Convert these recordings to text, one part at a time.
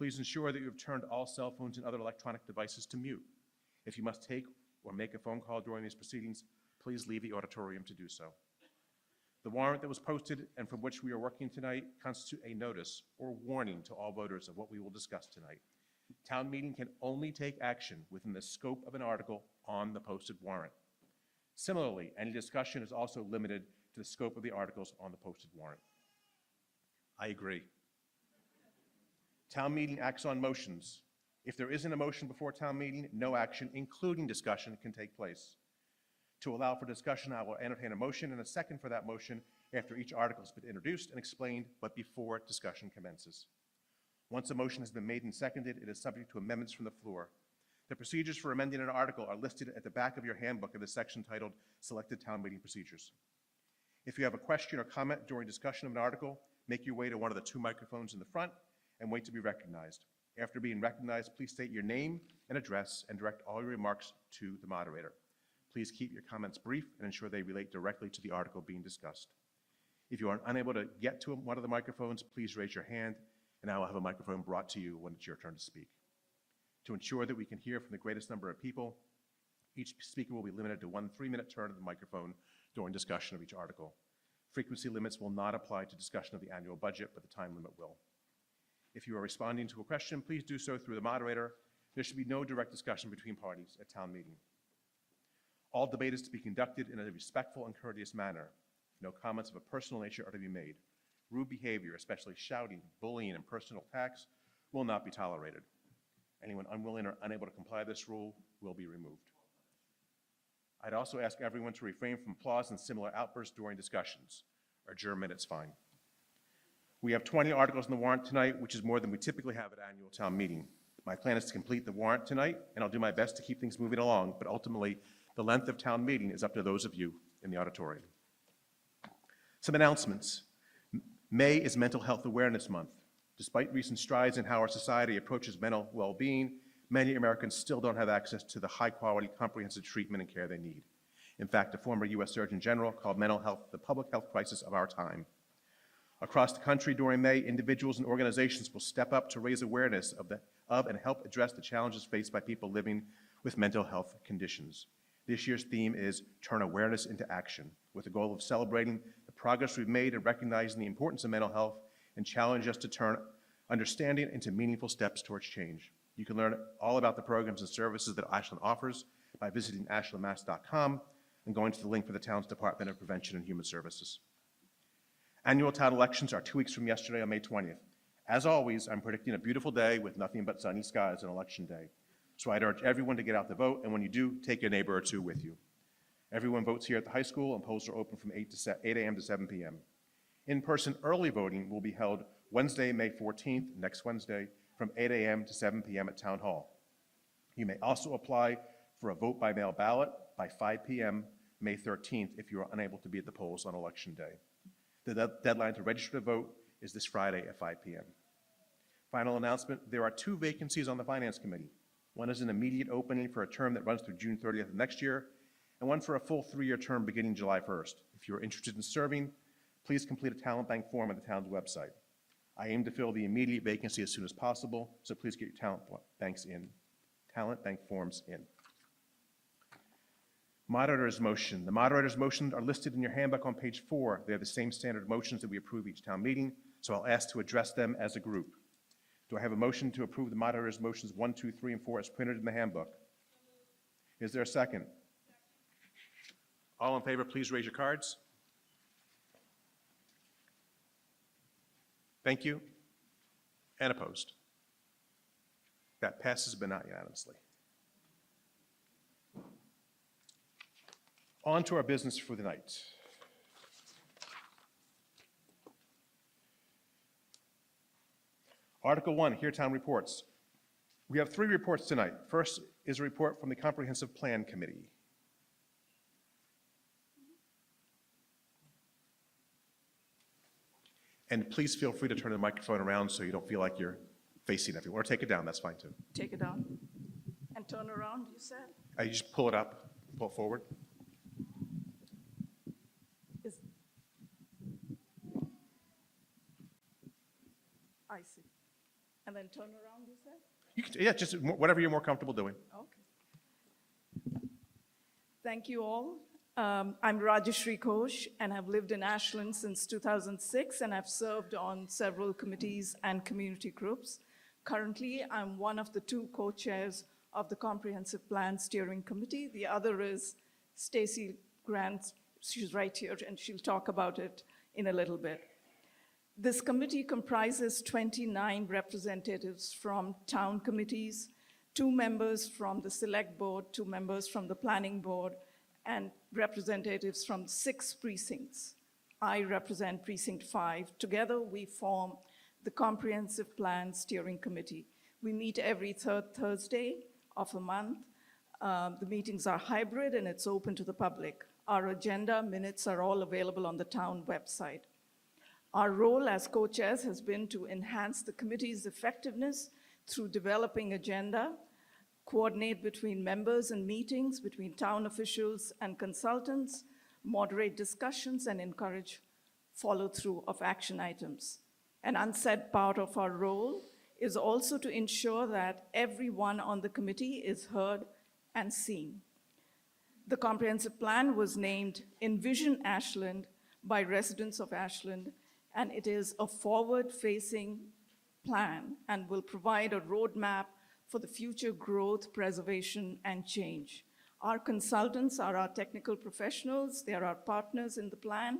Please ensure that you have turned all cell phones and other electronic devices to mute. If you must take or make a phone call during these proceedings, please leave the auditorium to do so. The warrant that was posted and from which we are working tonight constitute a notice or warning to all voters of what we will discuss tonight. Town meeting can only take action within the scope of an article on the posted warrant. Similarly, any discussion is also limited to the scope of the articles on the posted warrant. I agree. Town meeting acts on motions. If there isn't a motion before town meeting, no action, including discussion, can take place. To allow for discussion, I will entertain a motion and a second for that motion after each article has been introduced and explained, but before discussion commences. Once a motion has been made and seconded, it is subject to amendments from the floor. The procedures for amending an article are listed at the back of your handbook in the section titled Selected Town Meeting Procedures. If you have a question or comment during discussion of an article, make your way to one of the two microphones in the front and wait to be recognized. After being recognized, please state your name and address and direct all your remarks to the moderator. Please keep your comments brief and ensure they relate directly to the article being discussed. If you are unable to get to one of the microphones, please raise your hand and I will have a microphone brought to you when it's your turn to speak. To ensure that we can hear from the greatest number of people, each speaker will be limited to one 3-minute turn of the microphone during discussion of each article. Frequency limits will not apply to discussion of the annual budget, but the time limit will. If you are responding to a question, please do so through the moderator. There should be no direct discussion between parties at town meeting. All debate is to be conducted in a respectful and courteous manner. No comments of a personal nature are to be made. Rude behavior, especially shouting, bullying, and personal attacks, will not be tolerated. Anyone unwilling or unable to comply with this rule will be removed. I'd also ask everyone to refrain from applause and similar outbursts during discussions. Adjournment is fine. We have 20 articles in the warrant tonight, which is more than we typically have at annual town meeting. My plan is to complete the warrant tonight, and I'll do my best to keep things moving along, but ultimately, the length of town meeting is up to those of you in the auditorium. Some announcements. May is Mental Health Awareness Month. Despite recent strides in how our society approaches mental well-being, many Americans still don't have access to the high-quality, comprehensive treatment and care they need. In fact, a former U.S. Surgeon General called mental health the public health crisis of our time. Across the country during May, individuals and organizations will step up to raise awareness of and help address the challenges faced by people living with mental health conditions. This year's theme is Turn Awareness into Action, with the goal of celebrating the progress we've made and recognizing the importance of mental health and challenge us to turn understanding into meaningful steps towards change. You can learn all about the programs and services that Ashland offers by visiting ashlandmass.com and going to the link for the town's Department of Prevention and Human Services. Annual town elections are 2 weeks from yesterday on May 20th. As always, I'm predicting a beautiful day with nothing but sunny skies on election day. So I'd urge everyone to get out to vote, and when you do, take a neighbor or two with you. Everyone votes here at the high school, and polls are open from 8 a.m. to 7 p.m. In-person early voting will be held Wednesday, May 14th, next Wednesday, from 8 a.m. to 7 p.m. at Town Hall. You may also apply for a vote-by-mail ballot by 5 p.m. May 13th if you are unable to be at the polls on Election Day. The deadline to register to vote is this Friday at 5 p.m. Final announcement, there are 2 vacancies on the Finance Committee. One is an immediate opening for a term that runs through June 30th of next year, and one for a full 3-year term beginning July 1st. If you're interested in serving, please complete a talent bank form on the town's website. I aim to fill the immediate vacancy as soon as possible, so please get your talent bank forms in. Moderator's motion. The moderator's motions are listed in your handbook on page 4. They're the same standard motions that we approve each town meeting, so I'll ask to address them as a group. Do I have a motion to approve the moderator's motions 1, 2, 3, and 4 as printed in the handbook? Is there a second? All in favor, please raise your cards. Thank you. And opposed? That passes, but not unanimously. On to our business for the night. Article 1, Hear Town Reports. We have 3 reports tonight. First is a report from the Comprehensive Plan Committee. And please feel free to turn the microphone around so you don't feel like you're facing everyone. Or take it down, that's fine too. Take it down and turn around, you said? You just pull it up, pull it forward. I see. And then turn around, you said? You can, yeah, just whatever you're more comfortable doing. Okay. Thank you all. I'm Rajashri Ghosh, and I've lived in Ashland since 2006, and I've served on several committees and community groups. Currently, I'm one of the two co-chairs of the Comprehensive Plan Steering Committee. The other is Stacy Grant. She's right here, and she'll talk about it in a little bit. This committee comprises 29 representatives from town committees, 2 members from the Select Board, 2 members from the Planning Board, and representatives from 6 precincts. I represent Precinct 5. Together, we form the Comprehensive Plan Steering Committee. We meet every third Thursday of a month. The meetings are hybrid, and it's open to the public. Our agenda minutes are all available on the town website. Our role as co-chairs has been to enhance the committee's effectiveness through developing agenda, coordinate between members and meetings, between town officials and consultants, moderate discussions, and encourage follow-through of action items. An unsaid part of our role is also to ensure that everyone on the committee is heard and seen. The comprehensive plan was named Envision Ashland by residents of Ashland, and it is a forward-facing plan and will provide a roadmap for the future growth, preservation, and change. Our consultants are our technical professionals. They are our partners in the plan.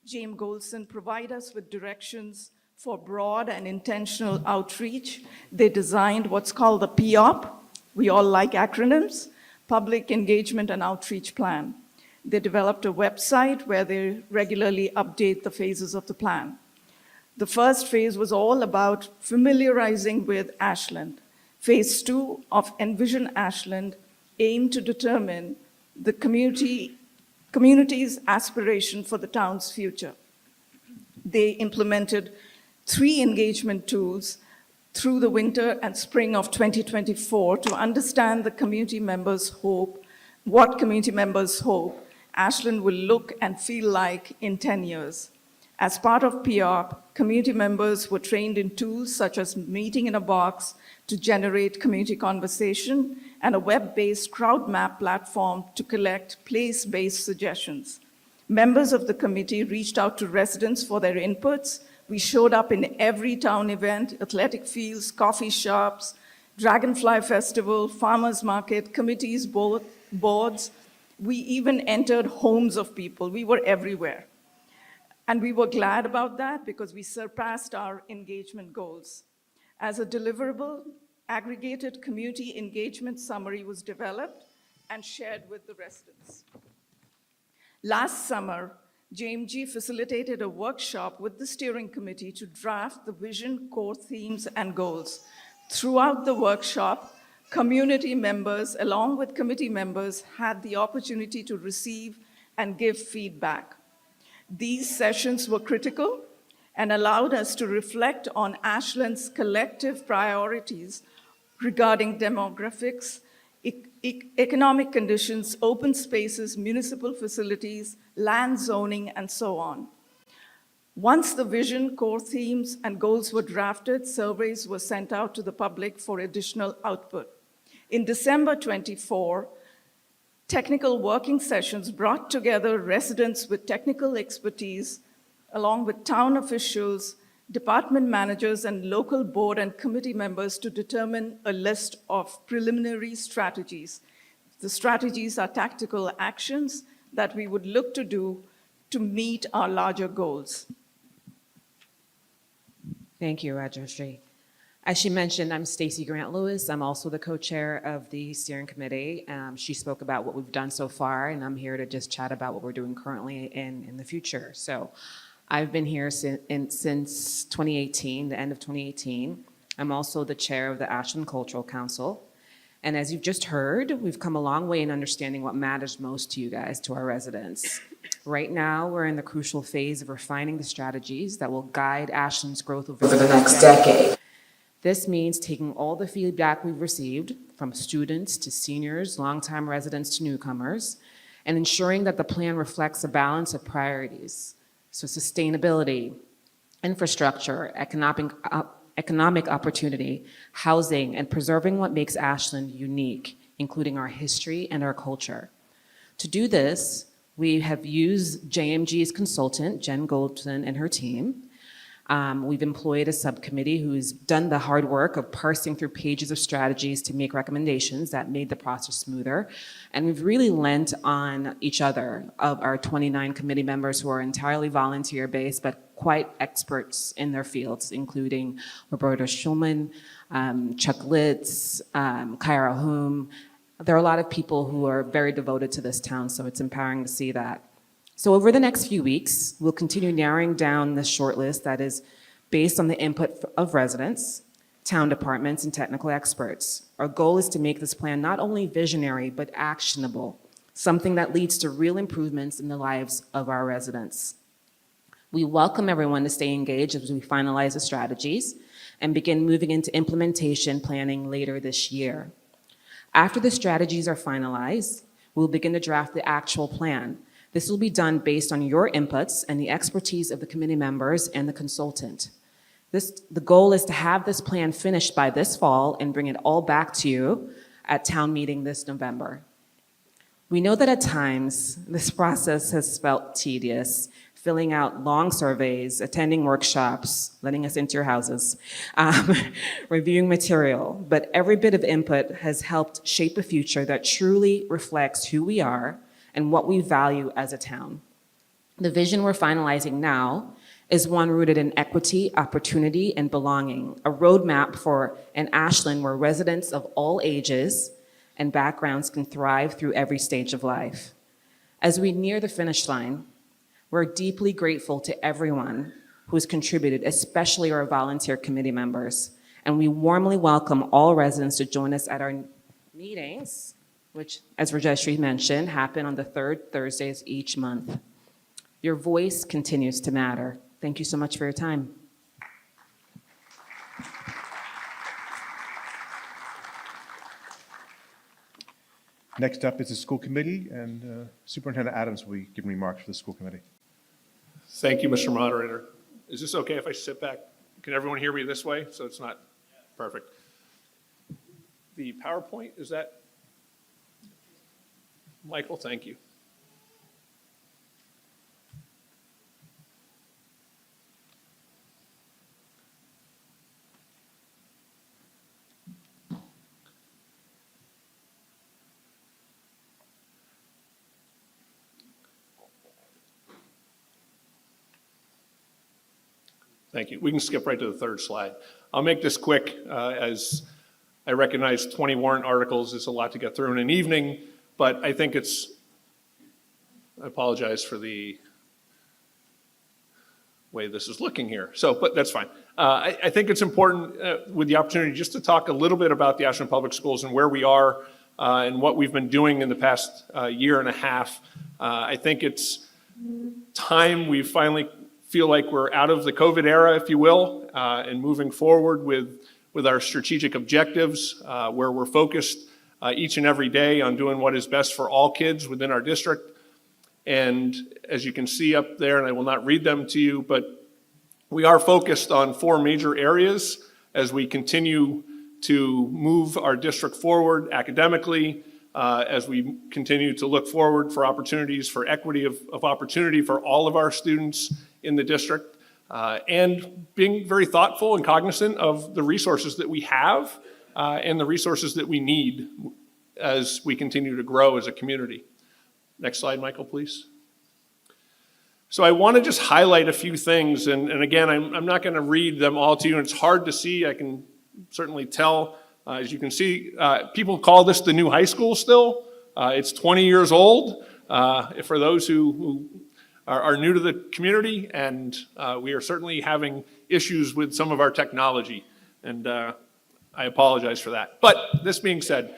James Golson provide us with directions for broad and intentional outreach. They designed what's called the POP. We all like acronyms, Public Engagement and Outreach Plan. They developed a website where they regularly update the phases of the plan. The first phase was all about familiarizing with Ashland. Phase 2 of Envision Ashland aimed to determine the community's aspiration for the town's future. They implemented 3 engagement tools through the winter and spring of 2024 to understand the community members' hope, what community members hope Ashland will look and feel like in 10 years. As part of POP, community members were trained in tools such as Meeting in a Box to generate community conversation and a web-based crowd map platform to collect place-based suggestions. Members of the committee reached out to residents for their inputs. We showed up in every town event, athletic fields, coffee shops, Dragonfly Festival, farmers market, committees, boards. We even entered homes of people. We were everywhere. And we were glad about that because we surpassed our engagement goals. As a deliverable, aggregated community engagement summary was developed and shared with the residents. Last summer, JMG facilitated a workshop with the steering committee to draft the vision, core themes, and goals. Throughout the workshop, community members, along with committee members, had the opportunity to receive and give feedback. These sessions were critical and allowed us to reflect on Ashland's collective priorities regarding demographics, economic conditions, open spaces, municipal facilities, land zoning, and so on. Once the vision, core themes, and goals were drafted, surveys were sent out to the public for additional output. In December 24, technical working sessions brought together residents with technical expertise, along with town officials, department managers, and local board and committee members to determine a list of preliminary strategies. The strategies are tactical actions that we would look to do to meet our larger goals. Thank you, Rajashri. As she mentioned, I'm Stacy Grant Lewis. I'm also the co-chair of the steering committee. She spoke about what we've done so far, and I'm here to just chat about what we're doing currently and in the future. So I've been here since 2018, the end of 2018. I'm also the chair of the Ashland Cultural Council. And as you've just heard, we've come a long way in understanding what matters most to you guys, to our residents. Right now, we're in the crucial phase of refining the strategies that will guide Ashland's growth over the next decade. This means taking all the feedback we've received from students to seniors, longtime residents to newcomers, and ensuring that the plan reflects a balance of priorities. So sustainability, infrastructure, economic opportunity, housing, and preserving what makes Ashland unique, including our history and our culture. To do this, we have used JMG's consultant, Jen Goldson, and her team. We've employed a subcommittee who's done the hard work of parsing through pages of strategies to make recommendations that made the process smoother. And we've really lent on each other, of our 29 committee members who are entirely volunteer-based, but quite experts in their fields, including Roberta Schulman, Chuck Litz, Kyra Hume. There are a lot of people who are very devoted to this town, so it's empowering to see that. So over the next few weeks, we'll continue narrowing down the shortlist that is based on the input of residents, town departments, and technical experts. Our goal is to make this plan not only visionary, but actionable, something that leads to real improvements in the lives of our residents. We welcome everyone to stay engaged as we finalize the strategies and begin moving into implementation planning later this year. After the strategies are finalized, we'll begin to draft the actual plan. This will be done based on your inputs and the expertise of the committee members and the consultant. The goal is to have this plan finished by this fall and bring it all back to you at town meeting this November. We know that at times this process has felt tedious, filling out long surveys, attending workshops, letting us into your houses, reviewing material, but every bit of input has helped shape a future that truly reflects who we are and what we value as a town. The vision we're finalizing now is one rooted in equity, opportunity, and belonging, a roadmap for an Ashland where residents of all ages and backgrounds can thrive through every stage of life. As we near the finish line, we're deeply grateful to everyone who's contributed, especially our volunteer committee members, and we warmly welcome all residents to join us at our meetings, which, as Rajeshri mentioned, happen on the third Thursdays each month. Your voice continues to matter. Thank you so much for your time. Next up is the school committee, and Superintendent Adams will be giving remarks for the school committee. Thank you, Mr. Moderator. Is this okay if I sit back? Can everyone hear me this way? So it's not perfect. The PowerPoint, is that? Michael, thank you. Thank you. We can skip right to the third slide. I'll make this quick as I recognize 20 warrant articles is a lot to get through in an evening, but I think I apologize for the way this is looking here. But that's fine. I think it's important with the opportunity just to talk a little bit about the Ashland Public Schools and where we are and what we've been doing in the past year and a half. I think it's time we finally feel like we're out of the COVID era, if you will, and moving forward with our strategic objectives, where we're focused each and every day on doing what is best for all kids within our district. And as you can see up there, and I will not read them to you, but we are focused on 4 major areas as we continue to move our district forward academically, as we continue to look forward for opportunities for equity of opportunity for all of our students in the district, and being very thoughtful and cognizant of the resources that we have and the resources that we need as we continue to grow as a community. Next slide, Michael, please. So I want to just highlight a few things, and again, I'm not going to read them all to you, and it's hard to see. I can certainly tell. As you can see, people call this the new high school still. It's 20 years old for those who are new to the community, and we are certainly having issues with some of our technology, and I apologize for that. But this being said,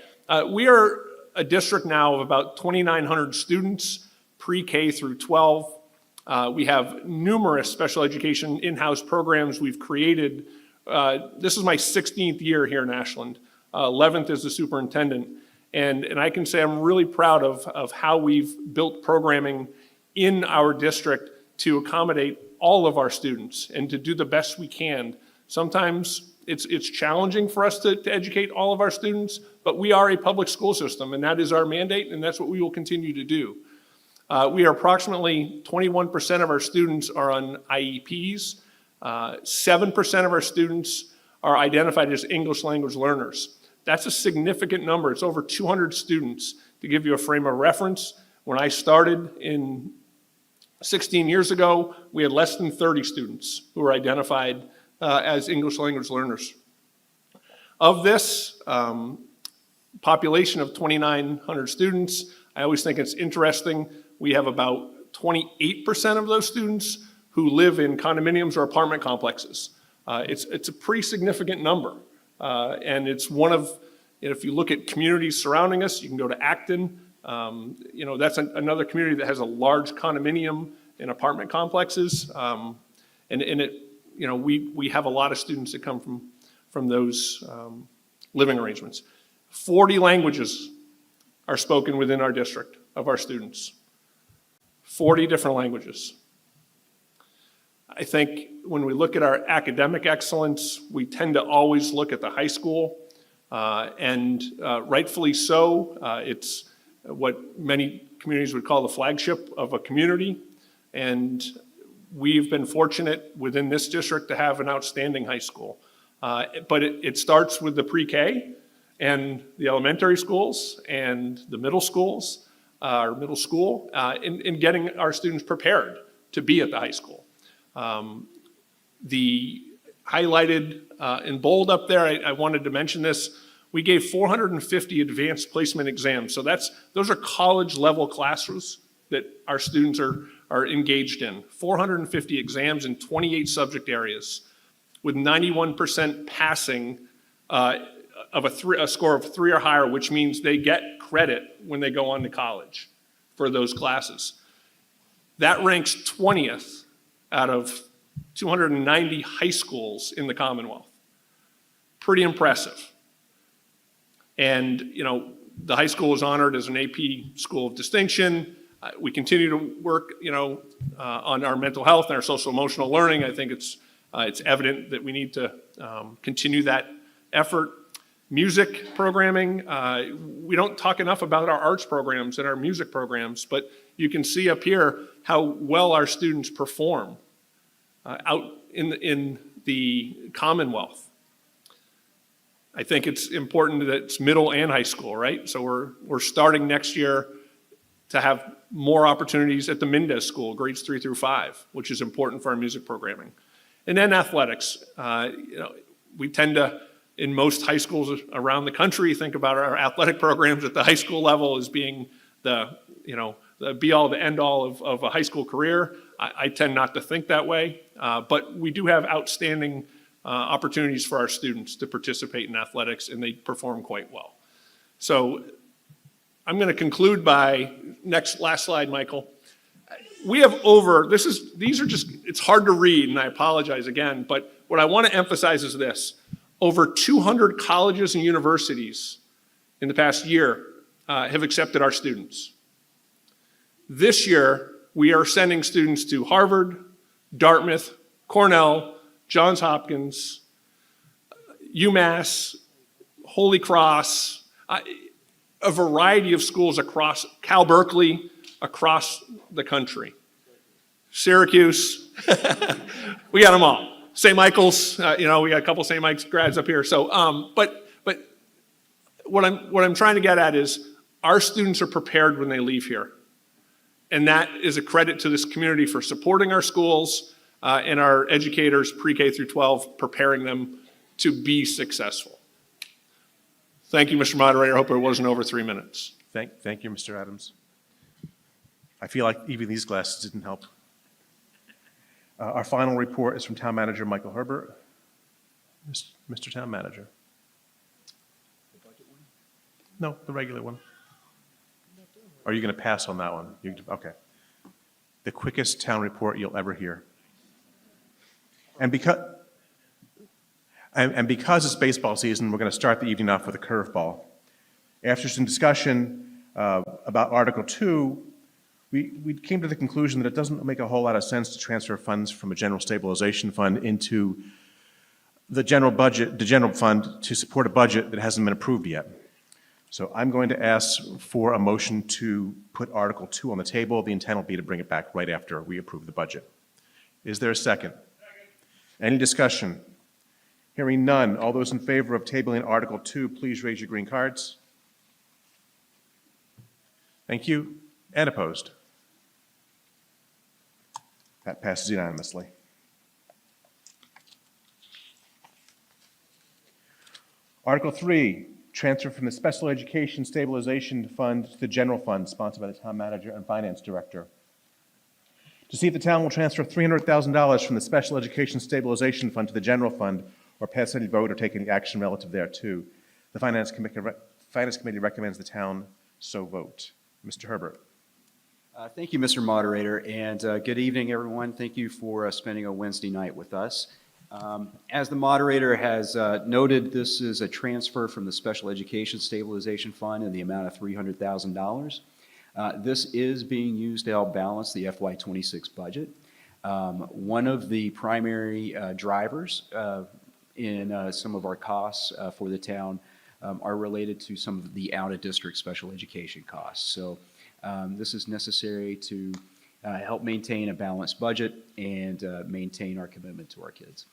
we are a district now of about 2,900 students, pre-K through 12. We have numerous special education in-house programs we've created. This is my 16th year here in Ashland, 11th as the superintendent, and I can say I'm really proud of how we've built programming in our district to accommodate all of our students and to do the best we can. Sometimes It's challenging for us to educate all of our students, but we are a public school system, and that is our mandate, and that's what we will continue to do. We are approximately 21% of our students are on IEPs. 7% of our students are identified as English language learners. That's a significant number. It's over 200 students. To give you a frame of reference, when I started 16 years ago, we had less than 30 students who were identified as English language learners. Of this population of 2,900 students, I always think it's interesting, we have about 28% of those students who live in condominiums or apartment complexes. It's a pretty significant number. And it's one of, if you look at communities surrounding us, you can go to Acton. That's another community that has a large condominium and apartment complexes. We have a lot of students that come from those living arrangements. 40 languages are spoken within our district of our students. 40 different languages. I think when we look at our academic excellence, we tend to always look at the high school, and rightfully so. It's what many communities would call the flagship of a community, and we've been fortunate within this district to have an outstanding high school. But it starts with the pre-K and the elementary schools and the middle schools, or middle school, in getting our students prepared to be at the high school. The highlighted in bold up there, I wanted to mention this, we gave 450 advanced placement exams. So those are college level classes that our students are engaged in. 450 exams in 28 subject areas with 91% passing of a score of 3 or higher, which means they get credit when they go on to college for those classes. That ranks 20th out of 290 high schools in the Commonwealth. Pretty impressive. And, the high school was honored as an AP School of Distinction. We continue to work, on our mental health and our social emotional learning. I think it's evident that we need to continue that effort. Music programming, we don't talk enough about our arts programs and our music programs, but you can see up here how well our students perform out in the Commonwealth. I think it's important that it's middle and high school, right? So we're starting next year to have more opportunities at the Mendez School, grades 3 through 5, which is important for our music programming. And then athletics. We tend to, in most high schools around the country, think about our athletic programs at the high school level as being the be-all, the end-all of a high school career. I tend not to think that way, but we do have outstanding opportunities for our students to participate in athletics, and they perform quite well. So I'm going to conclude by, last slide, Michael. We have it's hard to read, and I apologize again, but what I want to emphasize is this. Over 200 colleges and universities in the past year have accepted our students. This year, we are sending students to Harvard, Dartmouth, Cornell, Johns Hopkins, UMass, Holy Cross, a variety of schools across Cal Berkeley, across the country. Syracuse, we got them all. St. Michael's, we got a couple St. Mike's grads up here. So, but what I'm trying to get at is our students are prepared when they leave here. And that is a credit to this community for supporting our schools and our educators, pre-K through 12, preparing them to be successful. Thank you, Mr. Moderator. I hope it wasn't over 3 minutes. Thank you, Mr. Adams. I feel like even these glasses didn't help. Our final report is from Town Manager Michael Herbert. Mr. Town Manager. The budget one? No, the regular one. Are you going to pass on that one? Okay. The quickest town report you'll ever hear. And because it's baseball season, we're going to start the evening off with a curveball. After some discussion about Article 2, we came to the conclusion that it doesn't make a whole lot of sense to transfer funds from a general stabilization fund into the general budget, the general fund, to support a budget that hasn't been approved yet. So I'm going to ask for a motion to put Article 2 on the table. The intent will be to bring it back right after we approve the budget. Is there a second? Any discussion? Hearing none. All those in favor of tabling Article 2, please raise your green cards. Thank you. And opposed? That passes unanimously. Article 3, transfer from the Special Education Stabilization Fund to the General Fund, sponsored by the Town Manager and Finance Director. To see if the town will transfer $300,000 from the Special Education Stabilization Fund to the General Fund, or pass any vote or take any action relative thereto. The Finance Committee recommends the town so vote. Mr. Herbert. Thank you, Mr. Moderator, and good evening, everyone. Thank you for spending a Wednesday night with us. As the moderator has noted, this is a transfer from the Special Education Stabilization Fund in the amount of $300,000. This is being used to help balance the FY26 budget. One of the primary drivers in some of our costs for the town are related to some of the out-of-district special education costs. So this is necessary to help maintain a balanced budget and maintain our commitment to our kids.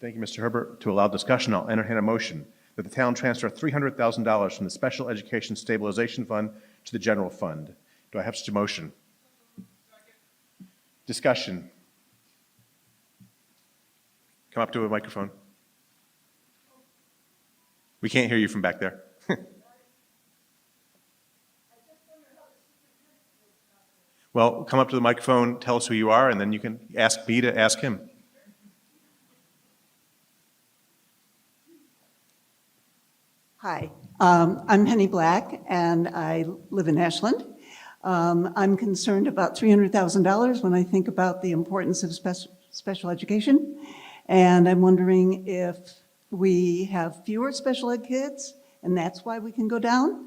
Thank you, Mr. Herbert. To allow discussion, I'll entertain a motion that the town transfer $300,000 from the Special Education Stabilization Fund to the General Fund. Do I have such a motion? Discussion. Come up to a microphone. We can't hear you from back there. Well, come up to the microphone, tell us who you are, and then you can ask me to ask him. Hi, I'm Penny Black, and I live in Ashland. I'm concerned about $300,000 when I think about the importance of special education, and I'm wondering if we have fewer special ed kids, and that's why we can go down,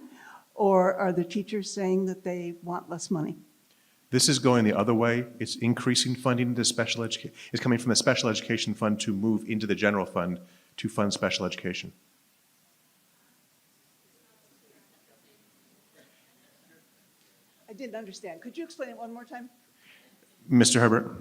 or are the teachers saying that they want less money? This is going the other way. It's increasing funding to special education. It's coming from the Special Education Fund to move into the General Fund to fund special education. I didn't understand. Could you explain it one more time? Mr. Herbert?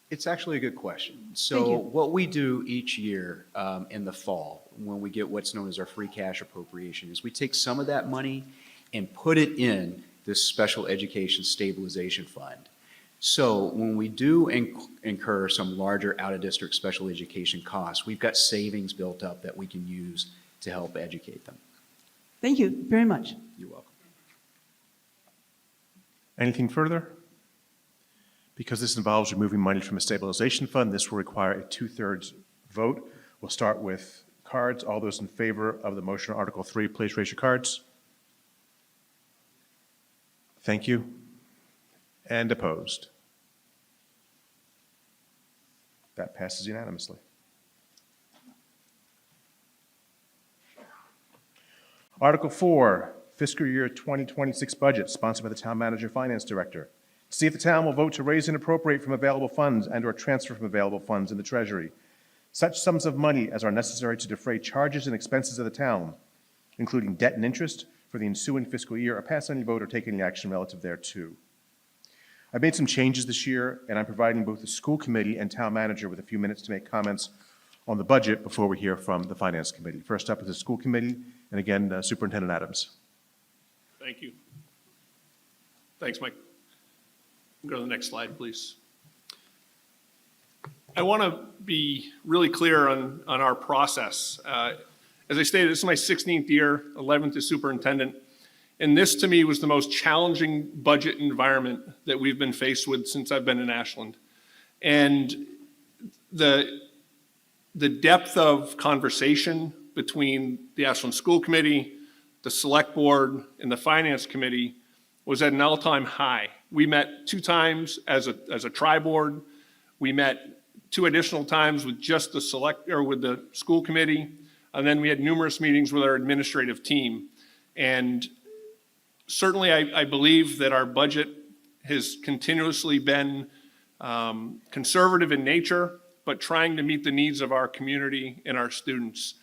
It's actually a good question. Thank So you. what we do each year in the fall, when we get what's known as our free cash appropriation, is we take some of that money and put it in this Special Education Stabilization Fund. So when we do incur some larger out-of-district special education costs, we've got savings built up that we can use to help educate them. Thank you very much. You're welcome. Anything further? Because this involves removing money from a stabilization fund, this will require a 2/3 vote. We'll start with cards. All those in favor of the motion on Article 3, please raise your cards. Thank you. And opposed? That passes unanimously. Article 4, fiscal year 2026 budget, sponsored by the Town Manager and Finance Director. To see if the town will vote to raise and appropriate from available funds and/or transfer from available funds in the Treasury such sums of money as are necessary to defray charges and expenses of the town, including debt and interest, for the ensuing fiscal year, or pass any vote or take any action relative thereto. I've made some changes this year, and I'm providing both the school committee and town manager with a few minutes to make comments on the budget before we hear from the finance committee. First up is the school committee, and again, Superintendent Adams. Thank you. Thanks, Mike. Go to the next slide, please. I want to be really clear on our process. As I stated, this is my 16th year, 11th as superintendent, and this to me was the most challenging budget environment that we've been faced with since I've been in Ashland. And the depth of conversation between the Ashland School Committee, the Select Board, and the Finance Committee was at an all-time high. We met 2 times as a tri-board. We met 2 additional times with just with the school committee. And then we had numerous meetings with our administrative team. And certainly I believe that our budget has continuously been conservative in nature, but trying to meet the needs of our community and our students.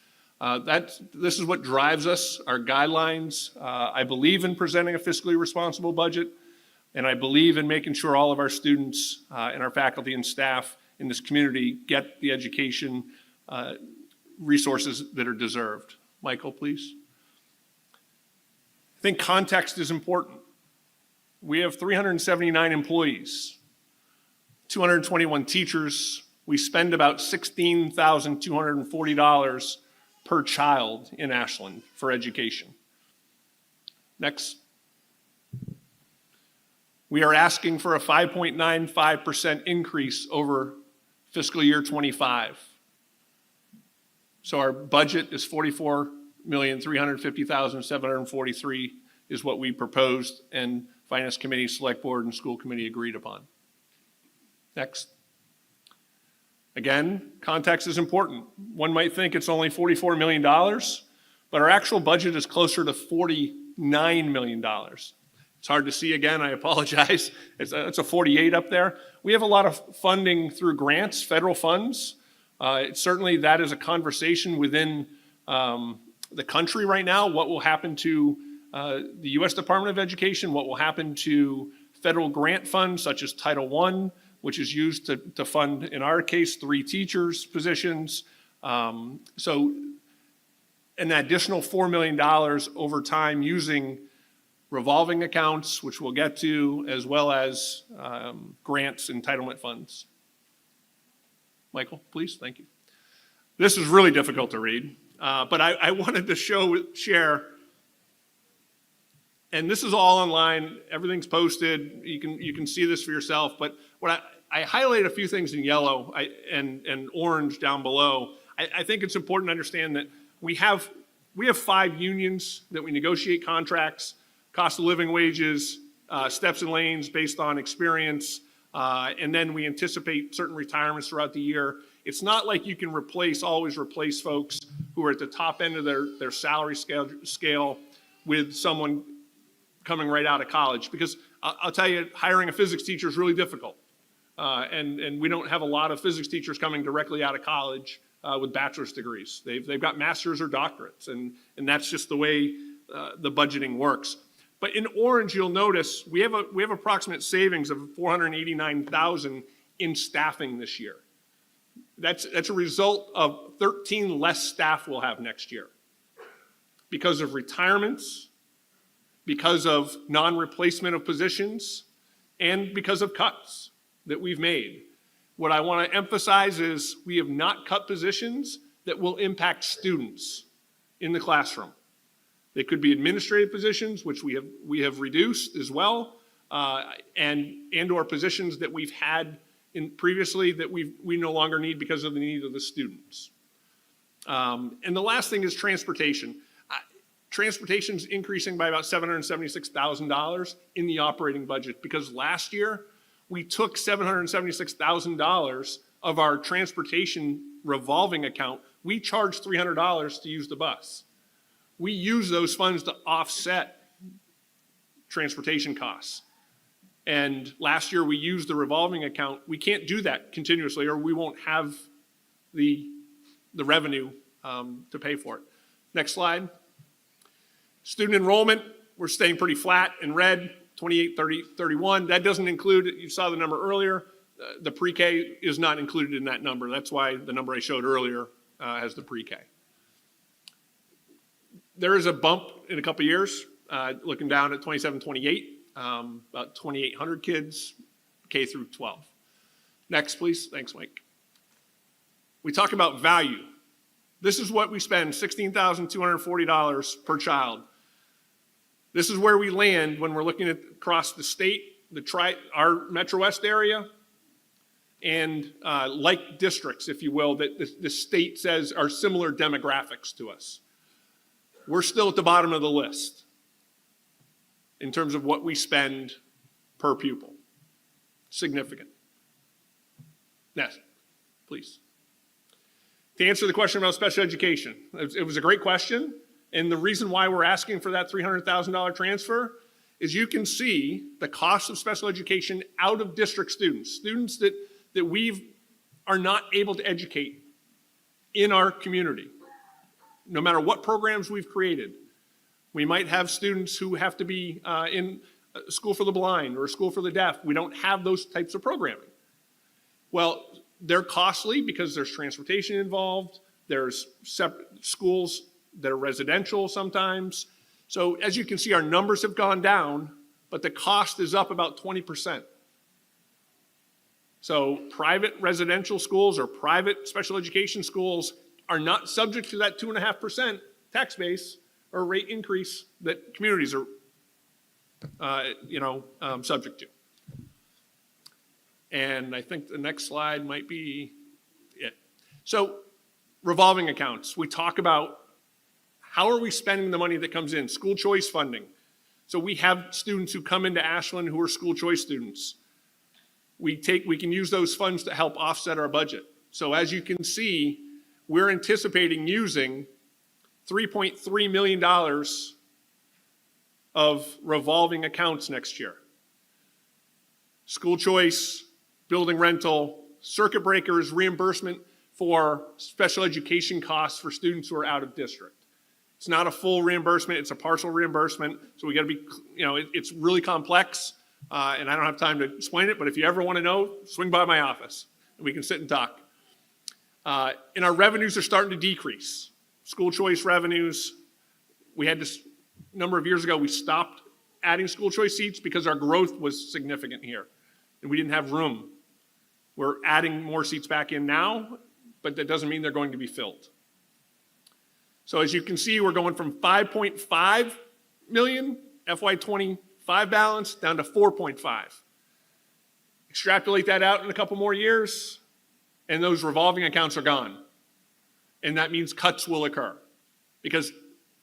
This is what drives us, our guidelines. I believe in presenting a fiscally responsible budget, and I believe in making sure all of our students and our faculty and staff in this community get the education resources that are deserved. Michael, please. I think context is important. We have 379 employees, 221 teachers. We spend about $16,240 per child in Ashland for education. Next. We are asking for a 5.95% increase over fiscal year 25. So our budget is $44,350,743 is what we proposed, and Finance Committee, Select Board, and School Committee agreed upon. Next. Again, context is important. One might think it's only $44 million, but our actual budget is closer to $49 million. It's hard to see again, I apologize. It's a 48 up there. We have a lot of funding through grants, federal funds. Certainly that is a conversation within the country right now. What will happen to the U.S. Department of Education? What will happen to federal grant funds such as Title I, which is used to fund, in our case, 3 teachers' positions. So an additional $4 million over time using revolving accounts, which we'll get to, as well as grants, entitlement funds. Michael, please, thank you. This is really difficult to read, but I wanted to share, and this is all online, everything's posted, you can see this for yourself, but what I highlight a few things in yellow and orange down below. I think it's important to understand that we have 5 unions that we negotiate contracts, cost of living wages, steps and lanes based on experience, and then we anticipate certain retirements throughout the year. It's not like you can always replace folks who are at the top end of their salary scale with someone coming right out of college, because I'll tell you, hiring a physics teacher is really difficult. And we don't have a lot of physics teachers coming directly out of college with bachelor's degrees. They've got masters or doctorates, and that's just the way the budgeting works. But in orange, you'll notice we have approximate savings of $489,000 in staffing this year. That's a result of 13 less staff we'll have next year because of retirements, because of non-replacement of positions, and because of cuts that we've made. What I want to emphasize is we have not cut positions that will impact students in the classroom. They could be administrative positions, which we have reduced as well, and or positions that we've had previously that we no longer need because of the need of the students. And the last thing is transportation. Transportation's increasing by about $776,000 in the operating budget because last year we took $776,000 of our transportation revolving account. We charged $300 to use the bus. We use those funds to offset transportation costs. And last year we used the revolving account. We can't do that continuously or we won't have the revenue to pay for it. Next slide. Student enrollment, we're staying pretty flat in red, 28, 30, 31. That doesn't include, you saw the number earlier, the pre-K is not included in that number. That's why the number I showed earlier has the pre-K. There is a bump in a couple of years, looking down at 27, 28, about 2,800 kids, K through 12. Next, please. Thanks, Mike. We talk about value. This is what we spend, $16,240 per child. This is where we land when we're looking at across the state, our Metro West area, and like districts, if you will, that the state says are similar demographics to us. We're still at the bottom of the list in terms of what we spend per pupil. Significant. Next, please. To answer the question about special education, it was a great question. And the reason why we're asking for that $300,000 transfer is you can see the cost of special education out of district students, that we are not able to educate in our community. No matter what programs we've created, we might have students who have to be in a school for the blind or a school for the deaf. We don't have those types of programming. Well, they're costly because there's transportation involved. There's separate schools that are residential sometimes. So as you can see, our numbers have gone down, but the cost is up about 20%. So private residential schools or private special education schools are not subject to that 2.5% tax base or rate increase that communities are, subject to. And I think the next slide might be it. So revolving accounts, we talk about how are we spending the money that comes in, school choice funding. So we have students who come into Ashland who are school choice students. We can use those funds to help offset our budget. So as you can see, we're anticipating using $3.3 million of revolving accounts next year. School choice, building rental, circuit breakers, reimbursement for special education costs for students who are out of district. It's not a full reimbursement, it's a partial reimbursement. So we gotta be, it's really complex, and I don't have time to explain it, but if you ever wanna know, swing by my office and we can sit and talk. And our revenues are starting to decrease. School choice revenues, we had this a number of years ago, we stopped adding school choice seats because our growth was significant here and we didn't have room. We're adding more seats back in now, but that doesn't mean they're going to be filled. So as you can see, we're going from 5.5 million FY25 balance down to 4.5. Extrapolate that out in a couple more years, and those revolving accounts are gone. And that means cuts will occur because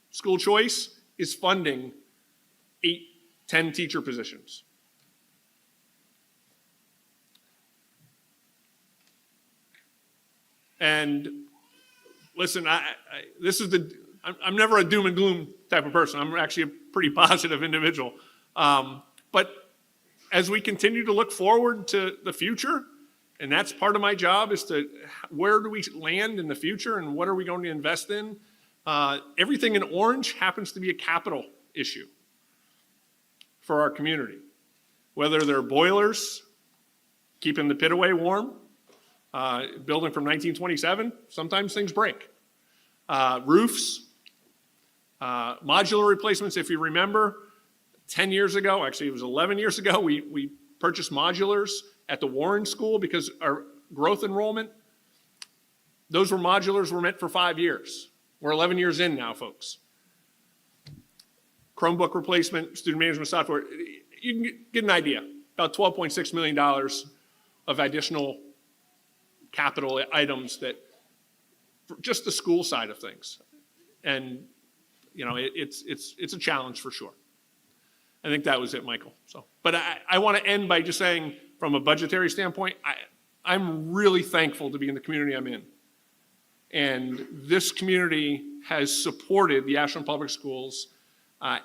school choice is funding 8-10 teacher positions. And listen, I'm never a doom and gloom type of person. I'm actually a pretty positive individual. But as we continue to look forward to the future, and that's part of my job, is to where do we land in the future and what are we going to invest in? Everything in orange happens to be a capital issue for our community. Whether they're boilers, keeping the Pitaway warm, building from 1927, sometimes things break. Roofs, modular replacements, if you remember, 10 years ago, actually it was 11 years ago, we purchased modulars at the Warren School because our growth enrollment, those modulars were meant for 5 years. We're 11 years in now, folks. Chromebook replacement, student management software, you can get an idea, about $12.6 million of additional capital items that, for just the school side of things. And, it's a challenge for sure. I think that was it, Michael. So, but I want to end by just saying, from a budgetary standpoint, I'm really thankful to be in the community I'm in. And this community has supported the Ashland Public Schools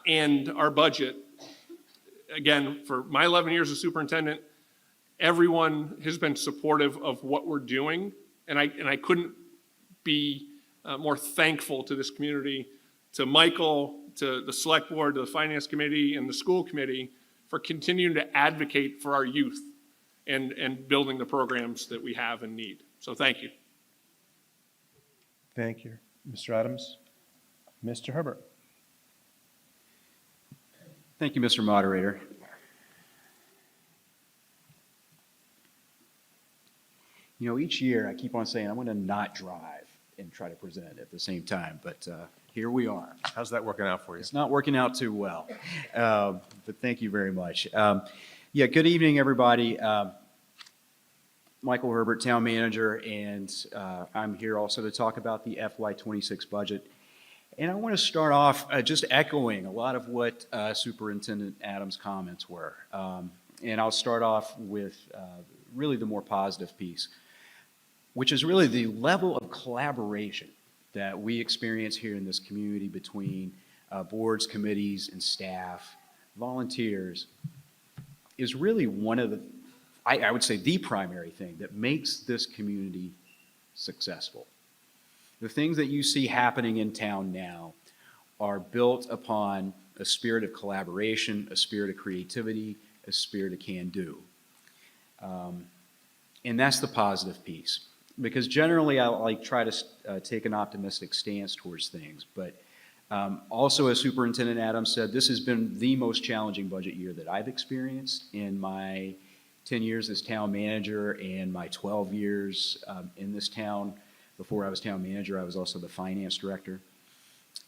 and our budget. Again, for my 11 years as superintendent, everyone has been supportive of what we're doing. And I couldn't be more thankful to this community, to Michael, to the select board, to the finance committee, and the school committee for continuing to advocate for our youth and building the programs that we have and need. So thank you. Thank you, Mr. Adams. Mr. Herbert. Thank you, Mr. Moderator. Each year I keep on saying I'm going to not drive and try to present at the same time, but here we are. How's that working out for you? It's not working out too well, but thank you very much. Good evening, everybody. Michael Herbert, Town Manager, and I'm here also to talk about the FY26 budget. And I want to start off just echoing a lot of what Superintendent Adams' comments were. And I'll start off with really the more positive piece, which is really the level of collaboration that we experience here in this community between boards, committees, and staff, volunteers is really one of the, I would say the primary thing that makes this community successful. The things that you see happening in town now are built upon a spirit of collaboration, a spirit of creativity, a spirit of can-do. And that's the positive piece. Because generally I try to take an optimistic stance towards things, but also, as Superintendent Adams said, this has been the most challenging budget year that I've experienced in my 10 years as town manager and my 12 years in this town. Before I was town manager, I was also the finance director.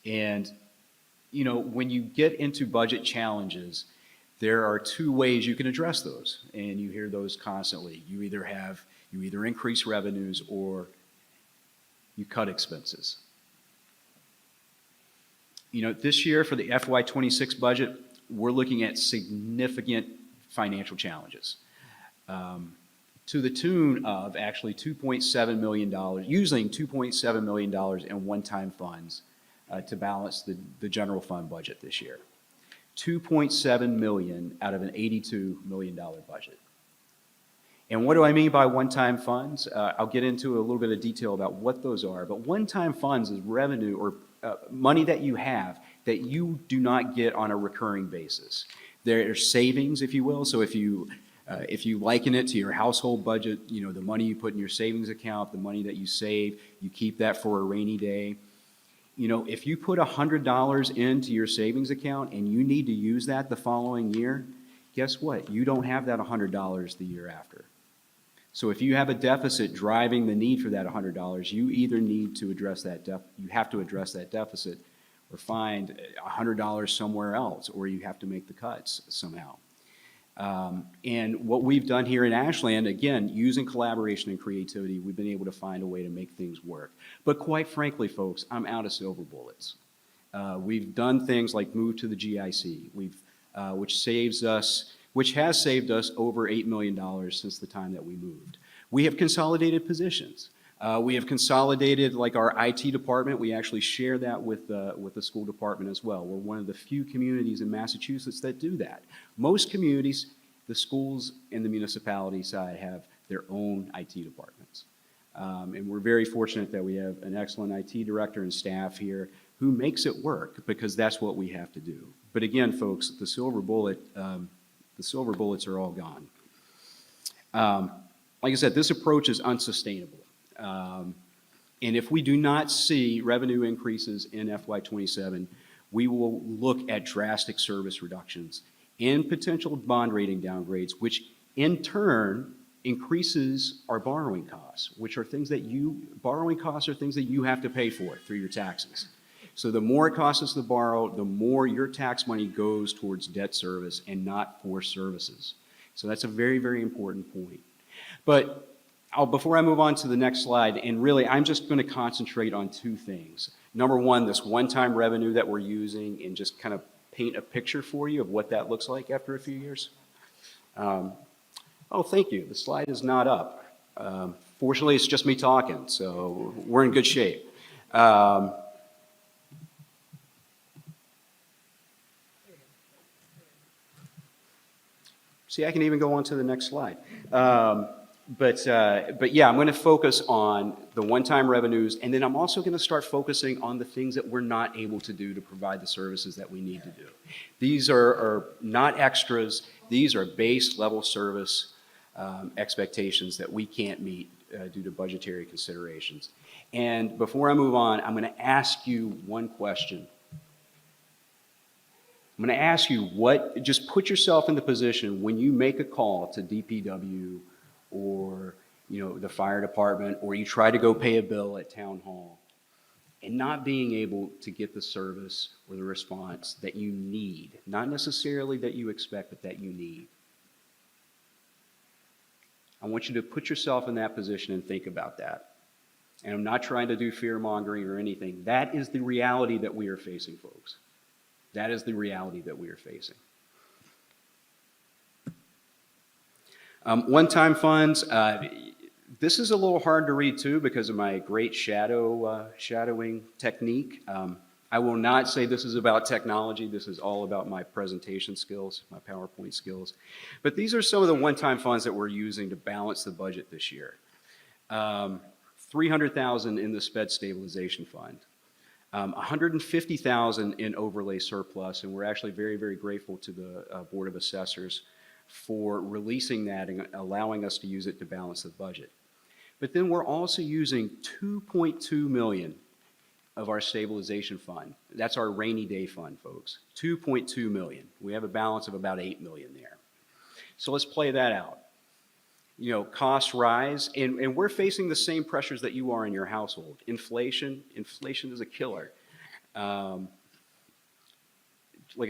And, you know, when you get into budget challenges, there are two ways you can address those, and you hear those constantly. You either increase revenues or you cut expenses. You know, this year for the FY26 budget, we're looking at significant financial challenges. To the tune of actually $2.7 million, using $2.7 million in one-time funds to balance the general fund budget this year. $2.7 million out of an $82 million budget. And what do I mean by one-time funds? I'll get into a little bit of detail about what those are, but one-time funds is revenue or money that you have that you do not get on a recurring basis. There are savings, if you will. So if you liken it to your household budget, you know, the money you put in your savings account, the money that you save, you keep that for a rainy day. You know, if you put $100 into your savings account and you need to use that the following year, guess what? You don't have that $100 the year after. So if you have a deficit driving the need for that $100, you either need to address that you have to address that deficit or find $100 somewhere else, or you have to make the cuts somehow. And what we've done here in Ashland, again, using collaboration and creativity, we've been able to find a way to make things work. But quite frankly, folks, I'm out of silver bullets. We've done things like move to the GIC, which has saved us over $8 million since the time that we moved. We have consolidated positions. We have consolidated, like our IT department, we actually share that with the school department as well. We're one of the few communities in Massachusetts that do that. Most communities, the schools and the municipality side have their own IT departments. And we're very fortunate that we have an excellent IT director and staff here who makes it work, because that's what we have to do. But again, folks, the silver bullets are all gone. Like I said, this approach is unsustainable. And if we do not see revenue increases in FY27, we will look at drastic service reductions and potential bond rating downgrades, which in turn increases our borrowing costs, which are things that borrowing costs are things that you have to pay for through your taxes. So the more it costs us to borrow, the more your tax money goes towards debt service and not for services. So that's a very, very important point. But before I move on to the next slide, and really I'm just going to concentrate on two things. Number one, this one-time revenue that we're using, and just kind of paint a picture for you of what that looks like after a few years. Oh, thank you. The slide is not up. Fortunately, it's just me talking, so we're in good shape. See, I can even go on to the next slide. But yeah, I'm going to focus on the one-time revenues, and then I'm also going to start focusing on the things that we're not able to do to provide the services that we need to do. These are not extras. These are base level service expectations that we can't meet due to budgetary considerations. And before I move on, I'm going to ask you one question. I'm going to ask you just put yourself in the position when you make a call to DPW or, you know, the fire department, or you try to go pay a bill at town hall and not being able to get the service or the response that you need, not necessarily that you expect, but that you need. I want you to put yourself in that position and think about that. And I'm not trying to do fear-mongering or anything. That is the reality that we are facing, folks. That is the reality that we are facing. One-time funds, this is a little hard to read too because of my great shadowing technique. I will not say this is about technology. This is all about my presentation skills, my PowerPoint skills. But these are some of the one-time funds that we're using to balance the budget this year. $300,000 in the sped stabilization fund. $150,000 in overlay surplus, and we're actually very, very grateful to the Board of Assessors for releasing that and allowing us to use it to balance the budget. But then we're also using $2.2 million of our stabilization fund. That's our rainy day fund, folks. $2.2 million. We have a balance of about $8 million there. So let's play that out. You know, costs rise, and we're facing the same pressures that you are in your household. Inflation is a killer. Like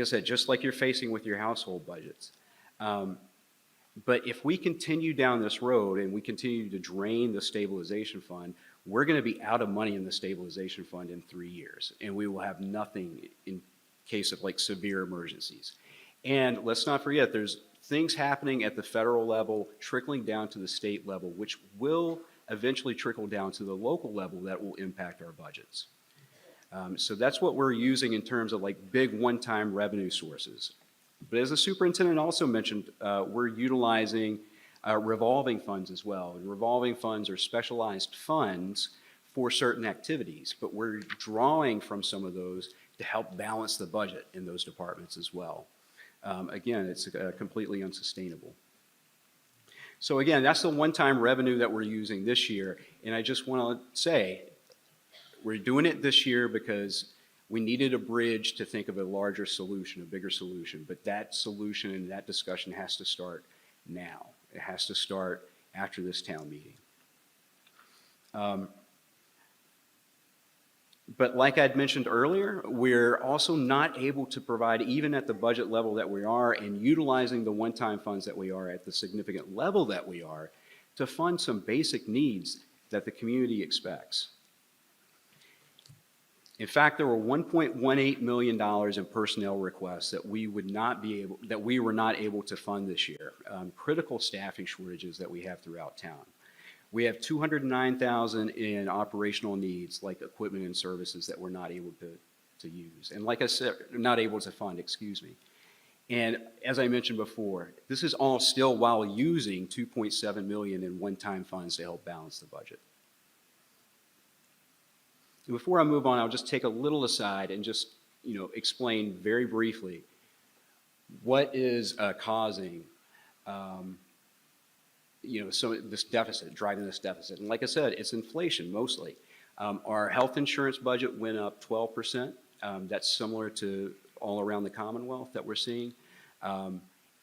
I said, just like you're facing with your household budgets. But if we continue down this road and we continue to drain the stabilization fund, we're going to be out of money in the stabilization fund in 3 years, and we will have nothing in case of like severe emergencies. And let's not forget, there's things happening at the federal level, trickling down to the state level, which will eventually trickle down to the local level that will impact our budgets. So that's what we're using in terms of like big one-time revenue sources. But as the superintendent also mentioned, we're utilizing revolving funds as well. And revolving funds are specialized funds for certain activities, but we're drawing from some of those to help balance the budget in those departments as well. Again, it's completely unsustainable. So again, that's the one-time revenue that we're using this year. And I just want to say, we're doing it this year because we needed a bridge to think of a larger solution, a bigger solution. But that solution and that discussion has to start now. It has to start after this town meeting. But like I'd mentioned earlier, we're also not able to provide, even at the budget level that we are and utilizing the one-time funds that we are at the significant level that we are, to fund some basic needs that the community expects. In fact, there were $1.18 million in personnel requests that we were not able to fund this year. Critical staffing shortages that we have throughout town. We have $209,000 in operational needs, like equipment and services that we're not able to use. And like I said, not able to fund, excuse me. And as I mentioned before, this is all still while using $2.7 million in one-time funds to help balance the budget. And before I move on, I'll just take a little aside and just, explain very briefly what is causing this deficit, driving this deficit. And like I said, it's inflation mostly. Our health insurance budget went up 12%. That's similar to all around the Commonwealth that we're seeing.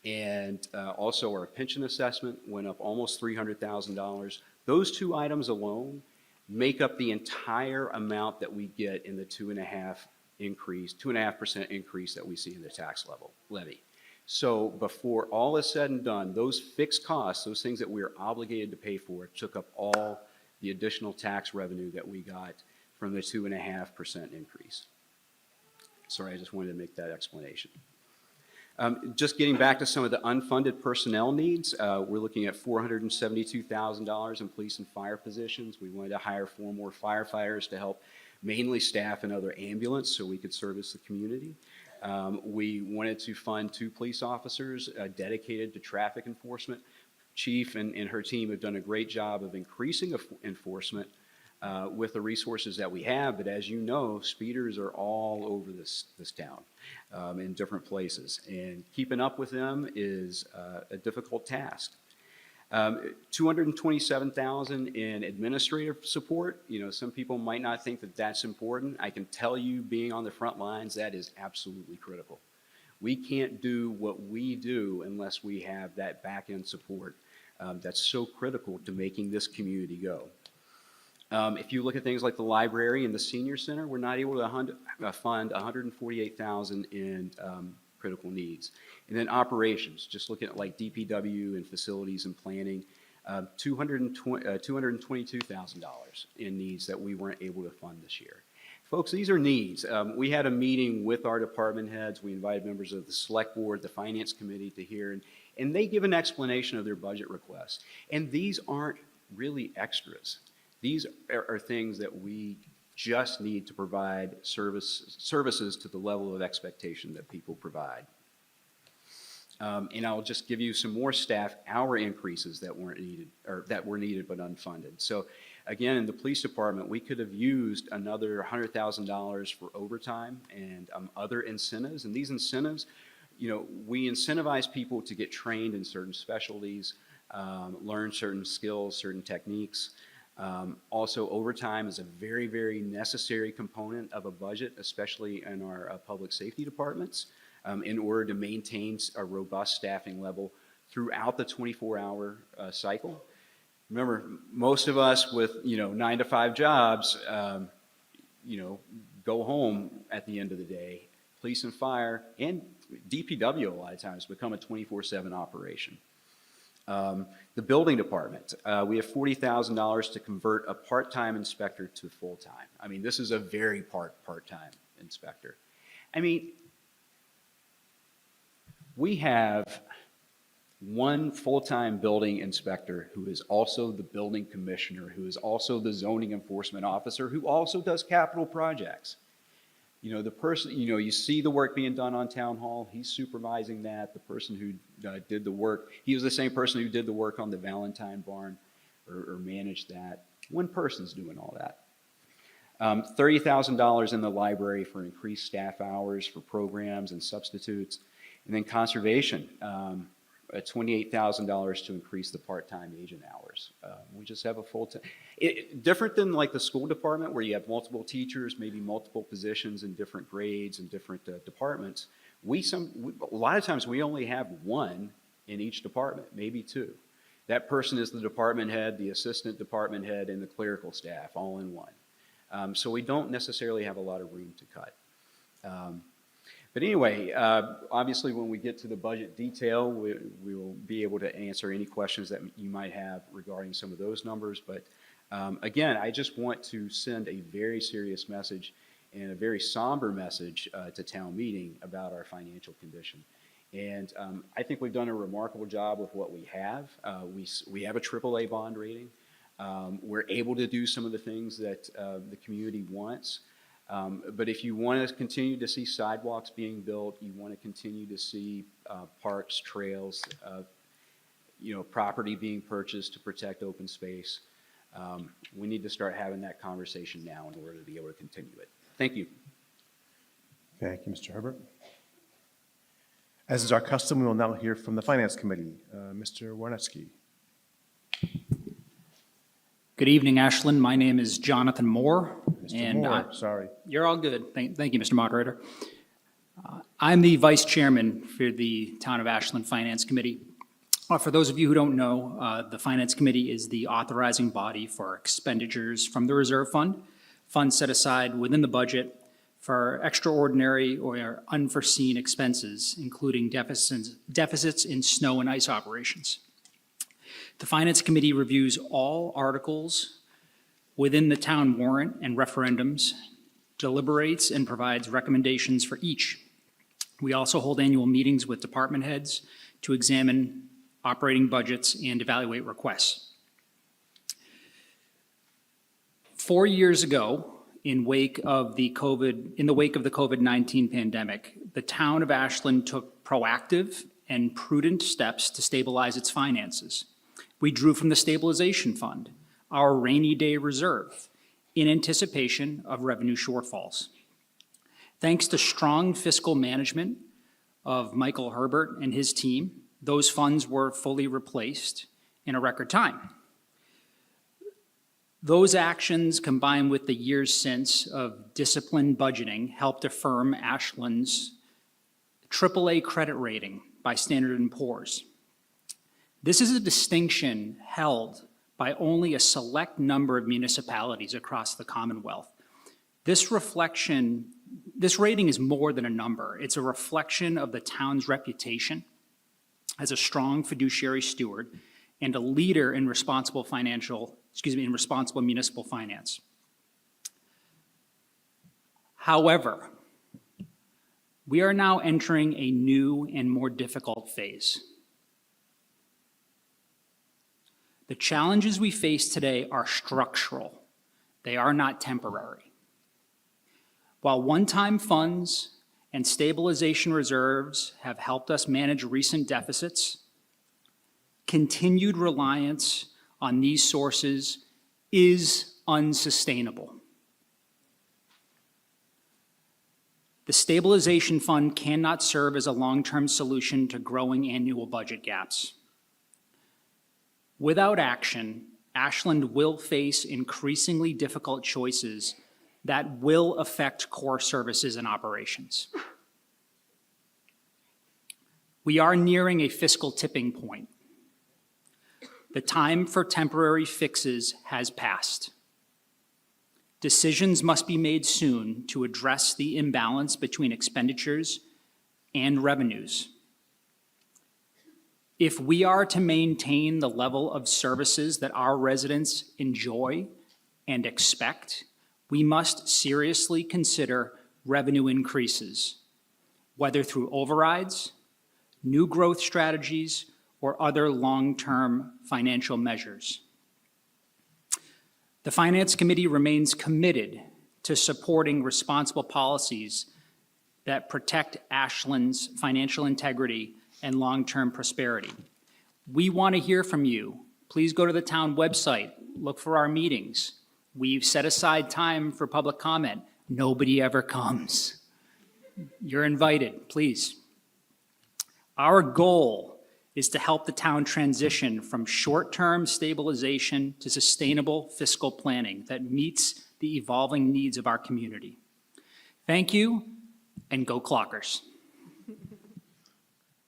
And also our pension assessment went up almost $300,000. Those two items alone make up the entire amount that we get in the 2.5% increase that we see in the tax levy. So before all is said and done, those fixed costs, those things that we are obligated to pay for, took up all the additional tax revenue that we got from the 2.5% increase. Sorry, I just wanted to make that explanation. Just getting back to some of the unfunded personnel needs, we're looking at $472,000 in police and fire positions. We wanted to hire 4 more firefighters to help mainly staff another ambulance so we could service the community. We wanted to fund 2 police officers dedicated to traffic enforcement. Chief and her team have done a great job of increasing enforcement with the resources that we have, but as you know, speeders are all over this town in different places, and keeping up with them is a difficult task. $227,000 in administrative support. Some people might not think that that's important. I can tell you, being on the front lines, that is absolutely critical. We can't do what we do unless we have that back-end support that's so critical to making this community go. If you look at things like the library and the senior center, we're not able to fund $148,000 in critical needs. And then operations, just looking at like DPW and facilities and planning, $222,000 in needs that we weren't able to fund this year. Folks, these are needs. We had a meeting with our department heads. We invited members of the select board, the finance committee to hear, and they give an explanation of their budget requests. And these aren't really extras. These are things that we just need to provide services to the level of expectation that people provide. And I'll just give you some more staff hour increases that weren't needed, or that were needed but unfunded. So again, in the police department, we could have used another $100,000 for overtime and other incentives. And these incentives, you know, we incentivize people to get trained in certain specialties, learn certain skills, certain techniques. Also, overtime is a very, very necessary component of a budget, especially in our public safety departments, in order to maintain a robust staffing level throughout the 24-hour cycle. Remember, most of us with, you know, 9-to-5 jobs, you know, go home at the end of the day. Police and fire and DPW a lot of times become a 24/7 operation. The building department, we have $40,000 to convert a part-time inspector to full-time. I mean, this is a very part-time inspector. I mean, we have one full-time building inspector who is also the building commissioner, who is also the zoning enforcement officer, who also does capital projects. You know, the person, you know, you see the work being done on Town Hall, he's supervising that. The person who did the work, he was the same person who did the work on the Valentine barn or managed that. One person's doing all that. $30,000 in the library for increased staff hours for programs and substitutes. And then conservation, $28,000 to increase the part-time agent hours. We just have a full-time, different than like the school department where you have multiple teachers, maybe multiple positions in different grades and different departments. A lot of times we only have one in each department, maybe two. That person is the department head, the assistant department head, and the clerical staff all in one. So we don't necessarily have a lot of room to cut. But anyway, obviously when we get to the budget detail, we will be able to answer any questions that you might have regarding some of those numbers. But again, I just want to send a very serious message and a very somber message to town meeting about our financial condition. And I think we've done a remarkable job with what we have. We have a AAA bond rating. We're able to do some of the things that the community wants. But if you want to continue to see sidewalks being built, you want to continue to see parks, trails, you know, property being purchased to protect open space, we need to start having that conversation now in order to be able to continue it. Thank you. Thank you, Mr. Herbert. As is our custom, we will now hear from the Finance Committee. Mr. Warnetsky. Good evening, Ashland. My name is Jonathan Moore. Mr. Moore, sorry. You're all good. Thank you, Mr. Moderator. I'm the Vice Chairman for the Town of Ashland Finance Committee. For those of you who don't know, the Finance Committee is the authorizing body for expenditures from the Reserve Fund, funds set aside within the budget for extraordinary or unforeseen expenses, including deficits in snow and ice operations. The Finance Committee reviews all articles within the town warrant and referendums, deliberates and provides recommendations for each. We also hold annual meetings with department heads to examine operating budgets and evaluate requests. 4 years ago, in the wake of the COVID-19 pandemic, the town of Ashland took proactive and prudent steps to stabilize its finances. We drew from the stabilization fund, our rainy day reserve, in anticipation of revenue shortfalls. Thanks to strong fiscal management of Michael Herbert and his team, those funds were fully replaced in a record time. Those actions, combined with the years since of disciplined budgeting, helped affirm Ashland's AAA credit rating by Standard & Poor's. This is a distinction held by only a select number of municipalities across the Commonwealth. This rating is more than a number. It's a reflection of the town's reputation as a strong fiduciary steward and a leader in responsible municipal finance. However, we are now entering a new and more difficult phase. The challenges we face today are structural. They are not temporary. While one-time funds and stabilization reserves have helped us manage recent deficits, continued reliance on these sources is unsustainable. The stabilization fund cannot serve as a long-term solution to growing annual budget gaps. Without action, Ashland will face increasingly difficult choices that will affect core services and operations. We are nearing a fiscal tipping point. The time for temporary fixes has passed. Decisions must be made soon to address the imbalance between expenditures and revenues. If we are to maintain the level of services that our residents enjoy and expect, we must seriously consider revenue increases, whether through overrides, new growth strategies, or other long-term financial measures. The Finance Committee remains committed to supporting responsible policies that protect Ashland's financial integrity and long-term prosperity. We want to hear from you. Please go to the town website, look for our meetings. We've set aside time for public comment. Nobody ever comes. You're invited, please. Our goal is to help the town transition from short-term stabilization to sustainable fiscal planning that meets the evolving needs of our community. Thank you, and go Clockers.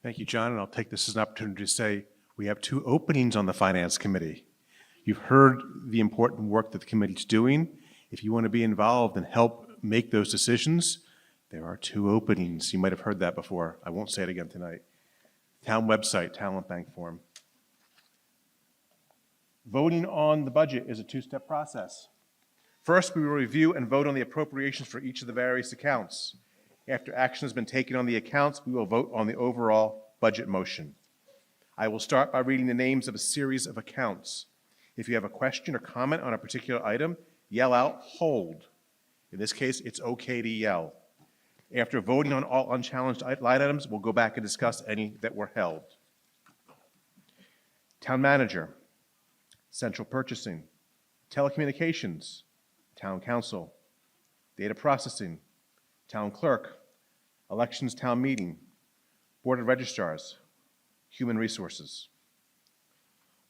Thank you, John, and I'll take this as an opportunity to say we have 2 openings on the Finance Committee. You've heard the important work that the committee's doing. If you want to be involved and help make those decisions, there are 2 openings. You might have heard that before. I won't say it again tonight. Town website, talent bank form. Voting on the budget is a 2-step process. First, we will review and vote on the appropriations for each of the various accounts. After action has been taken on the accounts, we will vote on the overall budget motion. I will start by reading the names of a series of accounts. If you have a question or comment on a particular item, yell out, "Hold." In this case, it's okay to yell. After voting on all unchallenged line items, we'll go back and discuss any that were held. Town manager, central purchasing, telecommunications, town council, data processing, town clerk, elections town meeting, board of registrars, human resources.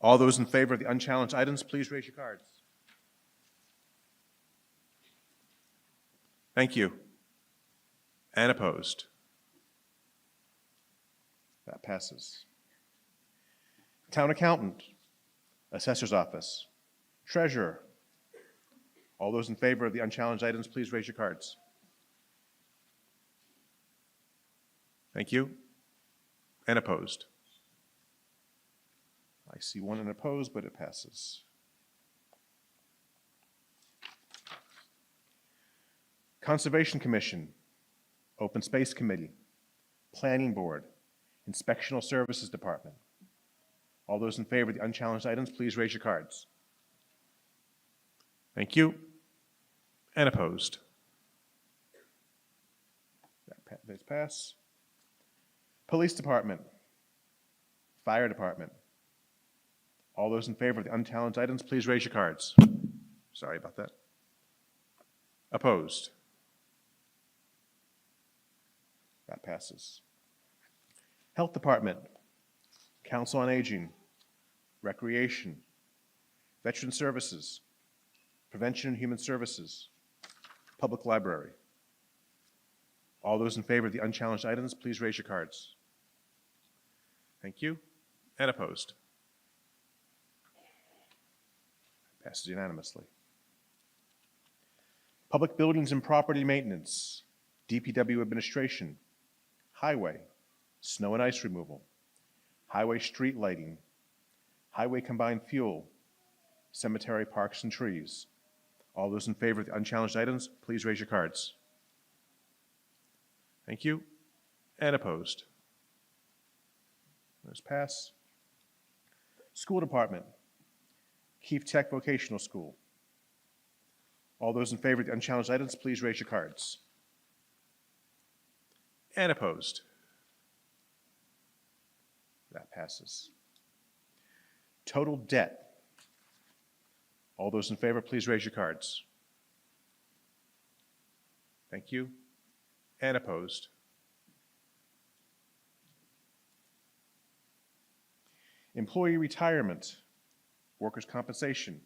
All those in favor of the unchallenged items, please raise your cards. Thank you. And opposed? That passes. Town accountant, assessor's office, treasurer. All those in favor of the unchallenged items, please raise your cards. Thank you. And opposed? I see 1 unopposed, but it passes. Conservation Commission, Open Space Committee, Planning Board, Inspectional Services Department. All those in favor of the unchallenged items, please raise your cards. Thank you. And opposed? Those pass. Police Department, Fire Department. All those in favor of the unchallenged items, please raise your cards. Sorry about that. Opposed? That passes. Health Department, Council on Aging, Recreation, Veteran Services, Prevention and Human Services, Public Library. All those in favor of the unchallenged items, please raise your cards. Thank you. And opposed? Passes unanimously. Public Buildings and Property Maintenance, DPW Administration, Highway, Snow and Ice Removal, Highway Street Lighting, Highway Combined Fuel, Cemetery Parks and Trees. All those in favor of the unchallenged items, please raise your cards. Thank you. And opposed? Those pass. School Department, Keefe Tech Vocational School. All those in favor of the unchallenged items, please raise your cards. And opposed? That passes. Total debt. All those in favor, please raise your cards. Thank you. And opposed? Employee retirement, workers' compensation,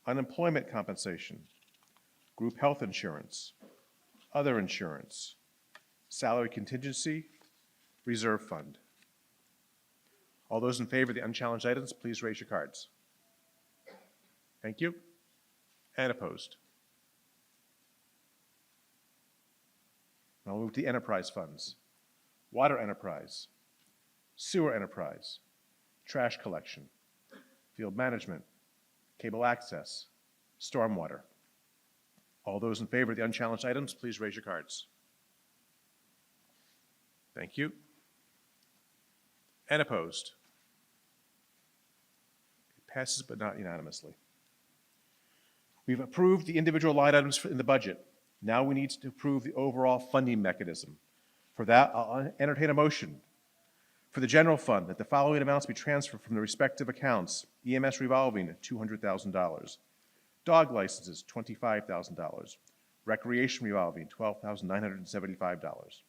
unemployment compensation, group health insurance, other insurance, salary contingency, reserve fund. All those in favor of the unchallenged items, please raise your cards. Thank you. And opposed? Now we'll move to the enterprise funds. Water enterprise, sewer enterprise, trash collection, field management, cable access, stormwater. All those in favor of the unchallenged items, please raise your cards. Thank you. And opposed? It passes, but not unanimously. We've approved the individual line items in the budget. Now we need to approve the overall funding mechanism. For that, I'll entertain a motion for the general fund that the following amounts be transferred from the respective accounts: EMS revolving, $200,000. Dog licenses, $25,000. Recreation revolving, $12,975.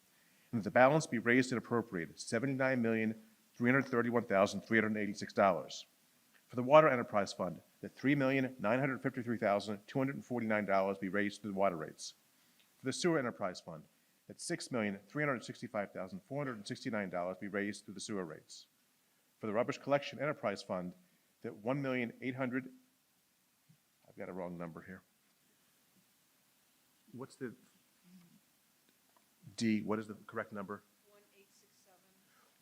And that the balance be raised and appropriated, $79,331,386. For the water enterprise fund, that $3,953,249 be raised through the water rates. For the sewer enterprise fund, that $6,365,469 be raised through the sewer rates. For the rubbish collection enterprise fund, that $1,800,000, I've got a wrong number here. What's the D, what is the correct number?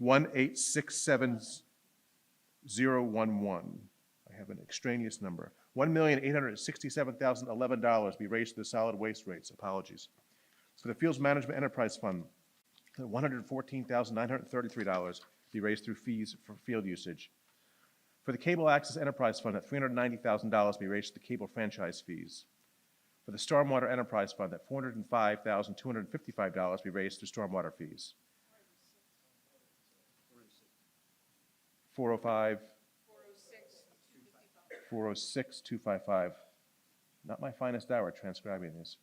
1867011. I have an extraneous number. $1,867,011 be raised to the solid waste rates. Apologies. For the fields management enterprise fund, $114,933 be raised through fees for field usage. For the cable access enterprise fund, at $390,000 be raised to the cable franchise fees. For the stormwater enterprise fund, at $405,255 be raised through stormwater fees. 406,255. Not my finest hour transcribing this.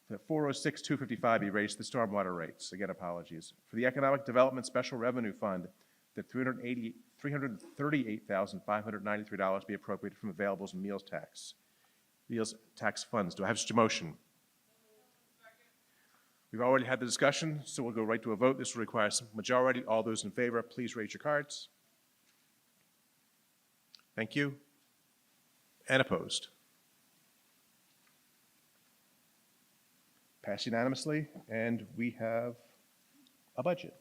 The 406,255 be raised to the stormwater rates. Again, apologies. For the economic development special revenue fund, the $338,593 be appropriated from availables and meals tax funds. Do I have such a motion? We've already had the discussion, so we'll go right to a vote. This will require a simple majority. All those in favor, please raise your cards. Thank you. And opposed? Passed unanimously, and we have a budget.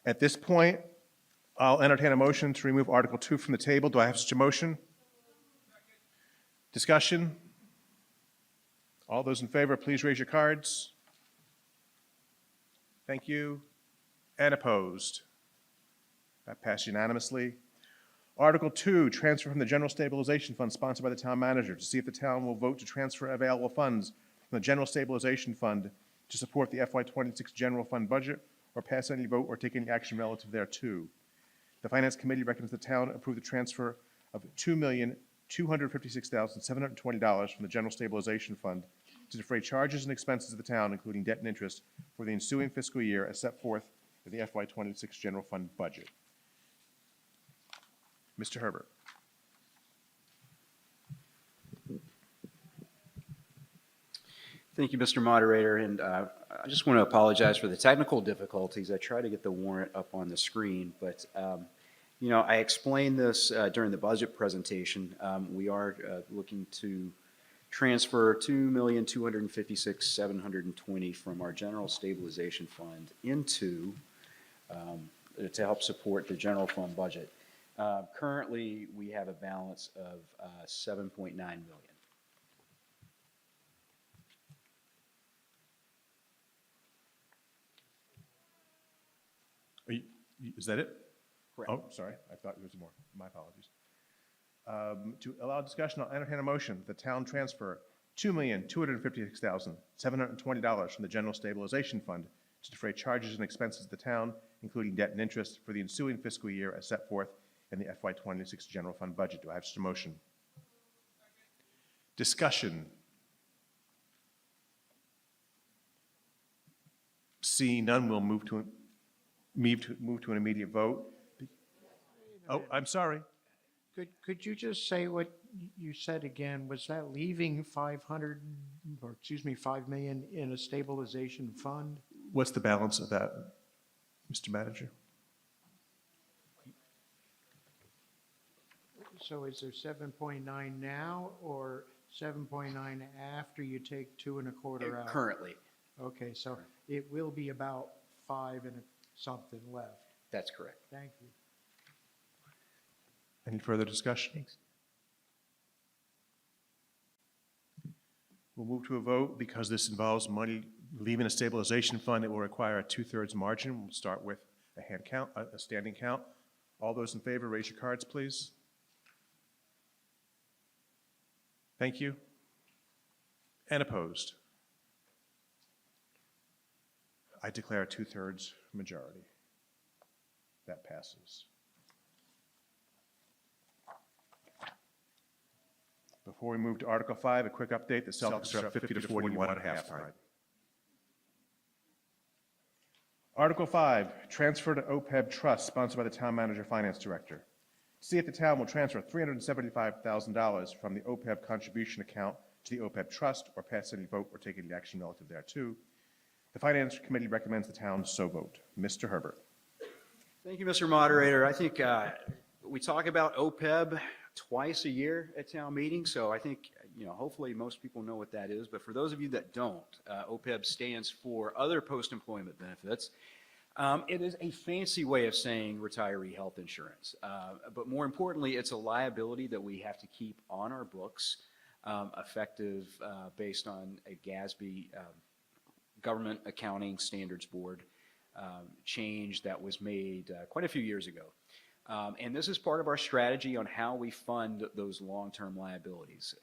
At this point, I'll entertain a motion to remove Article 2 from the table. Do I have such a motion? Discussion? All those in favor, please raise your cards. Thank you. And opposed? That passed unanimously. Article 2, transfer from the General Stabilization Fund sponsored by the town manager to see if the town will vote to transfer available funds from the General Stabilization Fund to support the FY26 general fund budget, or pass any vote or take any action relative thereto. The Finance Committee recommends the town approve the transfer of $2,256,720 from the General Stabilization Fund to defray charges and expenses of the town, including debt and interest, for the ensuing fiscal year as set forth in the FY26 general fund budget. Mr. Herbert. Thank you, Mr. Moderator, and I just want to apologize for the technical difficulties. I tried to get the warrant up on the screen, but I explained this during the budget presentation. We are looking to transfer $2,256,720 from our General Stabilization Fund into to help support the general fund budget. Currently, we have a balance of $7.9 million. Is that it? Correct. Oh, sorry. I thought there was more. My apologies. To allow discussion, I'll entertain a motion. The town transfer $2,256,720 from the General Stabilization Fund to defray charges and expenses of the town, including debt and interest, for the ensuing fiscal year as set forth in the FY26 General Fund budget. Do I have such a motion? Discussion. Seeing none, we'll move to an immediate vote. Oh, I'm sorry. Could you just say what you said again? Was that leaving 5 million in a stabilization fund? What's the balance of that, Mr. Manager? So is there 7.9 now or 7.9 after you take 2.25 out? Currently, Okay, so it will be about 5 and something left. that's correct. Thank you. Any further discussion? We'll move to a vote. Because this involves money leaving a stabilization fund, it will require a 2/3 margin. We'll start with a hand count, a standing count. All those in favor, raise your cards, please. Thank you. And opposed? I declare a 2/3 majority. That passes. Before we move to Article 5, a quick update. The Celtics are up 50-41 at halftime. Article 5, transfer to OPEB trust, sponsored by the Town Manager Finance Director. See if the town will transfer $375,000 from the OPEB contribution account to the OPEB trust, or pass any vote or take any action relative thereto. The Finance Committee recommends the town so vote. Mr. Herbert. Thank you, Mr. Moderator. I think we talk about OPEB twice a year at town meeting, so I think, hopefully most people know what that is. But for those of you that don't, OPEB stands for Other Post-Employment Benefits. It is a fancy way of saying retiree health insurance. But more importantly, it's a liability that we have to keep on our books, effective based on a GASB, Government Accounting Standards Board, change that was made quite a few years ago. And this is part of our strategy on how we fund those long-term liabilities.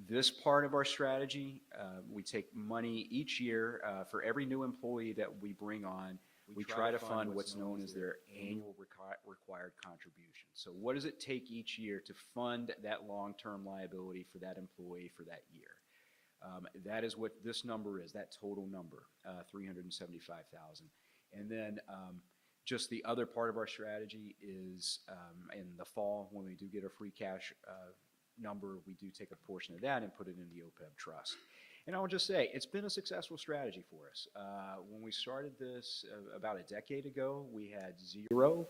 This part of our strategy, we take money each year for every new employee that we bring on. We try to fund what's known as their annual required contribution. So what does it take each year to fund that long-term liability for that employee for that year? That is what this number is, that total number, $375,000. And then just the other part of our strategy is in the fall, when we do get a free cash number, we do take a portion of that and put it in the OPEB trust. And I will just say, it's been a successful strategy for us. When we started this about a decade ago, we had zero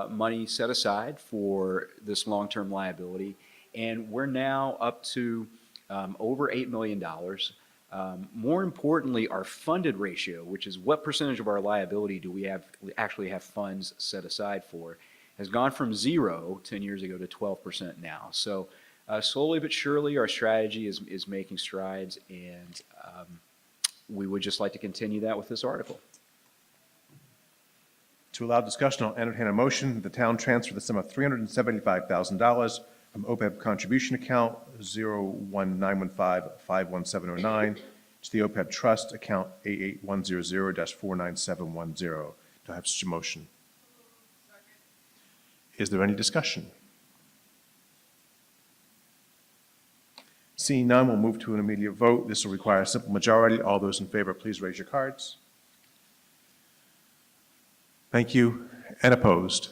money set aside for this long-term liability, and we're now up to over $8 million. More importantly, our funded ratio, which is what percentage of our liability do we actually have funds set aside for, has gone from 0 10 years ago to 12% now. So slowly but surely, our strategy is making strides, and we would just like to continue that with this article. To allow discussion, I'll entertain a motion that the town transfer the sum of $375,000 from OPEB contribution account 01915517009 to the OPEB trust account 88100-49710. Do I have such a motion? Is there any discussion? Seeing none, we'll move to an immediate vote. This will require a simple majority. All those in favor, please raise your cards. Thank you. And opposed?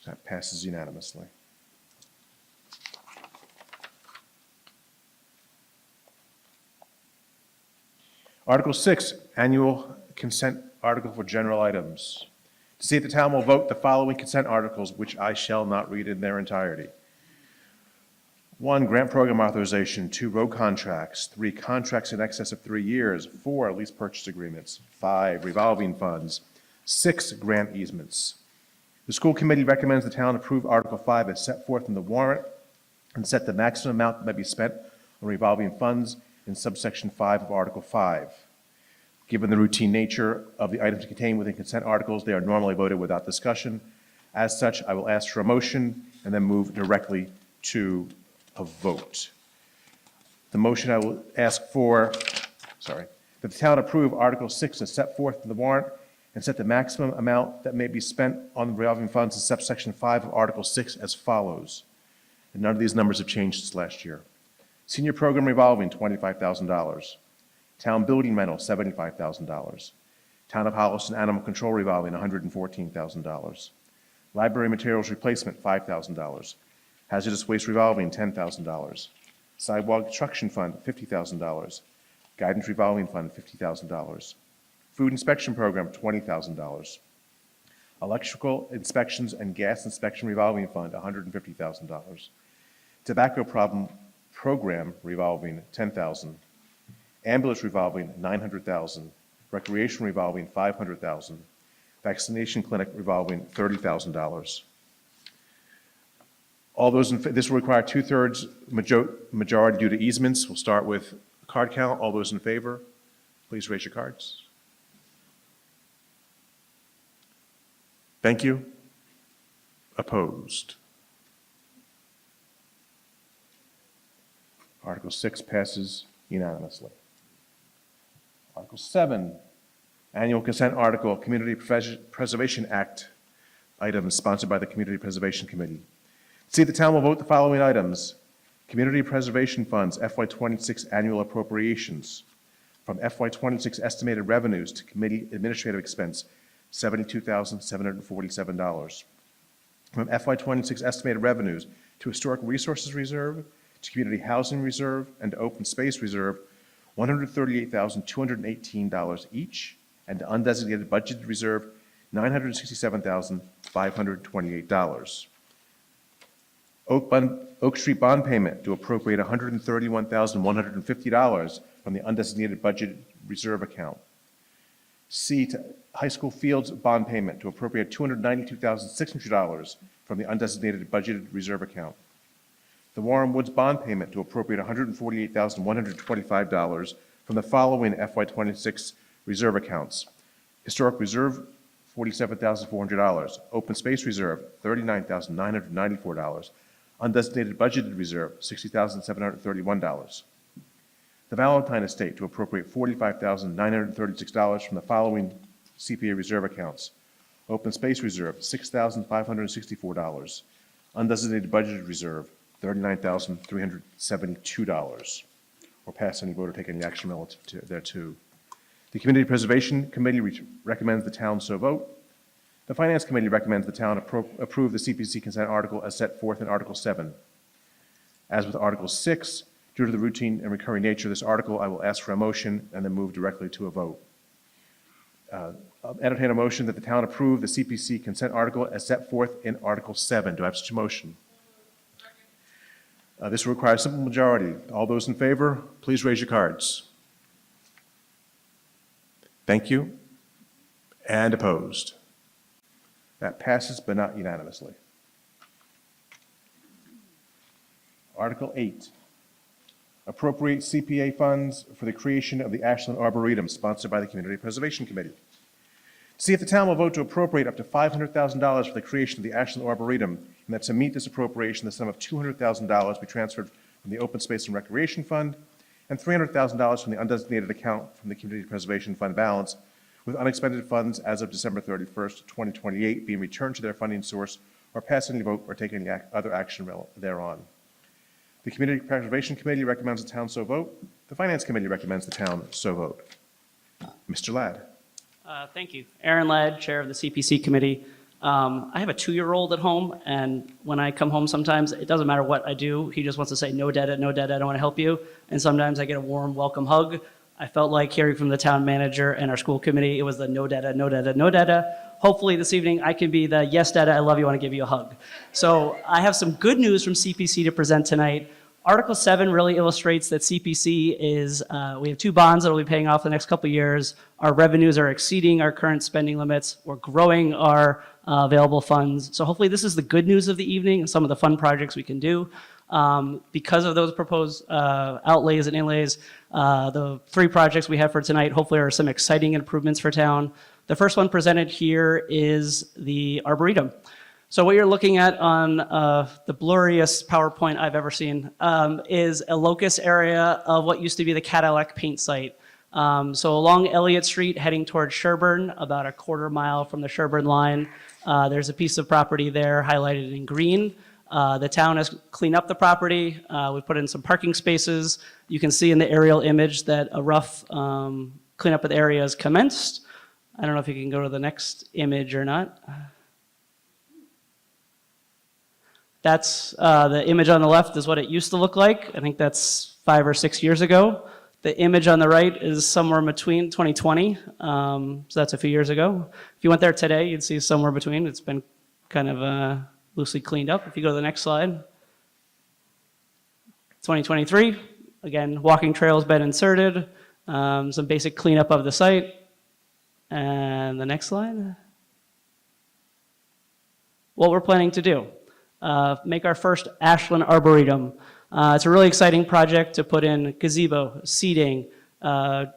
That passes unanimously. Article 6, annual consent article for general items. To see if the town will vote the following consent articles, which I shall not read in their entirety. 1, grant program authorization. 2, road contracts. 3, contracts in excess of 3 years. 4, lease purchase agreements. 5, revolving funds. 6, grant easements. The school committee recommends the town approve Article 5 as set forth in the warrant and set the maximum amount that may be spent on revolving funds in subsection 5 of Article 5. Given the routine nature of the items contained within consent articles, they are normally voted without discussion. As such, I will ask for a motion and then move directly to a vote. The motion I will ask for, that the town approve Article 6 as set forth in the warrant and set the maximum amount that may be spent on the revolving funds in subsection 5 of Article 6 as follows. And none of these numbers have changed since last year. Senior program revolving, $25,000. Town building rental, $75,000. Town of Holliston animal control revolving, $114,000. Library materials replacement, $5,000. Hazardous waste revolving, $10,000. Sidewalk construction fund, $50,000. Guidance revolving fund, $50,000. Food inspection program, $20,000. Electrical inspections and gas inspection revolving fund, $150,000. Tobacco program revolving, $10,000. Ambulance revolving, $900,000. Recreation revolving, $500,000. Vaccination clinic revolving, $30,000. All those, this will require 2/3 majority due to easements. We'll start with card count. All those in favor, please raise your cards. Thank you. Opposed? Article 6 passes unanimously. Article 7, annual consent article, Community Preservation Act items sponsored by the Community Preservation Committee. See, the town will vote the following items. Community Preservation Funds, FY26 annual appropriations. From FY26 estimated revenues to committee administrative expense, $72,747. From FY26 estimated revenues to Historic Resources Reserve, to Community Housing Reserve, and to Open Space Reserve, $138,218 each, and to Undesignated Budgeted Reserve, $967,528. Oak Street bond payment to appropriate $131,150 from the undesignated budget reserve account. C, to high school fields bond payment to appropriate $292,600 from the undesignated budgeted reserve account. The Warren Woods bond payment to appropriate $148,125 from the following FY26 reserve accounts. Historic Reserve, $47,400. Open Space Reserve, $39,994. Undesignated Budgeted Reserve, $60,731. The Valentine Estate to appropriate $45,936 from the following CPA reserve accounts. Open Space Reserve, $6,564. Undesignated Budgeted Reserve, $39,372. Or pass any vote or take any action relative to thereto. The Community Preservation Committee recommends the town so vote. The Finance Committee recommends the town approve the CPC consent article as set forth in Article 7. As with Article 6, due to the routine and recurring nature of this article, I will ask for a motion and then move directly to a vote. I'll entertain a motion that the town approve the CPC consent article as set forth in Article 7. Do I have such a motion? This will require a simple majority. All those in favor, please raise your cards. Thank you. And opposed? That passes, but not unanimously. Article 8, appropriate CPA funds for the creation of the Ashland Arboretum, sponsored by the Community Preservation Committee. See if the town will vote to appropriate up to $500,000 for the creation of the Ashland Arboretum, and that to meet this appropriation, the sum of $200,000 be transferred from the Open Space and Recreation Fund and $300,000 from the undesignated account from the Community Preservation Fund balance, with unexpended funds as of December 31st, 2028 being returned to their funding source, or pass any vote or take any other action thereon. The Community Preservation Committee recommends the town so vote. The Finance Committee recommends the town so vote. Mr. Ladd. Thank you. Aaron Ladd, Chair of the CPC Committee. I have a 2-year-old at home, and when I come home sometimes, it doesn't matter what I do. He just wants to say, no, Dada, I don't want to help you. And sometimes I get a warm welcome hug. I felt like hearing from the town manager and our school committee, it was the no, Dada, no, Dada, no, Dada. Hopefully this evening I can be the yes, Dada, I love you, I want to give you a hug. So I have some good news from CPC to present tonight. Article 7 really illustrates that CPC is, we have 2 bonds that will be paying off the next couple of years. Our revenues are exceeding our current spending limits. We're growing our available funds. So hopefully this is the good news of the evening and some of the fun projects we can do. Because of those proposed outlays and inlays, the 3 projects we have for tonight hopefully are some exciting improvements for town. The first one presented here is the Arboretum. So what you're looking at on the blurriest PowerPoint I've ever seen is a locus area of what used to be the Cadillac paint site. So along Elliott Street, heading towards Sherburne, about a quarter mile from the Sherburne line, there's a piece of property there highlighted in green. The town has cleaned up the property. We put in some parking spaces. You can see in the aerial image that a rough cleanup of the area has commenced. I don't know if you can go to the next image or not. That's the image on the left is what it used to look like. I think that's 5 or 6 years ago. The image on the right is somewhere in between 2020, so that's a few years ago. If you went there today, you'd see somewhere between. It's been kind of loosely cleaned up. If you go to the next slide. 2023, again, walking trails been inserted, some basic cleanup of the site. And the next slide. What we're planning to do. Make our first Ashland Arboretum. It's a really exciting project to put in gazebo, seating,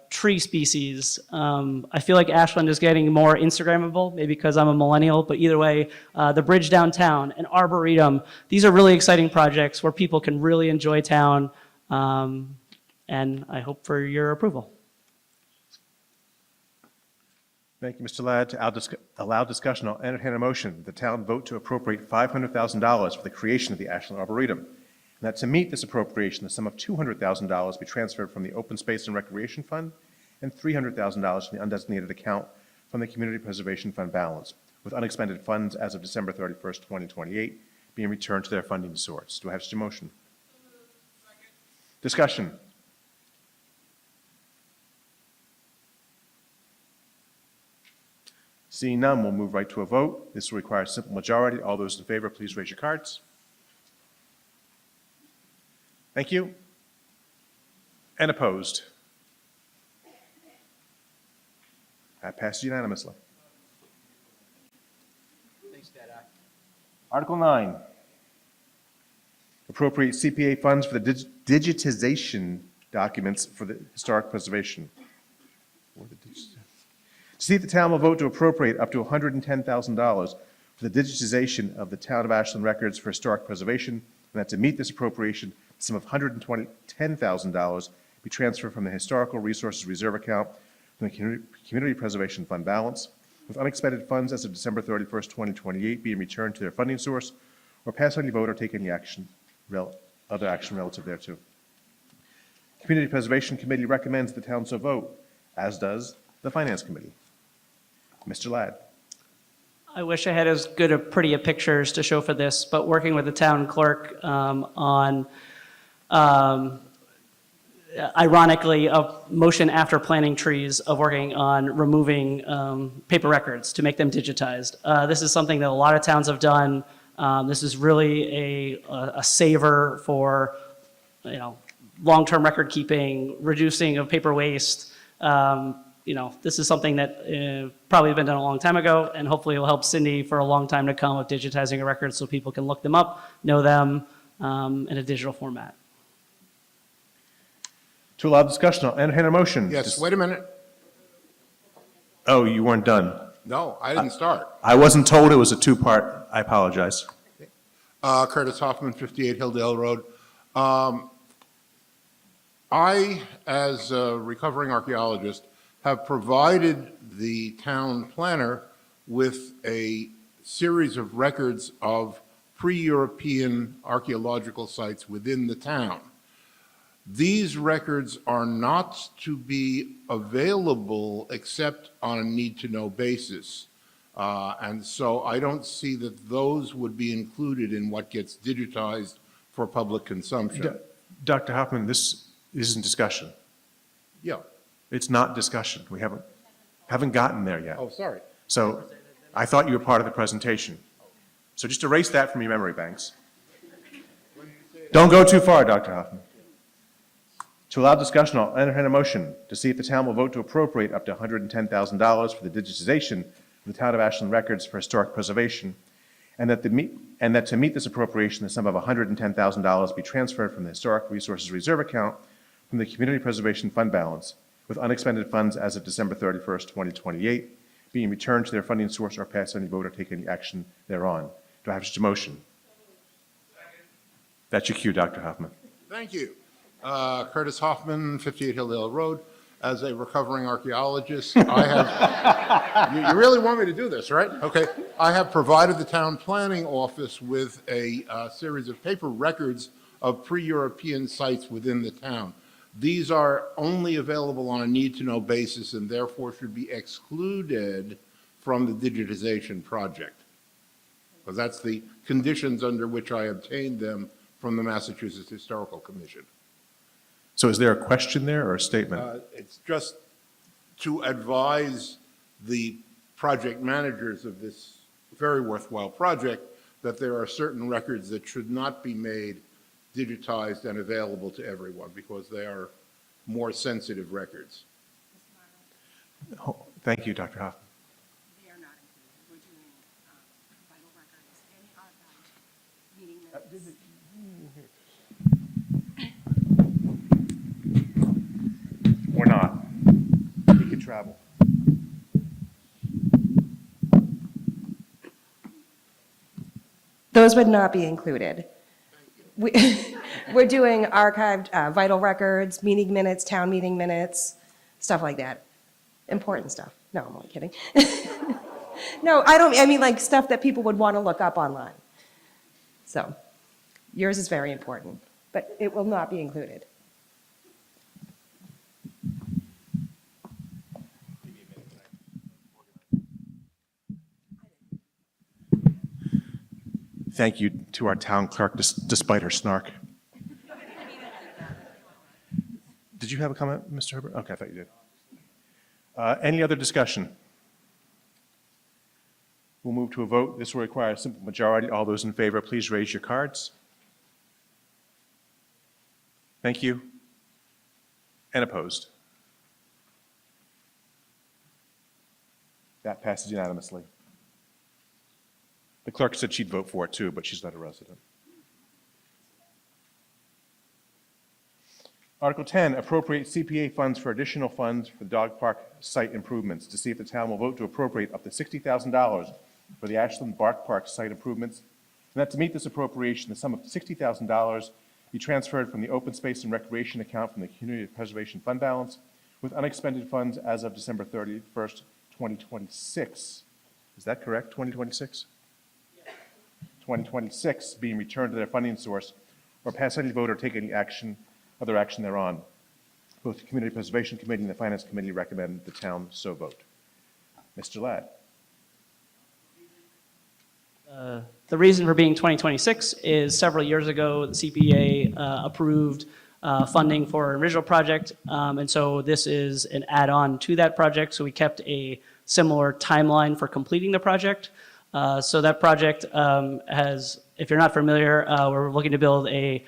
tree species. I feel like Ashland is getting more Instagrammable, maybe because I'm a millennial, but either way, the bridge downtown, an arboretum. These are really exciting projects where people can really enjoy town, and I hope for your approval. Thank you, Mr. Ladd. To allow discussion, I'll entertain a motion. The town vote to appropriate $500,000 for the creation of the Ashland Arboretum. And that to meet this appropriation, the sum of $200,000 be transferred from the Open Space and Recreation Fund and $300,000 from the undesignated account from the Community Preservation Fund balance, with unexpended funds as of December 31st, 2028, being returned to their funding source. Do I have such a motion? Discussion. Seeing none, we'll move right to a vote. This will require a simple majority. All those in favor, please raise your cards. Thank you. And opposed? That passes unanimously. Thanks, Dad. Article 9, appropriate CPA funds for the digitization documents for the historic preservation. To see if the town will vote to appropriate up to $110,000 for the digitization of the Town of Ashland records for historic preservation, and that to meet this appropriation, the sum of $110,000 be transferred from the Historical Resources Reserve account from the Community Preservation Fund balance, with unexpended funds as of December 31st, 2028 being returned to their funding source, or pass on any vote or take any action, other action relative thereto. Community Preservation Committee recommends the town so vote, as does the Finance Committee. Mr. Ladd. I wish I had as good a pretty a pictures to show for this, but working with the town clerk on, ironically, a motion after planting trees of working on removing paper records to make them digitized. This is something that a lot of towns have done. This is really a saver for, long-term record keeping, reducing of paper waste. This is something that probably been done a long time ago, and hopefully will help Cindy for a long time to come with digitizing a record so people can look them up, know them in a digital format. To allow discussion, I'll entertain a motion. Yes, wait a minute. Oh, you weren't done. No, I didn't start. I wasn't told it was a two-part. I apologize. Curtis Hoffman, 58 Hilldale Road. I, as a recovering archaeologist, have provided the town planner with a series of records of pre-European archaeological sites within the town. These records are not to be available except on a need-to-know basis. And so I don't see that those would be included in what gets digitized for public consumption. Dr. Hoffman, this isn't discussion. Yeah. It's not discussion. We haven't gotten there yet. Oh, sorry. So I thought you were part of the presentation. So just erase that from your memory banks. Don't go too far, Dr. Hoffman. To allow discussion, I'll entertain a motion to see if the town will vote to appropriate up to $110,000 for the digitization of the Town of Ashland records for historic preservation, and that to meet this appropriation, the sum of $110,000 be transferred from the Historic Resources Reserve account from the Community Preservation Fund balance, with unexpended funds as of December 31st, 2028, being returned to their funding source or pass any vote or take any action thereon. Do I have such a motion? That's your cue, Dr. Hoffman. Thank you. Curtis Hoffman, 58 Hilldale Road. As a recovering archaeologist, I have, you really want me to do this, right? Okay. I have provided the town planning office with a series of paper records of pre-European sites within the town. These are only available on a need-to-know basis and therefore should be excluded from the digitization project. Because that's the conditions under which I obtained them from the Massachusetts Historical Commission. So is there a question there or a statement? It's just to advise the project managers of this very worthwhile project that there are certain records that should not be made digitized and available to everyone because they are more sensitive records. Oh, thank you, Dr. Hoffman. They are not included. We're doing vital records, any archived meeting minutes. Or not? You can travel. Those would not be included. We're doing archived vital records, meeting minutes, town meeting minutes, stuff like that. Important stuff. No, I'm only kidding. No, I mean like stuff that people would want to look up online. So yours is very important, but it will not be included. Thank you to our town clerk, despite her snark. Did you have a comment, Mr. Herbert? Okay, I thought you did. Any other discussion? We'll move to a vote. This will require a simple majority. All those in favor, please raise your cards. Thank you. And opposed? That passes unanimously. The clerk said she'd vote for it too, but she's not a resident. Article 10, appropriate CPA funds for additional funds for the dog park site improvements, to see if the town will vote to appropriate up to $60,000 for the Ashland Bark Park site improvements, and that to meet this appropriation, the sum of $60,000 be transferred from the Open Space and Recreation account from the Community Preservation Fund balance with unexpended funds as of December 31st, 2026. Is that correct, 2026? 2026 being returned to their funding source, or pass any vote or take any action, other action thereon. Both the Community Preservation Committee and the Finance Committee recommend the town so vote. Mr. Ladd. The reason for being 2026 is several years ago, the CPA approved funding for an original project, and so this is an add-on to that project, so we kept a similar timeline for completing the project. So that project has, if you're not familiar, we're looking to build a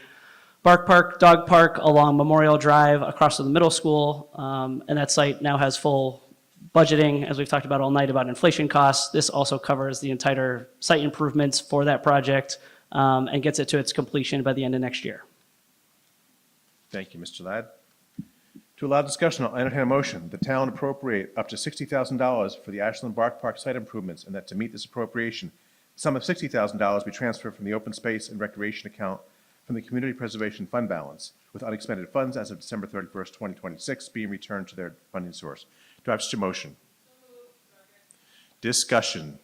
bark park, dog park along Memorial Drive across from the middle school, and that site now has full budgeting, as we've talked about all night about inflation costs. This also covers the entire site improvements for that project and gets it to its completion by the end of next year. Thank you, Mr. Ladd. To allow discussion, I'll entertain a motion. The town appropriate up to $60,000 for the Ashland Bark Park site improvements, and that to meet this appropriation, the sum of $60,000 be transferred from the Open Space and Recreation account from the Community Preservation Fund balance, with unexpended funds as of December 31st, 2026, being returned to their funding source. Do I have such a motion? Discussion.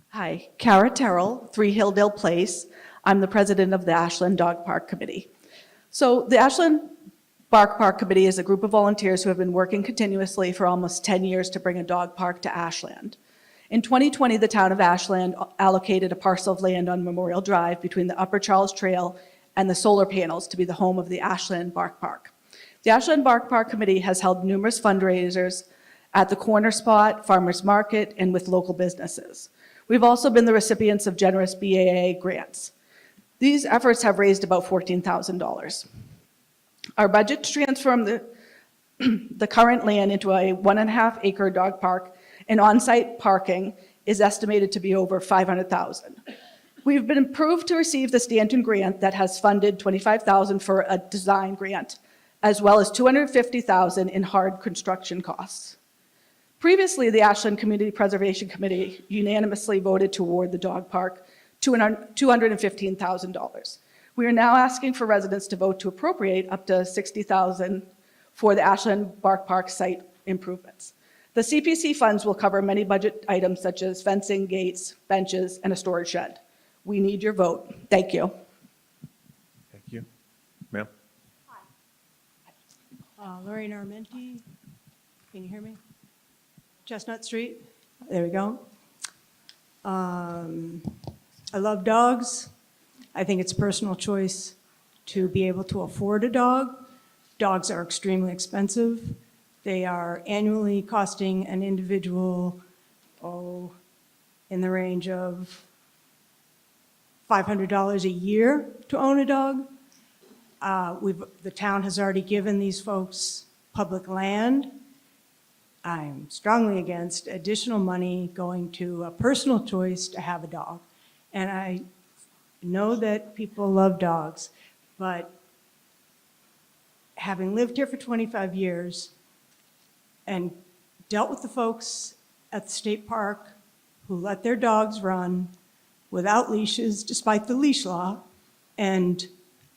Hi, Kara Terrell, 3 Hilldale Place. I'm the president of the Ashland Dog Park Committee. So the Ashland Bark Park Committee is a group of volunteers who have been working continuously for almost 10 years to bring a dog park to Ashland. In 2020, the town of Ashland allocated a parcel of land on Memorial Drive between the Upper Charles Trail and the solar panels to be the home of the Ashland Bark Park. The Ashland Bark Park Committee has held numerous fundraisers at the Corner Spot, Farmers Market, and with local businesses. We've also been the recipients of generous BAA grants. These efforts have raised about $14,000. Our budget to transform the current land into a 1.5 acre dog park and on-site parking is estimated to be over $500,000. We've been approved to receive the Stanton grant that has funded $25,000 for a design grant, as well as $250,000 in hard construction costs. Previously, the Ashland Community Preservation Committee unanimously voted to award the dog park $215,000. We are now asking for residents to vote to appropriate up to $60,000 for the Ashland Bark Park site improvements. The CPC funds will cover many budget items such as fencing, gates, benches, and a storage shed. We need your vote. Thank you. Thank you. Ma'am? Lorraine Armenti, can you hear me? Chestnut Street, there we go. I love dogs. I think it's a personal choice to be able to afford a dog. Dogs are extremely expensive. They are annually costing an individual, in the range of $500 a year to own a dog. The town has already given these folks public land. I'm strongly against additional money going to a personal choice to have a dog. And I know that people love dogs, but having lived here for 25 years and dealt with the folks at the state park who let their dogs run without leashes despite the leash law and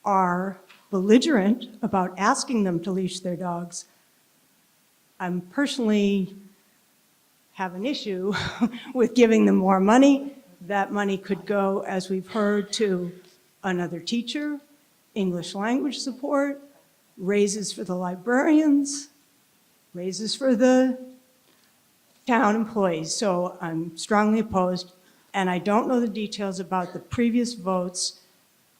are belligerent about asking them to leash their dogs, I'm personally have an issue with giving them more money. That money could go, as we've heard, to another teacher, English language support, raises for the librarians, raises for the town employees. So I'm strongly opposed, and I don't know the details about the previous votes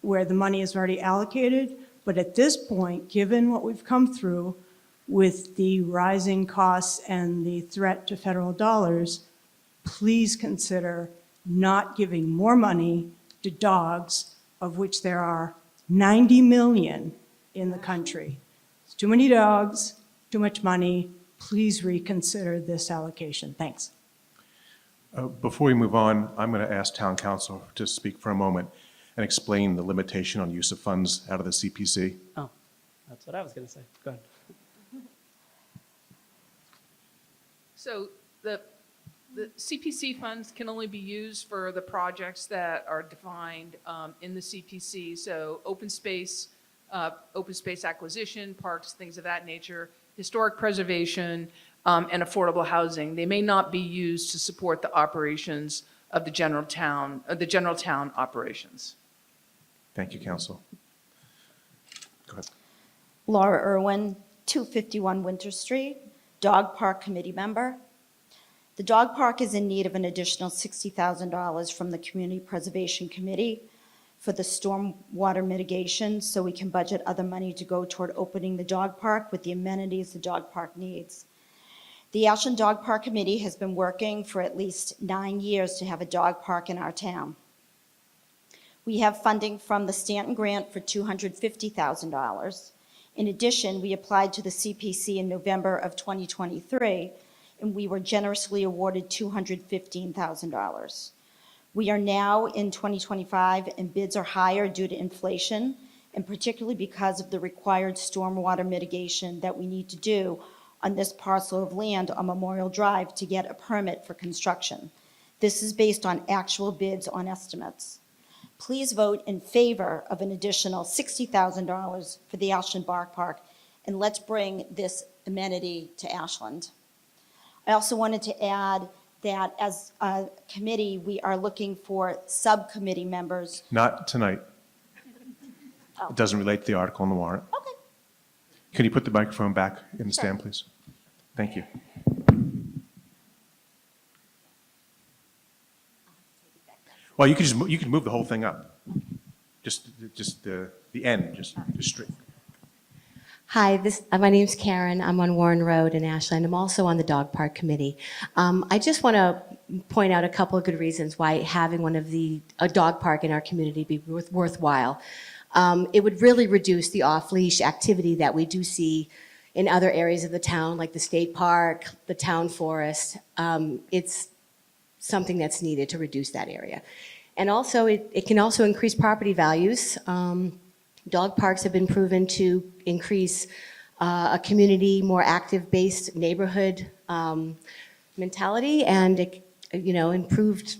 where the money is already allocated, but at this point, given what we've come through with the rising costs and the threat to federal dollars, please consider not giving more money to dogs, of which there are 90 million in the country. It's too many dogs, too much money. Please reconsider this allocation. Thanks. Before we move on, I'm going to ask town council to speak for a moment and explain the limitation on use of funds out of the CPC. Oh, that's what I was going to say. Go ahead. So the CPC funds can only be used for the projects that are defined in the CPC. So open space acquisition, parks, things of that nature, historic preservation, and affordable housing. They may not be used to support the operations of the general town operations. Thank you, council. Go ahead. Laura Irwin, 251 Winter Street, Dog Park Committee member. The dog park is in need of an additional $60,000 from the Community Preservation Committee for the storm water mitigation, so we can budget other money to go toward opening the dog park with the amenities the dog park needs. The Ashland Dog Park Committee has been working for at least 9 years to have a dog park in our town. We have funding from the Stanton Grant for $250,000. In addition, we applied to the CPC in November of 2023, and we were generously awarded $215,000. We are now in 2025, and bids are higher due to inflation, and particularly because of the required stormwater mitigation that we need to do on this parcel of land on Memorial Drive to get a permit for construction. This is based on actual bids on estimates. Please vote in favor of an additional $60,000 for the Ashland Bark Park, and let's bring this amenity to Ashland. I also wanted to add that as a committee, we are looking for subcommittee members. Not tonight. Oh. It doesn't relate to the article on the warrant. Okay. Can you put the microphone back in the stand, please? Thank you. Well, you can move the whole thing up. Just the end, just straight. Hi, my name's Karen. I'm on Warren Road in Ashland. I'm also on the Dog Park Committee. I just want to point out a couple of good reasons why having a dog park in our community be worthwhile. It would really reduce the off-leash activity that we do see in other areas of the town, like the state park, the town forest. It's something that's needed to reduce that area. And also, it can also increase property values. Dog parks have been proven to increase a community, more active-based neighborhood mentality, and, increased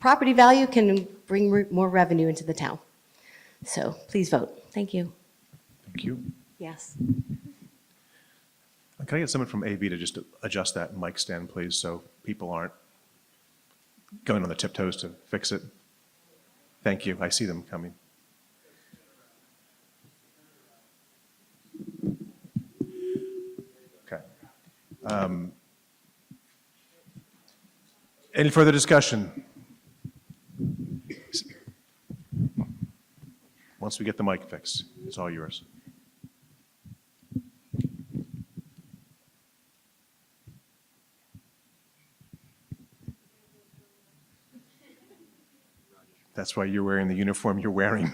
property value can bring more revenue into the town. So please vote. Thank you. Thank you. Yes. Can I get someone from AV to just adjust that mic stand, please, so people aren't going on the tiptoes to fix it? Thank you. I see them coming. Okay. Any further discussion? Once we get the mic fixed, it's all yours. That's why you're wearing the uniform you're wearing.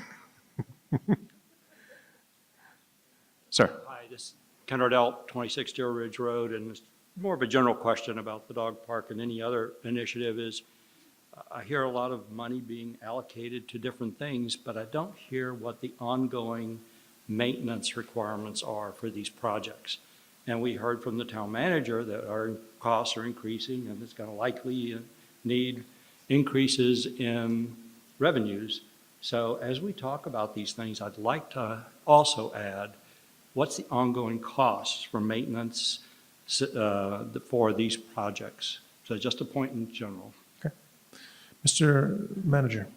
Sir. Hi, this is Ken Ardell, 26 Deer Ridge Road, and it's more of a general question about the dog park and any other initiative is, I hear a lot of money being allocated to different things, but I don't hear what the ongoing maintenance requirements are for these projects. And we heard from the town manager that our costs are increasing and it's going to likely need increases in revenues. So as we talk about these things, I'd like to also add, what's the ongoing costs for maintenance for these projects? So just a point in general. Okay. Mr. Manager.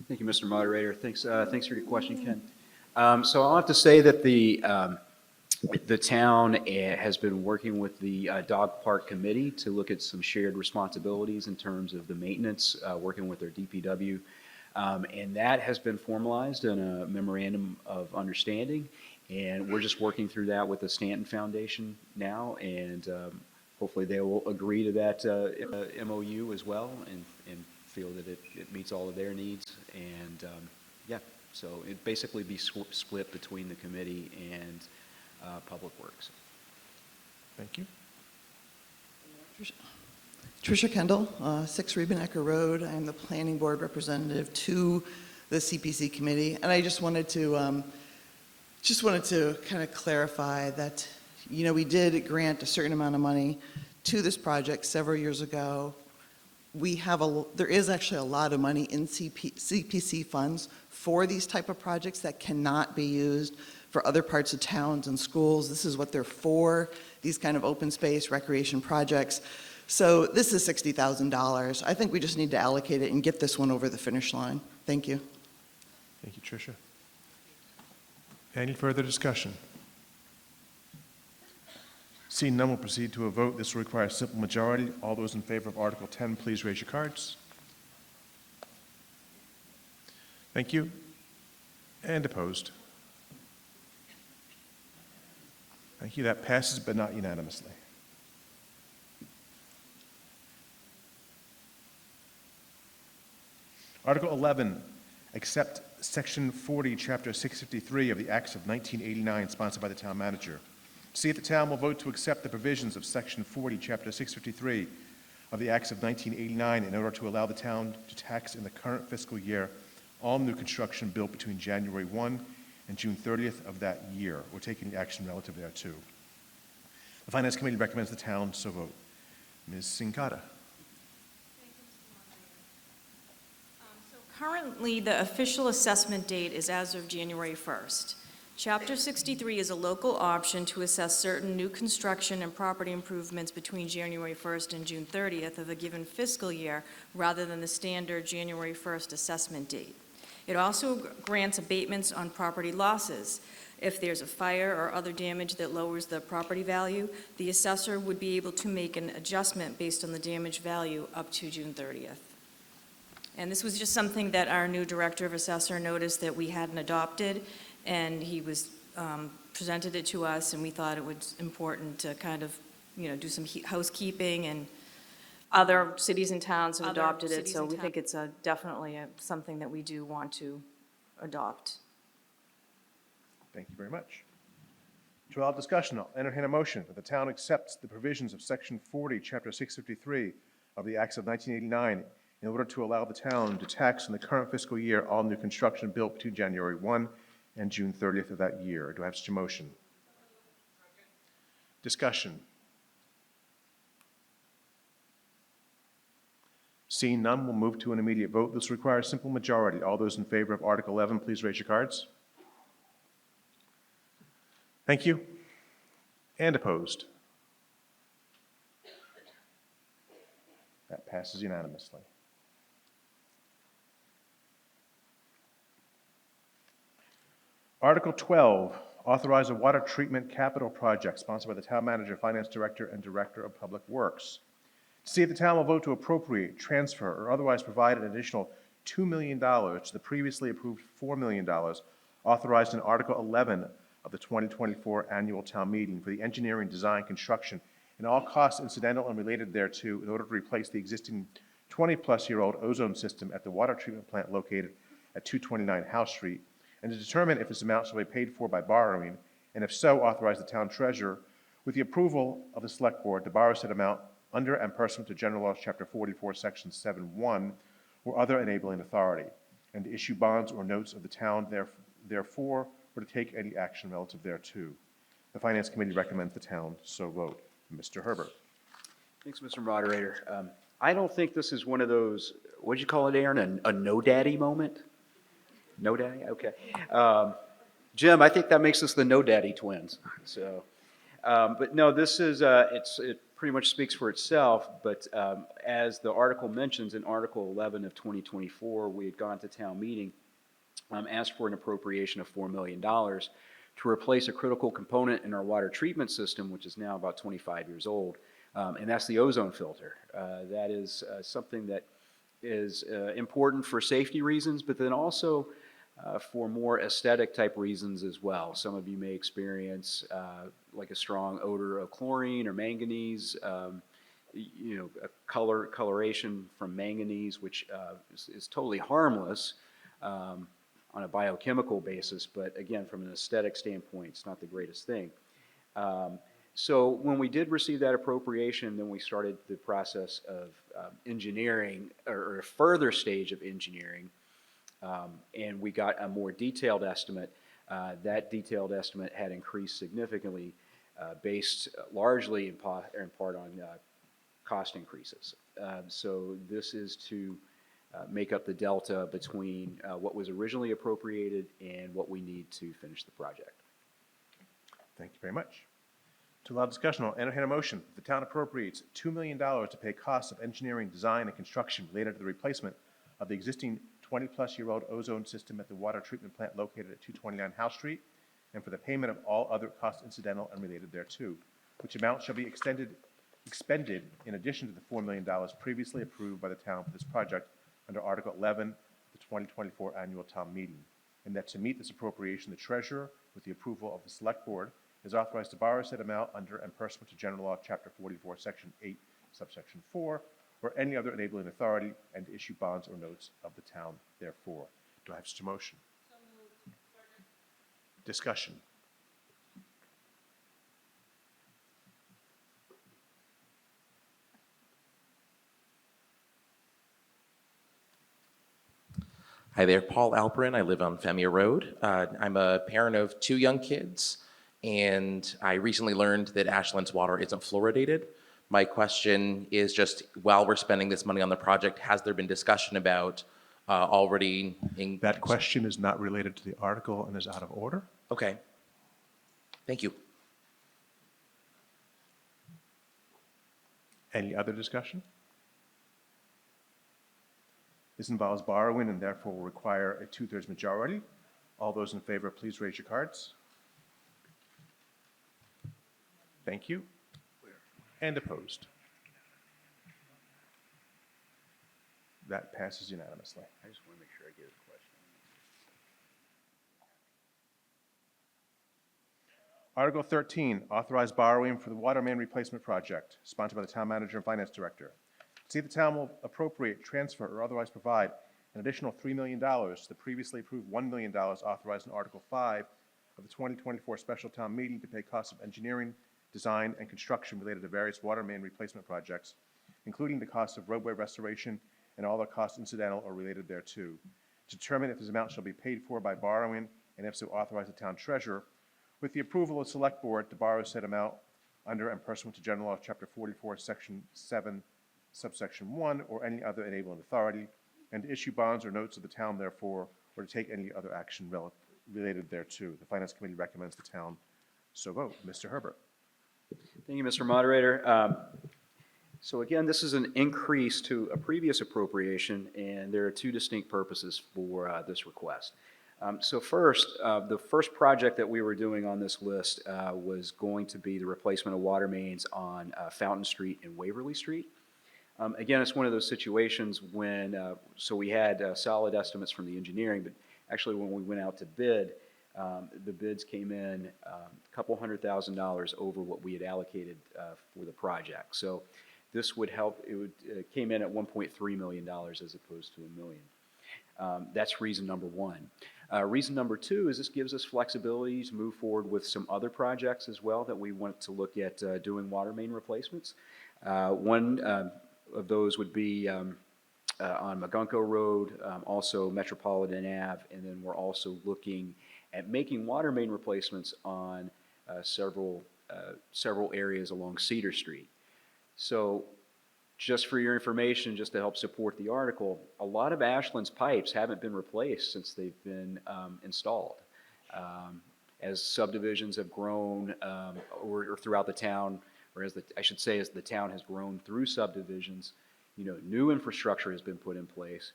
Thank you, Mr. Moderator. Thanks for your question, Ken. So I'll have to say that the town has been working with the dog park committee to look at some shared responsibilities in terms of the maintenance, working with their DPW. And that has been formalized in a memorandum of understanding. And we're just working through that with the Stanton Foundation now. And hopefully they will agree to that MOU as well and feel that it meets all of their needs. And so it'd basically be split between the committee and Public Works. Thank you. Tricia Kendall, 6 Riebenecker Road. I'm the planning board representative to the CPC committee, and I just wanted to kind of clarify that, we did grant a certain amount of money to this project several years ago. There is actually a lot of money in CPC funds for these type of projects that cannot be used for other parts of towns and schools. This is what they're for, these kind of open space recreation projects. So this is $60,000. I think we just need to allocate it and get this one over the finish line. Thank you. Thank you, Tricia. Any further discussion? Seeing none, we'll proceed to a vote. This will require a simple majority. All those in favor of Article 10, please raise your cards. Thank you. And opposed? Thank you. That passes, but not unanimously. Article 11, accept Section 40, Chapter 653 of the Acts of 1989, sponsored by the town manager. See if the town will vote to accept the provisions of Section 40, Chapter 653 of the Acts of 1989 in order to allow the town to tax in the current fiscal year all new construction built between January 1 and June 30th of that year. We're taking action relative thereto. The Finance Committee recommends the town so vote. Ms. Sincata. Currently, the official assessment date is as of January 1st. Chapter 63 is a local option to assess certain new construction and property improvements between January 1st and June 30th of a given fiscal year, rather than the standard January 1st assessment date. It also grants abatements on property losses. If there's a fire or other damage that lowers the property value, the assessor would be able to make an adjustment based on the damage value up to June 30th. And this was just something that our new director of assessor noticed that we hadn't adopted, and he was presented it to us, and we thought it was important to kind of, do some housekeeping, and other cities and towns have adopted it, so we think it's definitely something that we do want to adopt. Thank you very much. To allow discussion, I'll entertain a motion that the town accepts the provisions of Section 40, Chapter 653 of the Acts of 1989 in order to allow the town to tax in the current fiscal year all new construction built between January 1 and June 30th of that year. Do I have such a motion? Discussion. Seeing none, we'll move to an immediate vote. This requires a simple majority. All those in favor of Article 11, please raise your cards. Thank you. And opposed? That passes unanimously. Article 12, authorize a water treatment capital project sponsored by the Town Manager, Finance Director, and Director of Public Works. To see if the town will vote to appropriate, transfer, or otherwise provide an additional $2 million to the previously approved $4 million authorized in Article 11 of the 2024 Annual Town Meeting for the engineering, design, construction, and all costs incidental and related thereto in order to replace the existing 20-plus-year-old ozone system at the water treatment plant located at 229 House Street, and to determine if this amount shall be paid for by borrowing, and if so, authorize the town treasurer, with the approval of the select board, to borrow said amount under and pursuant to General Laws, Chapter 44, Section 7-1, or other enabling authority, and to issue bonds or notes of the town therefore, or to take any action relative thereto. The Finance Committee recommends the town so vote. Mr. Herbert. Thanks, Mr. Moderator. I don't think this is one of those, what'd you call it, Aaron, a no daddy moment? No daddy? Okay. Jim, I think that makes us the no daddy twins. So, but no, this is, it pretty much speaks for itself, but as the article mentions in Article 11 of 2024, we had gone to town meeting, asked for an appropriation of $4 million to replace a critical component in our water treatment system, which is now about 25 years old, and that's the ozone filter. That is something that is important for safety reasons, but then also for more aesthetic type reasons as well. Some of you may experience like a strong odor of chlorine or manganese, you know, a coloration from manganese, which is totally harmless on a biochemical basis, but again, from an aesthetic standpoint, it's not the greatest thing. So when we did receive that appropriation, then we started the process of engineering, or a further stage of engineering, and we got a more detailed estimate. That detailed estimate had increased significantly, based largely in part on cost increases. So this is to make up the delta between what was originally appropriated and what we need to finish the project. Thank you very much. To allow discussion, I'll entertain a motion. The town appropriates $2 million to pay costs of engineering, design, and construction related to the replacement of the existing 20-plus-year-old ozone system at the water treatment plant located at 229 House Street, and for the payment of all other costs incidental and related thereto, which amount shall be expended in addition to the $4 million previously approved by the town for this project under Article 11 of the 2024 Annual Town Meeting, and that to meet this appropriation, the treasurer, with the approval of the select board, is authorized to borrow said amount under and pursuant to General Law, Chapter 44, Section 8, Subsection 4, or any other enabling authority, and to issue bonds or notes of the town therefore. Do I have such a motion? So moved. Discussion. Hi there, Paul Alperin. I live on Femia Road. I'm a parent of 2 young kids, and I recently learned that Ashland's water isn't fluoridated. My question is just, while we're spending this money on the project, has there been discussion about already... That question is not related to the article and is out of order. Okay. Thank you. Any other discussion? This involves borrowing and therefore will require a 2/3 majority. All those in favor, please raise your cards. Thank you. And opposed? That passes unanimously. I just want to make sure I get his question. Article 13, authorize borrowing for the water main replacement project, sponsored by the Town Manager and Finance Director. See if the town will appropriate, transfer, or otherwise provide an additional $3 million to the previously approved $1 million authorized in Article 5 of the 2024 Special Town Meeting to pay costs of engineering, design, and construction related to various water main replacement projects, including the cost of roadway restoration and all the costs incidental or related thereto. To determine if this amount shall be paid for by borrowing, and if so, authorize the town treasurer, with the approval of the select board, to borrow said amount under and pursuant to General Law, Chapter 44, Section 7, subsection 1, or any other enabling authority, and to issue bonds or notes of the town therefore, or to take any other action related thereto. The Finance Committee recommends the town so vote. Mr. Herbert. Thank you, Mr. Moderator. So again, this is an increase to a previous appropriation, and there are two distinct purposes for this request. So first, the first project that we were doing on this list was going to be the replacement of water mains on Fountain Street and Waverly Street. Again, it's one of those situations when, so we had solid estimates from the engineering, but actually when we went out to bid, the bids came in a couple $100,000 over what we had allocated for the project. So this would help, it came in at $1.3 million as opposed to $1 million. That's reason number one. Reason number two is this gives us flexibility to move forward with some other projects as well that we want to look at doing water main replacements. One of those would be on Magunko Road, also Metropolitan Ave, and then we're also looking at making water main replacements on several areas along Cedar Street. So just for your information, just to help support the article, a lot of Ashland's pipes haven't been replaced since they've been installed. As subdivisions have grown or throughout the town, or as I should say, as the town has grown through subdivisions, new infrastructure has been put in place,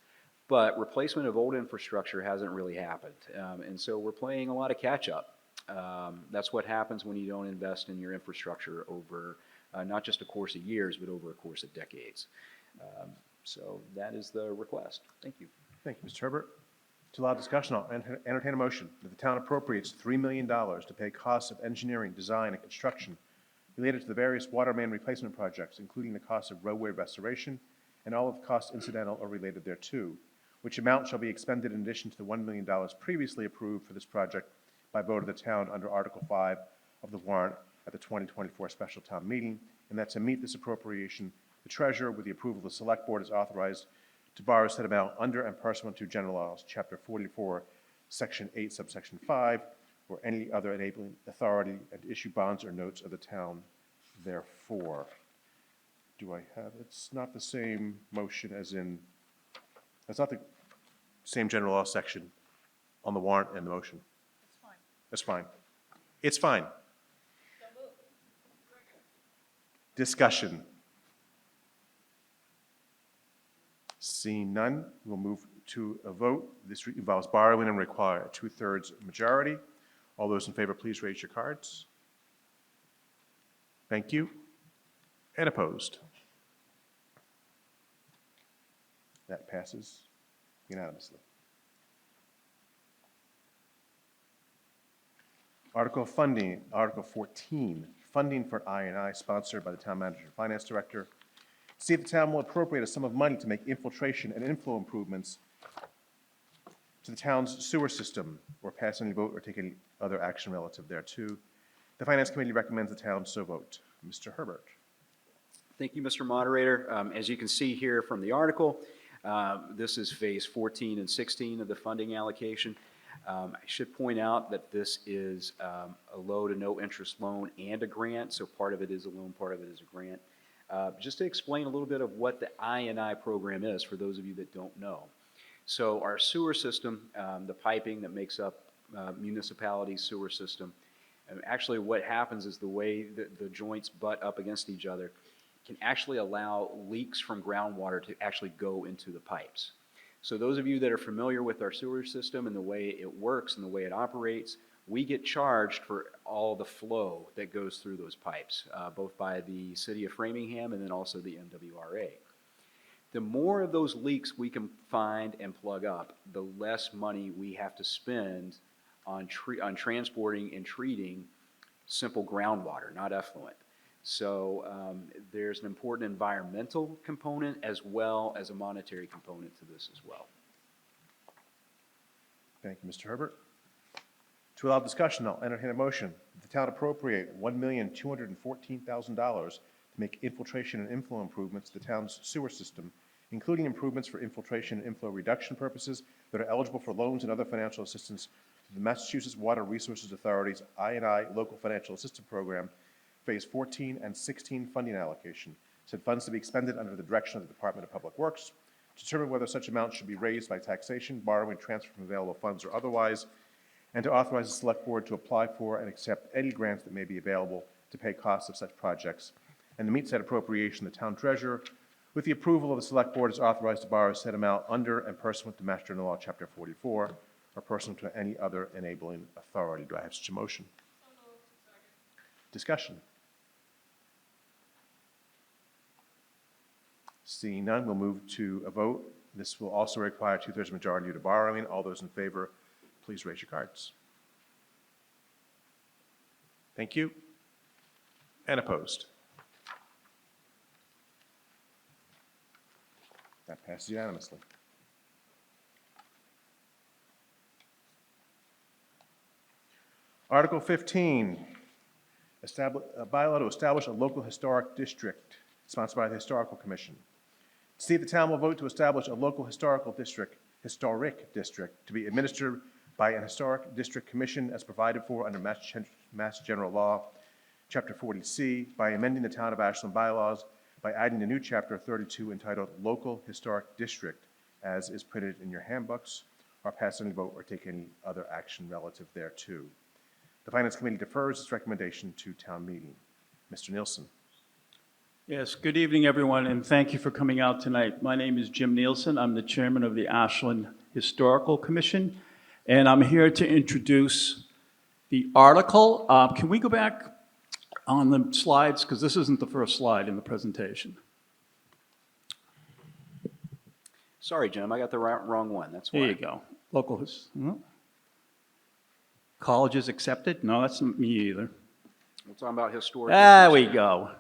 but replacement of old infrastructure hasn't really happened. And so we're playing a lot of catch up. That's what happens when you don't invest in your infrastructure over not just a course of years, but over a course of decades. So that is the request. Thank you. Thank you, Mr. Herbert. To allow discussion, I'll entertain a motion that the town appropriates $3 million to pay costs of engineering, design, and construction related to the various water main replacement projects, including the cost of roadway restoration and all of the costs incidental or related thereto, which amount shall be expended in addition to the $1 million previously approved for this project by vote of the town under Article 5 of the warrant at the 2024 special town meeting, and that to meet this appropriation, the treasurer, with the approval of the select board, is authorized to borrow said amount under and pursuant to General Laws, Chapter 44, Section 8, subsection 5, or any other enabling authority, and to issue bonds or notes of the town therefore. Do I have, it's not the same motion as in, it's not the same general law section on the warrant and the motion. That's fine. It's fine. Discussion. Seeing none, we'll move to a vote. This involves borrowing and require a 2/3 majority. All those in favor, please raise your cards. Thank you. And opposed? That passes unanimously. Article funding, Article 14, funding for I&I, sponsored by the town manager and finance director. See if the town will appropriate a sum of money to make infiltration and inflow improvements to the town's sewer system, or pass any vote or take any other action relative thereto. The Finance Committee recommends the town so vote. Mr. Herbert. Thank you, Mr. Moderator. As you can see here from the article, this is phase 14 and 16 of the funding allocation. I should point out that this is a low to no interest loan and a grant, so part of it is a loan, part of it is a grant. Just to explain a little bit of what the I&I program is for those of you that don't know. So our sewer system, the piping that makes up municipality's sewer system, actually what happens is the way that the joints butt up against each other can actually allow leaks from groundwater to actually go into the pipes. So those of you that are familiar with our sewer system and the way it works and the way it operates, we get charged for all the flow that goes through those pipes, both by the city of Framingham and then also the MWRA. The more of those leaks we can find and plug up, the less money we have to spend on transporting and treating simple groundwater, not effluent. So there's an important environmental component as well as a monetary component to this as well. Thank you, Mr. Herbert. To allow discussion, I'll entertain a motion that the town appropriate $1,214,000 to make infiltration and inflow improvements to the town's sewer system, including improvements for infiltration and inflow reduction purposes that are eligible for loans and other financial assistance through the Massachusetts Water Resources Authority's I&I Local Financial Assistance Program Phase 14 and 16 funding allocation. Said funds to be expended under the direction of the Department of Public Works, to determine whether such amounts should be raised by taxation, borrowing, transfer from available funds, or otherwise, and to authorize the Select Board to apply for and accept any grants that may be available to pay costs of such projects, and to meet said appropriation, the Town Treasurer, with the approval of the Select Board, is authorized to borrow said amount under and pursuant to Mass General Law, Chapter 44, or pursuant to any other enabling authority. Do I have such a motion? Discussion. Seeing none, we'll move to a vote. This will also require a two-thirds majority due to borrowing. All those in favor, please raise your cards. Thank you. And opposed? That passes unanimously. Article 15, a bylaw to establish a local historic district, sponsored by the Historical Commission. To see if the town will vote to establish a local historic district to be administered by an historic district commission as provided for under Mass General Law, Chapter 40C, by amending the Town of Ashland bylaws by adding a new Chapter 32 entitled Local Historic District, as is printed in your handbooks, or pass any vote or take any other action relative thereto. The Finance Committee defers its recommendation to town meeting. Mr. Nielsen. Yes, good evening, everyone, and thank you for coming out tonight. My name is Jim Nielsen. I'm the chairman of the Ashland Historical Commission, and I'm here to introduce the article. Can we go back on the slides, because this isn't the first slide in the presentation. Sorry, Jim, I got the wrong one, that's why. There you go. Colleges accepted? No, that's not me either. We're talking about historic. There we go.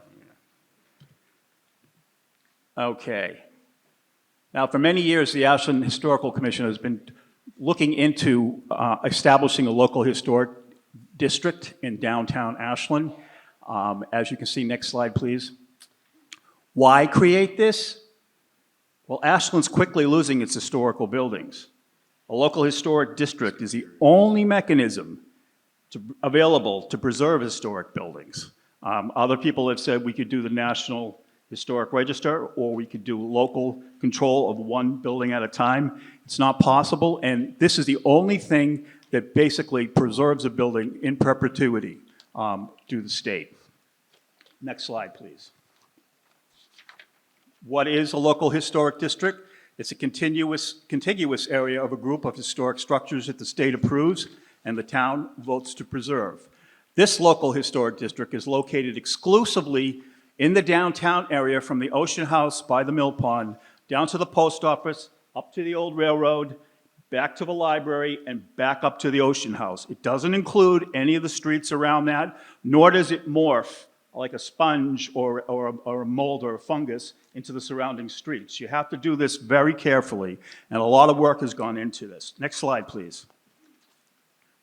Okay. Now, for many years, the Ashland Historical Commission has been looking into establishing a local historic district in downtown Ashland. As you can see, next slide, please. Why create this? Well, Ashland's quickly losing its historical buildings. A local historic district is the only mechanism available to preserve historic buildings. Other people have said we could do the National Historic Register, or we could do local control of one building at a time. It's not possible, and this is the only thing that basically preserves a building in perpetuity through the state. Next slide, please. What is a local historic district? It's a contiguous area of a group of historic structures that the state approves and the town votes to preserve. This local historic district is located exclusively in the downtown area from the Ocean House by the Mill Pond, down to the post office, up to the old railroad, back to the library, and back up to the Ocean House. It doesn't include any of the streets around that, nor does it morph like a sponge or a mold or a fungus into the surrounding streets. You have to do this very carefully, and a lot of work has gone into this. Next slide, please.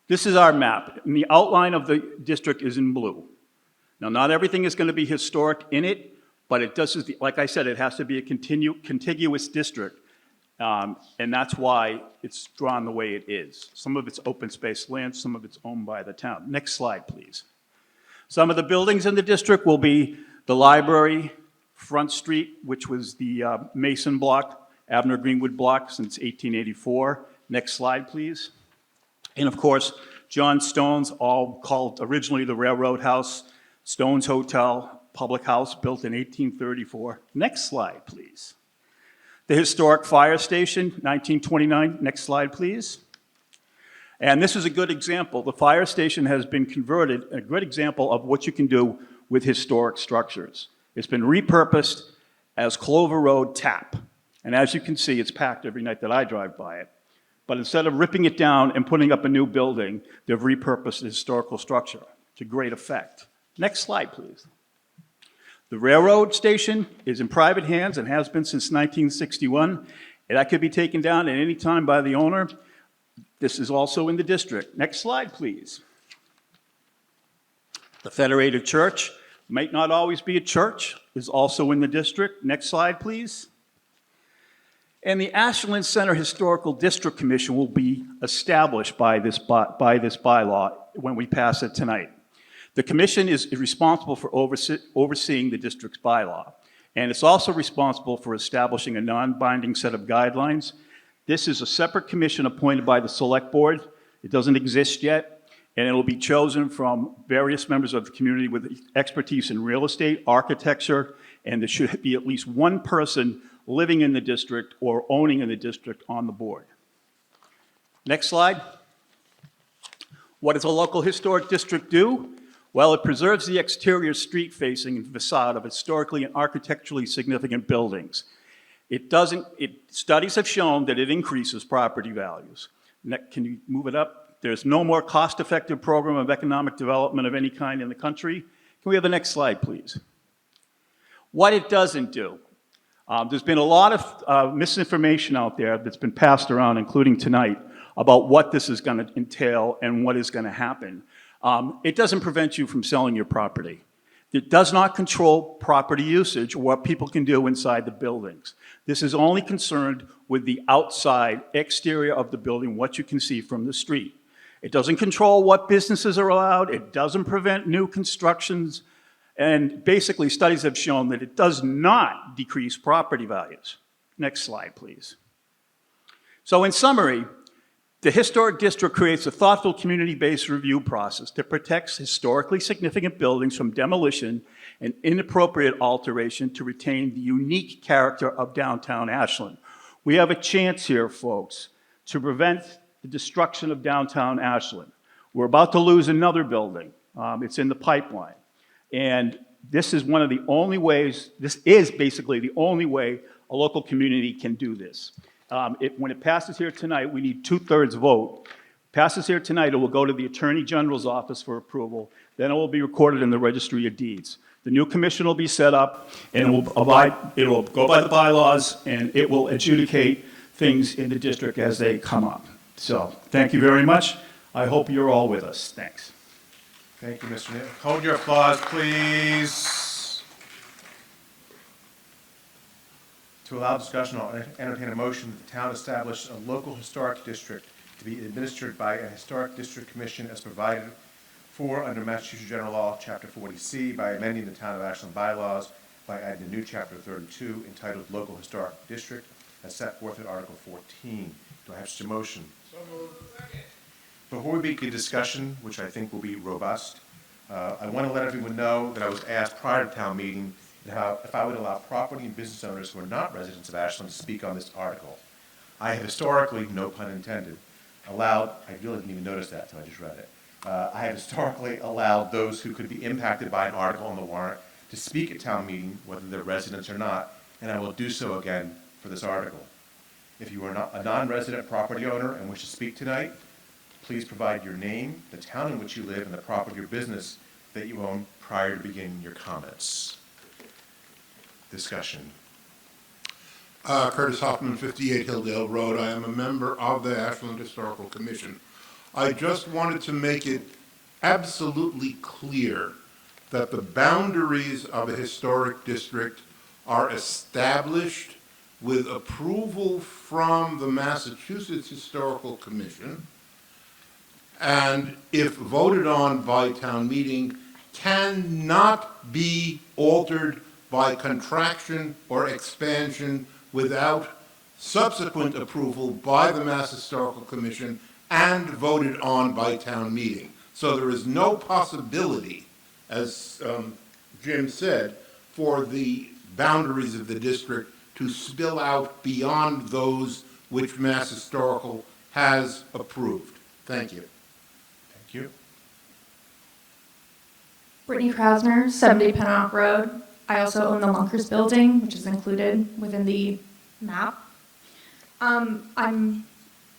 This is our map, and the outline of the district is in blue. Now, not everything is going to be historic in it, but it does, like I said, it has to be a contiguous district, and that's why it's drawn the way it is. Some of it's open space land, some of it's owned by the town. Next slide, please. Some of the buildings in the district will be the library, Front Street, which was the Mason block, Abner Greenwood block since 1884. Next slide, please. And of course, John Stone's, all called originally the Railroad House, Stone's Hotel, public house built in 1834. Next slide, please. The historic fire station, 1929. Next slide, please. And this is a good example. The fire station has been converted, a good example of what you can do with historic structures. It's been repurposed as Clover Road Tap. And as you can see, it's packed every night that I drive by it. But instead of ripping it down and putting up a new building, they've repurposed the historical structure to great effect. Next slide, please. The railroad station is in private hands and has been since 1961. And that could be taken down at any time by the owner. This is also in the district. Next slide, please. The Federated Church, might not always be a church, is also in the district. Next slide, please. And the Ashland Center Historical District Commission will be established by this bylaw when we pass it tonight. The commission is responsible for overseeing the district's bylaw, and it's also responsible for establishing a non-binding set of guidelines. This is a separate commission appointed by the select board. It doesn't exist yet, and it will be chosen from various members of the community with expertise in real estate, architecture, and there should be at least one person living in the district or owning in the district on the board. Next slide. What does a local historic district do? Well, it preserves the exterior street facing and facade of historically and architecturally significant buildings. Studies have shown that it increases property values. Can you move it up? There's no more cost-effective program of economic development of any kind in the country. Can we have the next slide, please? What it doesn't do. There's been a lot of misinformation out there that's been passed around, including tonight, about what this is going to entail and what is going to happen. It doesn't prevent you from selling your property. It does not control property usage or what people can do inside the buildings. This is only concerned with the outside exterior of the building, what you can see from the street. It doesn't control what businesses are allowed. It doesn't prevent new constructions. And basically, studies have shown that it does not decrease property values. Next slide, please. So in summary, the Historic District creates a thoughtful community-based review process that protects historically significant buildings from demolition and inappropriate alteration to retain the unique character of downtown Ashland. We have a chance here, folks, to prevent the destruction of downtown Ashland. We're about to lose another building. It's in the pipeline. And this is one of the only ways, this is basically the only way a local community can do this. When it passes here tonight, we need 2/3 vote. Passes here tonight, it will go to the Attorney General's office for approval. Then it will be recorded in the Registry of Deeds. The new commission will be set up, and it will go by the bylaws, and it will adjudicate things in the district as they come up. So, thank you very much. I hope you're all with us. Thanks. Thank you, Mr. Nick. Hold your applause, please. To allow discussion, I'll entertain a motion that the town establish a local historic district to be administered by a historic district commission as provided for under Massachusetts General Law, Chapter 40C, by amending the Town of Ashland bylaws by adding a new Chapter 32 entitled Local Historic District as set forth in Article 14. Do I have such a motion? So moved. Before we begin discussion, which I think will be robust, I want to let everyone know that I was asked prior to town meeting if I would allow property and business owners who are not residents of Ashland to speak on this article. I have historically, no pun intended, I really didn't even notice that until I just read it. I have historically allowed those who could be impacted by an article on the warrant to speak at town meeting, whether they're residents or not, and I will do so again for this article. If you are not a non-resident property owner and wish to speak tonight, please provide your name, the town in which you live, and the property or business that you own prior to beginning your comments. Discussion. Curtis Hoffman, 58 Hilldale Road. I am a member of the Ashland Historical Commission. I just wanted to make it absolutely clear that the boundaries of a historic district are established with approval from the Massachusetts Historical Commission, and if voted on by town meeting, cannot be altered by contraction or expansion without subsequent approval by the Mass Historical Commission and voted on by town meeting. So there is no possibility, as Jim said, for the boundaries of the district to spill out beyond those which Mass Historical has approved. Thank you. Thank you. Brittany Krausner, 70 Pennock Road. I also own the Lunkers building, which is included within the map. I'm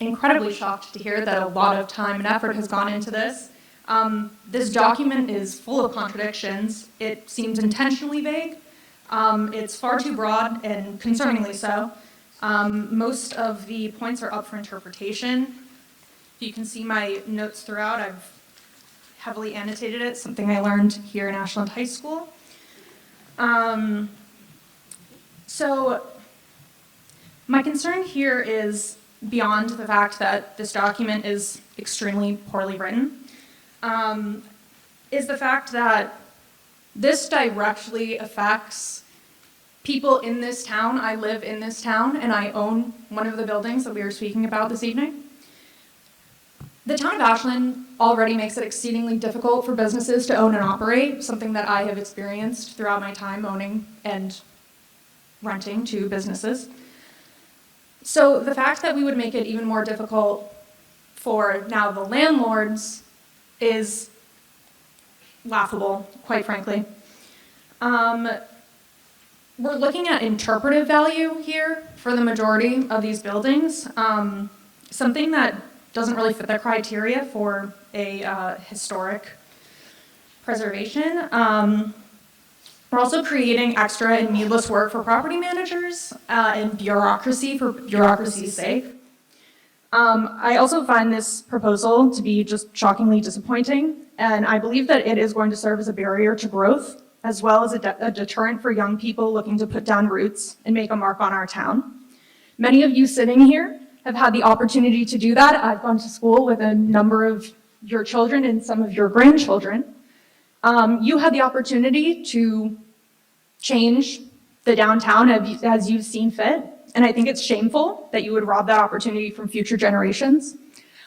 incredibly shocked to hear that a lot of time and effort has gone into this. This document is full of contradictions. It seems intentionally vague. It's far too broad and concerningly so. Most of the points are up for interpretation. You can see my notes throughout. I've heavily annotated it, something I learned here in Ashland High School. So my concern here is beyond the fact that this document is extremely poorly written. is the fact that this directly affects people in this town. I live in this town, and I own one of the buildings that we were speaking about this evening. The town of Ashland already makes it exceedingly difficult for businesses to own and operate, something that I have experienced throughout my time owning and renting to businesses. So the fact that we would make it even more difficult for now the landlords is laughable, quite frankly. We're looking at interpretive value here for the majority of these buildings, something that doesn't really fit the criteria for a historic preservation. We're also creating extra and needless work for property managers and bureaucracy for bureaucracy's sake. I also find this proposal to be just shockingly disappointing, and I believe that it is going to serve as a barrier to growth, as well as a deterrent for young people looking to put down roots and make a mark on our town. Many of you sitting here have had the opportunity to do that. I've gone to school with a number of your children and some of your grandchildren. You had the opportunity to change the downtown as you've seen fit, and I think it's shameful that you would rob that opportunity from future generations.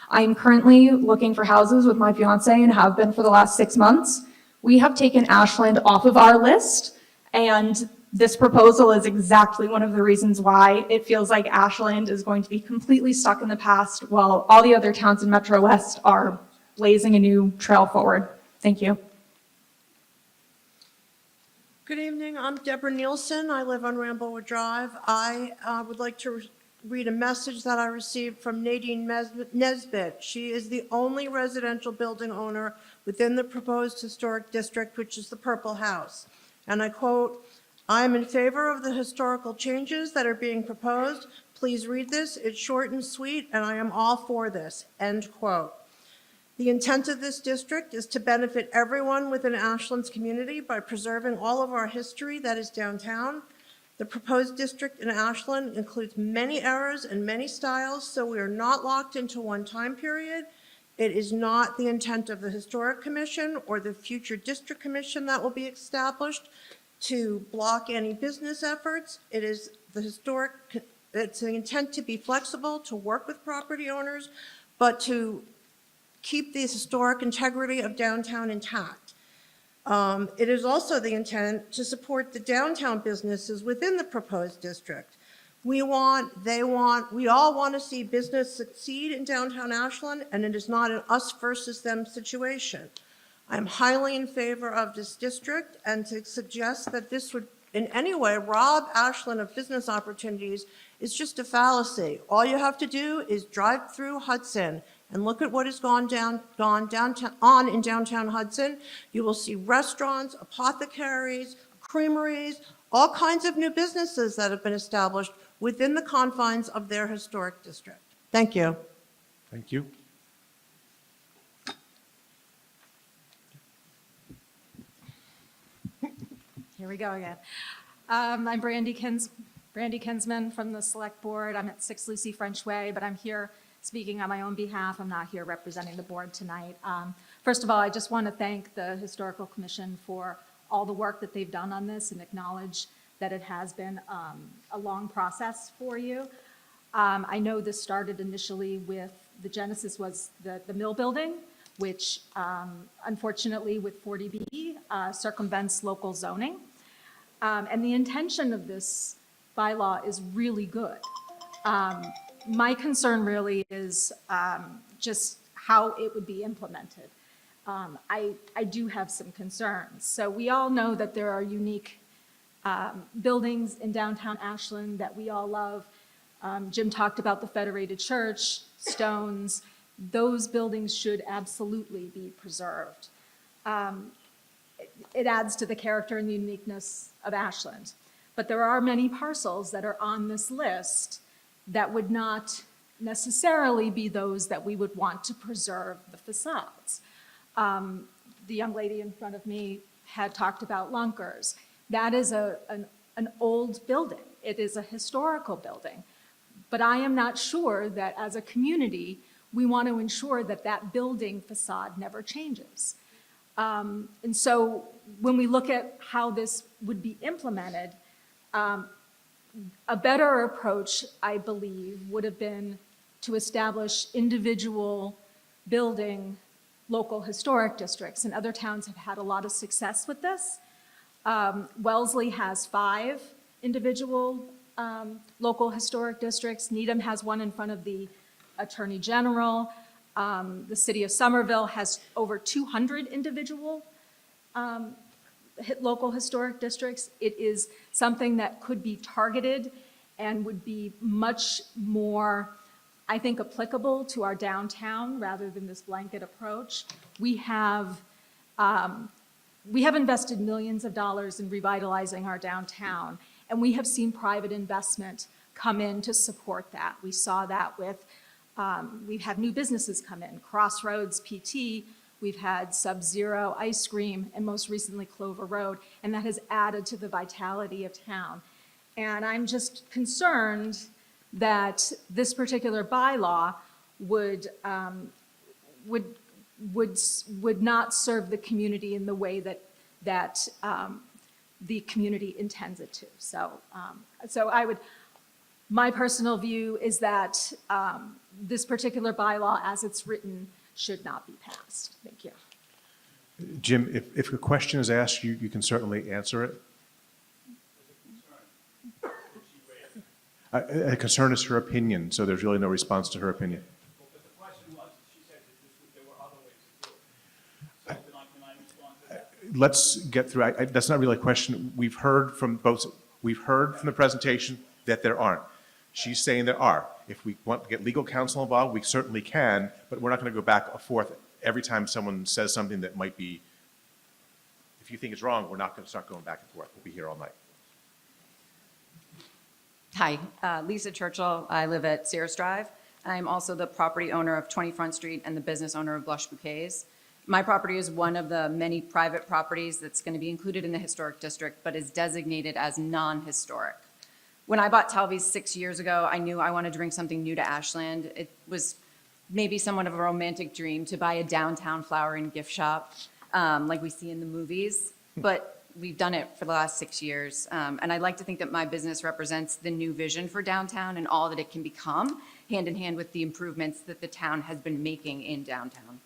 I am currently looking for houses with my fiance and have been for the last 6 months. We have taken Ashland off of our list, and this proposal is exactly one of the reasons why it feels like Ashland is going to be completely stuck in the past while all the other towns in Metro West are blazing a new trail forward. Thank you. Good evening, I'm Deborah Nielsen. I live on Ramblewood Drive. I would like to read a message that I received from Nadine Nesbitt. She is the only residential building owner within the proposed historic district, which is the Purple House. And I quote, "I am in favor of the historical changes that are being proposed. Please read this. It's short and sweet, and I am all for this." End quote. The intent of this district is to benefit everyone within Ashland's community by preserving all of our history that is downtown. The proposed district in Ashland includes many eras and many styles, so we are not locked into one time period. It is not the intent of the Historic Commission or the future District Commission that will be established to block any business efforts. It's the intent to be flexible, to work with property owners, but to keep the historic integrity of downtown intact. It is also the intent to support the downtown businesses within the proposed district. We all want to see business succeed in downtown Ashland, and it is not an us versus them situation. I'm highly in favor of this district, and to suggest that this would in any way rob Ashland of business opportunities is just a fallacy. All you have to do is drive through Hudson and look at what has gone on in downtown Hudson. You will see restaurants, apothecaries, creameries, all kinds of new businesses that have been established within the confines of their historic district. Thank you. Thank you. Here we go again. I'm Brandy Kinsman from the Select Board. I'm at 6 Lucy French Way, but I'm here speaking on my own behalf. I'm not here representing the board tonight. First of all, I just want to thank the Historical Commission for all the work that they've done on this and acknowledge that it has been a long process for you. I know this started initially with, the genesis was the mill building, which unfortunately with 40B circumvents local zoning. And the intention of this bylaw is really good. My concern really is just how it would be implemented. I do have some concerns. So we all know that there are unique buildings in downtown Ashland that we all love. Jim talked about the Federated Church, Stones. Those buildings should absolutely be preserved. It adds to the character and the uniqueness of Ashland. But there are many parcels that are on this list that would not necessarily be those that we would want to preserve the facades. The young lady in front of me had talked about Lunkers. That is an old building. It is a historical building. But I am not sure that as a community, we want to ensure that that building facade never changes. And so when we look at how this would be implemented, a better approach, I believe, would have been to establish individual building local historic districts, and other towns have had a lot of success with this. Wellesley has 5 individual local historic districts. Needham has one in front of the Attorney General. The city of Somerville has over 200 individual local historic districts. It is something that could be targeted and would be much more, I think, applicable to our downtown rather than this blanket approach. We have invested millions of dollars in revitalizing our downtown, and we have seen private investment come in to support that. We saw that with, we've had new businesses come in, Crossroads PT, we've had Sub-Zero Ice Cream, and most recently Clover Road, and that has added to the vitality of town. And I'm just concerned that this particular bylaw would not serve the community in the way that the community intends it to. So my personal view is that this particular bylaw, as it's written, should not be passed. Thank you. Jim, if a question is asked, you can certainly answer it. A concern is her opinion, so there's really no response to her opinion. Let's get through. That's not really a question. We've heard from the presentation that there aren't. She's saying there are. If we want to get legal counsel involved, we certainly can, but we're not going to go back and forth every time someone says something that might be, if you think it's wrong, we're not going to start going back and forth. We'll be here all night. Hi, Lisa Churchill. I live at Sears Drive. I'm also the property owner of 20 Front Street and the business owner of Blush Bouquets. My property is one of the many private properties that's going to be included in the historic district, but is designated as non-historic. When I bought Talvies 6 years ago, I knew I wanted to bring something new to Ashland. It was maybe somewhat of a romantic dream to buy a downtown flower and gift shop like we see in the movies, but we've done it for the last 6 years. And I'd like to think that my business represents the new vision for downtown and all that it can become, hand in hand with the improvements that the town has been making in downtown.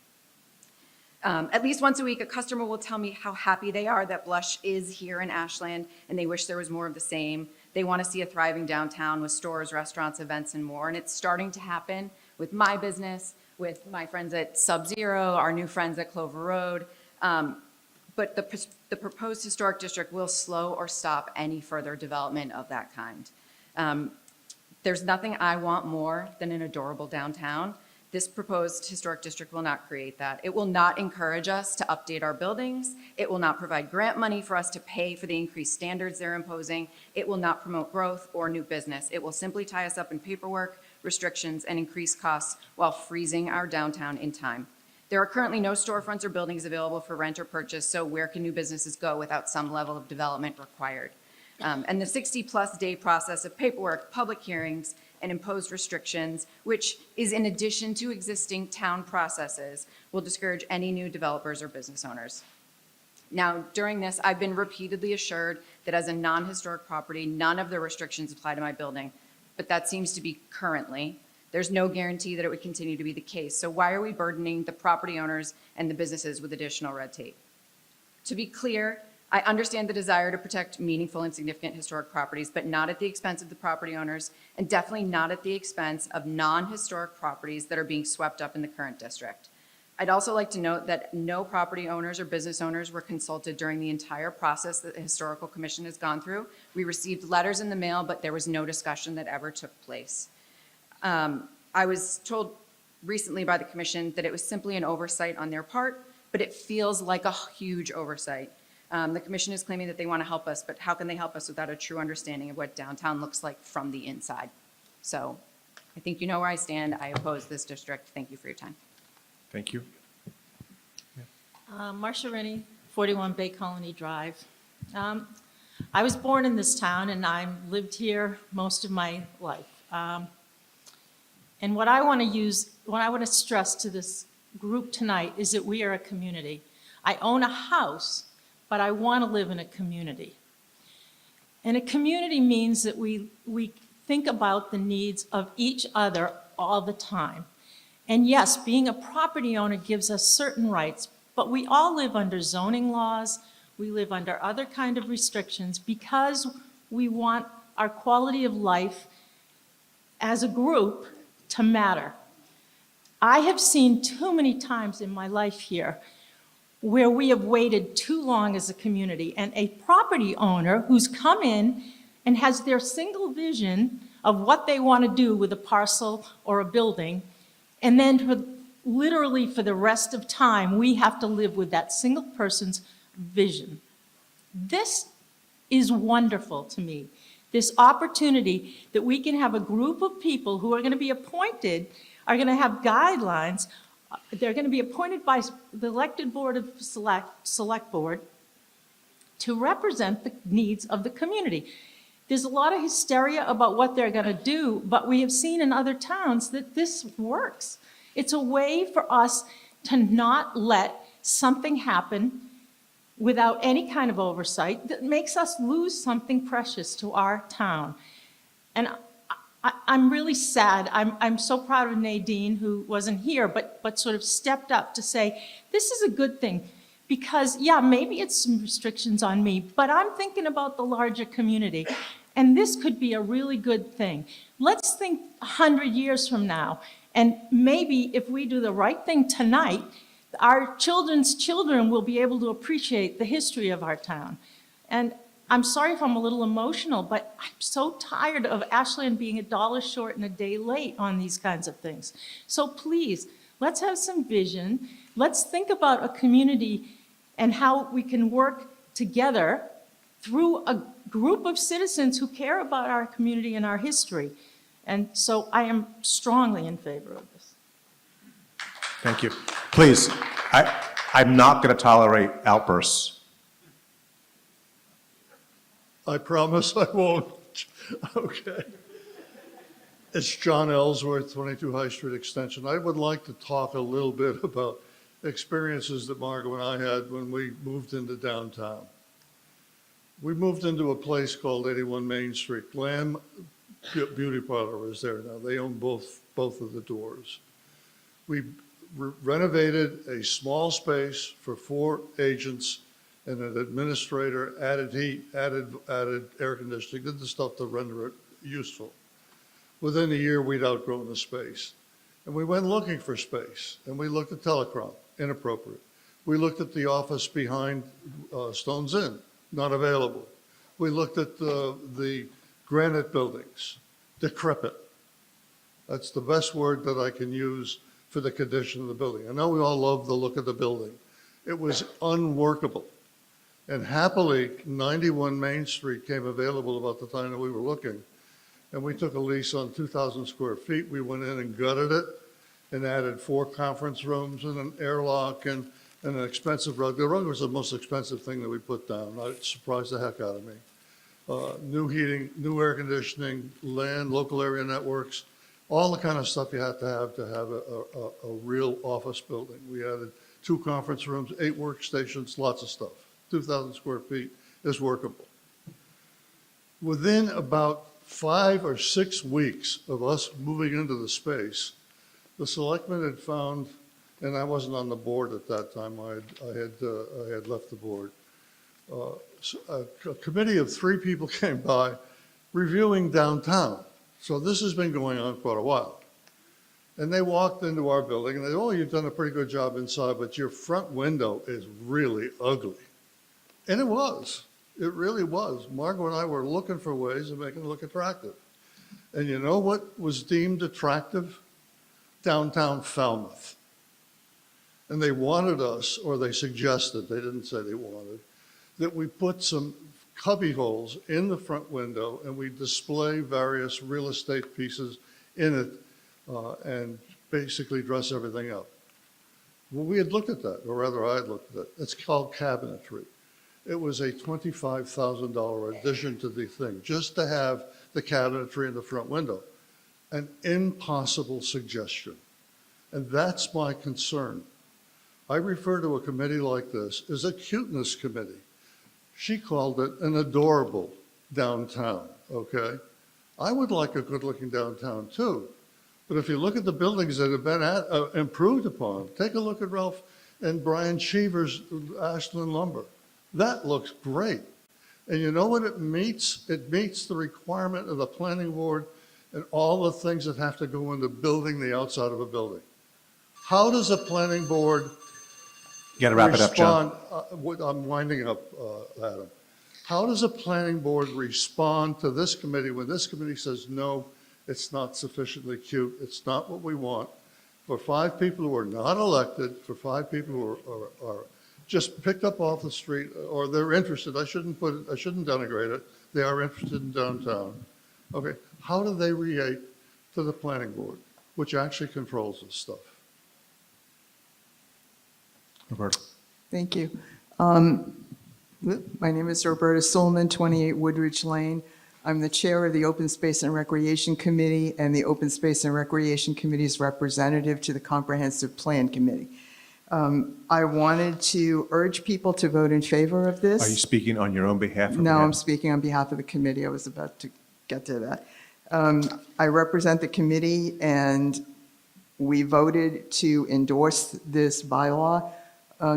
At least once a week, a customer will tell me how happy they are that Blush is here in Ashland, and they wish there was more of the same. They want to see a thriving downtown with stores, restaurants, events, and more. And it's starting to happen with my business, with my friends at Sub-Zero, our new friends at Clover Road. But the proposed historic district will slow or stop any further development of that kind. There's nothing I want more than an adorable downtown. This proposed historic district will not create that. It will not encourage us to update our buildings. It will not provide grant money for us to pay for the increased standards they're imposing. It will not promote growth or new business. It will simply tie us up in paperwork, restrictions, and increased costs while freezing our downtown in time. There are currently no storefronts or buildings available for rent or purchase, so where can new businesses go without some level of development required? And the 60-plus day process of paperwork, public hearings, and imposed restrictions, which is in addition to existing town processes, will discourage any new developers or business owners. Now, during this, I've been repeatedly assured that as a non-historic property, none of the restrictions apply to my building, but that seems to be currently. There's no guarantee that it would continue to be the case. So why are we burdening the property owners and the businesses with additional red tape? To be clear, I understand the desire to protect meaningful and significant historic properties, but not at the expense of the property owners, and definitely not at the expense of non-historic properties that are being swept up in the current district. I'd also like to note that no property owners or business owners were consulted during the entire process that the Historical Commission has gone through. We received letters in the mail, but there was no discussion that ever took place. I was told recently by the commission that it was simply an oversight on their part, but it feels like a huge oversight. The commission is claiming that they want to help us, but how can they help us without a true understanding of what downtown looks like from the inside? So I think you know where I stand. I oppose this district. Thank you for your time. Thank you. Marcia Rennie, 41 Bay Colony Drive. I was born in this town and I've lived here most of my life. And what I want to stress to this group tonight is that we are a community. I own a house, but I want to live in a community. And a community means that we think about the needs of each other all the time. And yes, being a property owner gives us certain rights, but we all live under zoning laws, we live under other kind of restrictions because we want our quality of life as a group to matter. I have seen too many times in my life here where we have waited too long as a community, and a property owner who's come in and has their single vision of what they want to do with a parcel or a building, and then literally for the rest of time, we have to live with that single person's vision. This is wonderful to me. This opportunity that we can have a group of people who are going to be appointed, are going to have guidelines. They're going to be appointed by the elected board of select board to represent the needs of the community. There's a lot of hysteria about what they're going to do, but we have seen in other towns that this works. It's a way for us to not let something happen without any kind of oversight that makes us lose something precious to our town. And I'm really sad. I'm so proud of Nadine, who wasn't here, but sort of stepped up to say, this is a good thing. Because, yeah, maybe it's some restrictions on me, but I'm thinking about the larger community. And this could be a really good thing. Let's think 100 years from now. And maybe if we do the right thing tonight, our children's children will be able to appreciate the history of our town. And I'm sorry if I'm a little emotional, but I'm so tired of Ashland being $1 short and a day late on these kinds of things. So please, let's have some vision. Let's think about a community and how we can work together through a group of citizens who care about our community and our history. And so I am strongly in favor of this. Thank you. Please, I'm not going to tolerate outbursts. I promise I won't. Okay. It's John Ellsworth, 22 High Street Extension. I would like to talk a little bit about experiences that Margot and I had when we moved into downtown. We moved into a place called 81 Main Street. Glam Beauty Parlor is there now. They own both of the doors. We renovated a small space for 4 agents and an administrator, added heat, added air conditioning, did the stuff to render it useful. Within a year, we'd outgrown the space. And we went looking for space, and we looked at Telecom, inappropriate. We looked at the office behind Stone's Inn, not available. We looked at the granite buildings, decrepit. That's the best word that I can use for the condition of the building. I know we all love the look of the building. It was unworkable. And happily, 91 Main Street came available about the time that we were looking. And we took a lease on 2,000 square feet. We went in and gutted it and added 4 conference rooms and an airlock and an expensive rug. The rug was the most expensive thing that we put down. It surprised the heck out of me. New heating, new air conditioning, land, local area networks, all the kind of stuff you have to have a real office building. We added 2 conference rooms, 8 workstations, lots of stuff. 2,000 square feet is workable. Within about 5 or 6 weeks of us moving into the space, the selectmen had found, and I wasn't on the board at that time, I had left the board. A committee of 3 people came by reviewing downtown. So this has been going on quite a while. And they walked into our building and they said, oh, you've done a pretty good job inside, but your front window is really ugly. And it was. It really was. Margot and I were looking for ways of making it look attractive. And you know what was deemed attractive? Downtown Falmouth. And they wanted us, or they suggested, they didn't say they wanted, that we put some cubby holes in the front window and we display various real estate pieces in it and basically dress everything up. Well, we had looked at that, or rather I had looked at it. It's called cabinetry. It was a $25,000 addition to the thing, just to have the cabinetry in the front window. An impossible suggestion. And that's my concern. I refer to a committee like this as a cuteness committee. She called it an adorable downtown, okay? I would like a good-looking downtown too. But if you look at the buildings that have been improved upon, take a look at Ralph and Brian Cheever's Ashland Lumber. That looks great. And you know what it meets? It meets the requirement of the planning board and all the things that have to go into building the outside of a building. How does a planning board You got to wrap it up, John. I'm winding up, Adam. How does a planning board respond to this committee when this committee says, no, it's not sufficiently cute, it's not what we want? For 5 people who are not elected, for 5 people who are just picked up off the street, or they're interested, I shouldn't denigrate it, they are interested in downtown. Okay, how do they react to the planning board, which actually controls this stuff? Roberta. Thank you. My name is Roberta Solman, 28 Woodridge Lane. I'm the chair of the Open Space and Recreation Committee and the Open Space and Recreation Committee's representative to the Comprehensive Plan Committee. I wanted to urge people to vote in favor of this. Are you speaking on your own behalf? No, I'm speaking on behalf of the committee. I was about to get to that. I represent the committee, and we voted to endorse this bylaw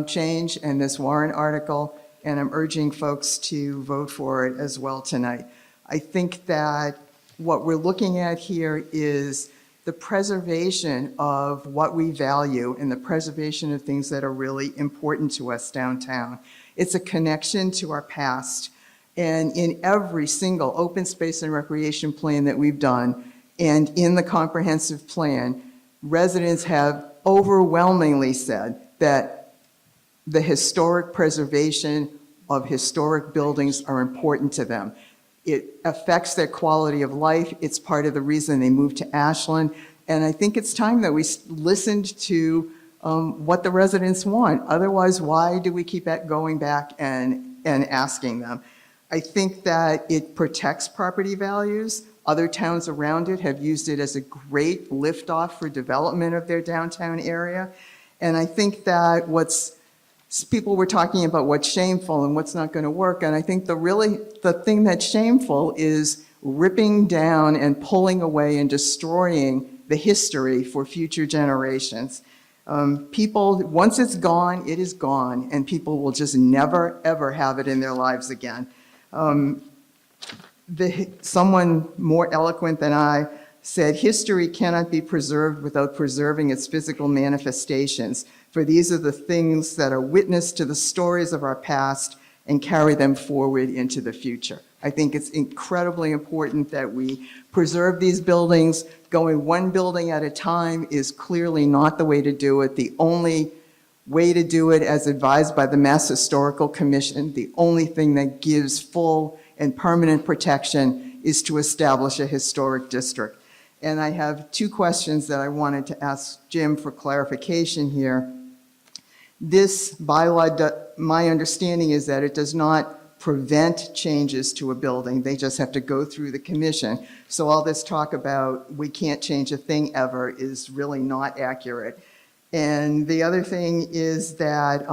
change and this warrant article, and I'm urging folks to vote for it as well tonight. I think that what we're looking at here is the preservation of what we value and the preservation of things that are really important to us downtown. It's a connection to our past. And in every single open space and recreation plan that we've done, and in the comprehensive plan, residents have overwhelmingly said that the historic preservation of historic buildings are important to them. It affects their quality of life. It's part of the reason they moved to Ashland. And I think it's time that we listened to what the residents want. Otherwise, why do we keep going back and asking them? I think that it protects property values. Other towns around it have used it as a great liftoff for development of their downtown area. And I think that people were talking about what's shameful and what's not going to work. And I think the thing that's shameful is ripping down and pulling away and destroying the history for future generations. Once it's gone, it is gone, and people will just never, ever have it in their lives again. Someone more eloquent than I said, history cannot be preserved without preserving its physical manifestations, for these are the things that are witness to the stories of our past and carry them forward into the future. I think it's incredibly important that we preserve these buildings. Going one building at a time is clearly not the way to do it. The only way to do it, as advised by the Mass Historical Commission, the only thing that gives full and permanent protection is to establish a historic district. And I have 2 questions that I wanted to ask Jim for clarification here. This bylaw, my understanding is that it does not prevent changes to a building. They just have to go through the commission. So all this talk about we can't change a thing ever is really not accurate. And the other thing is that,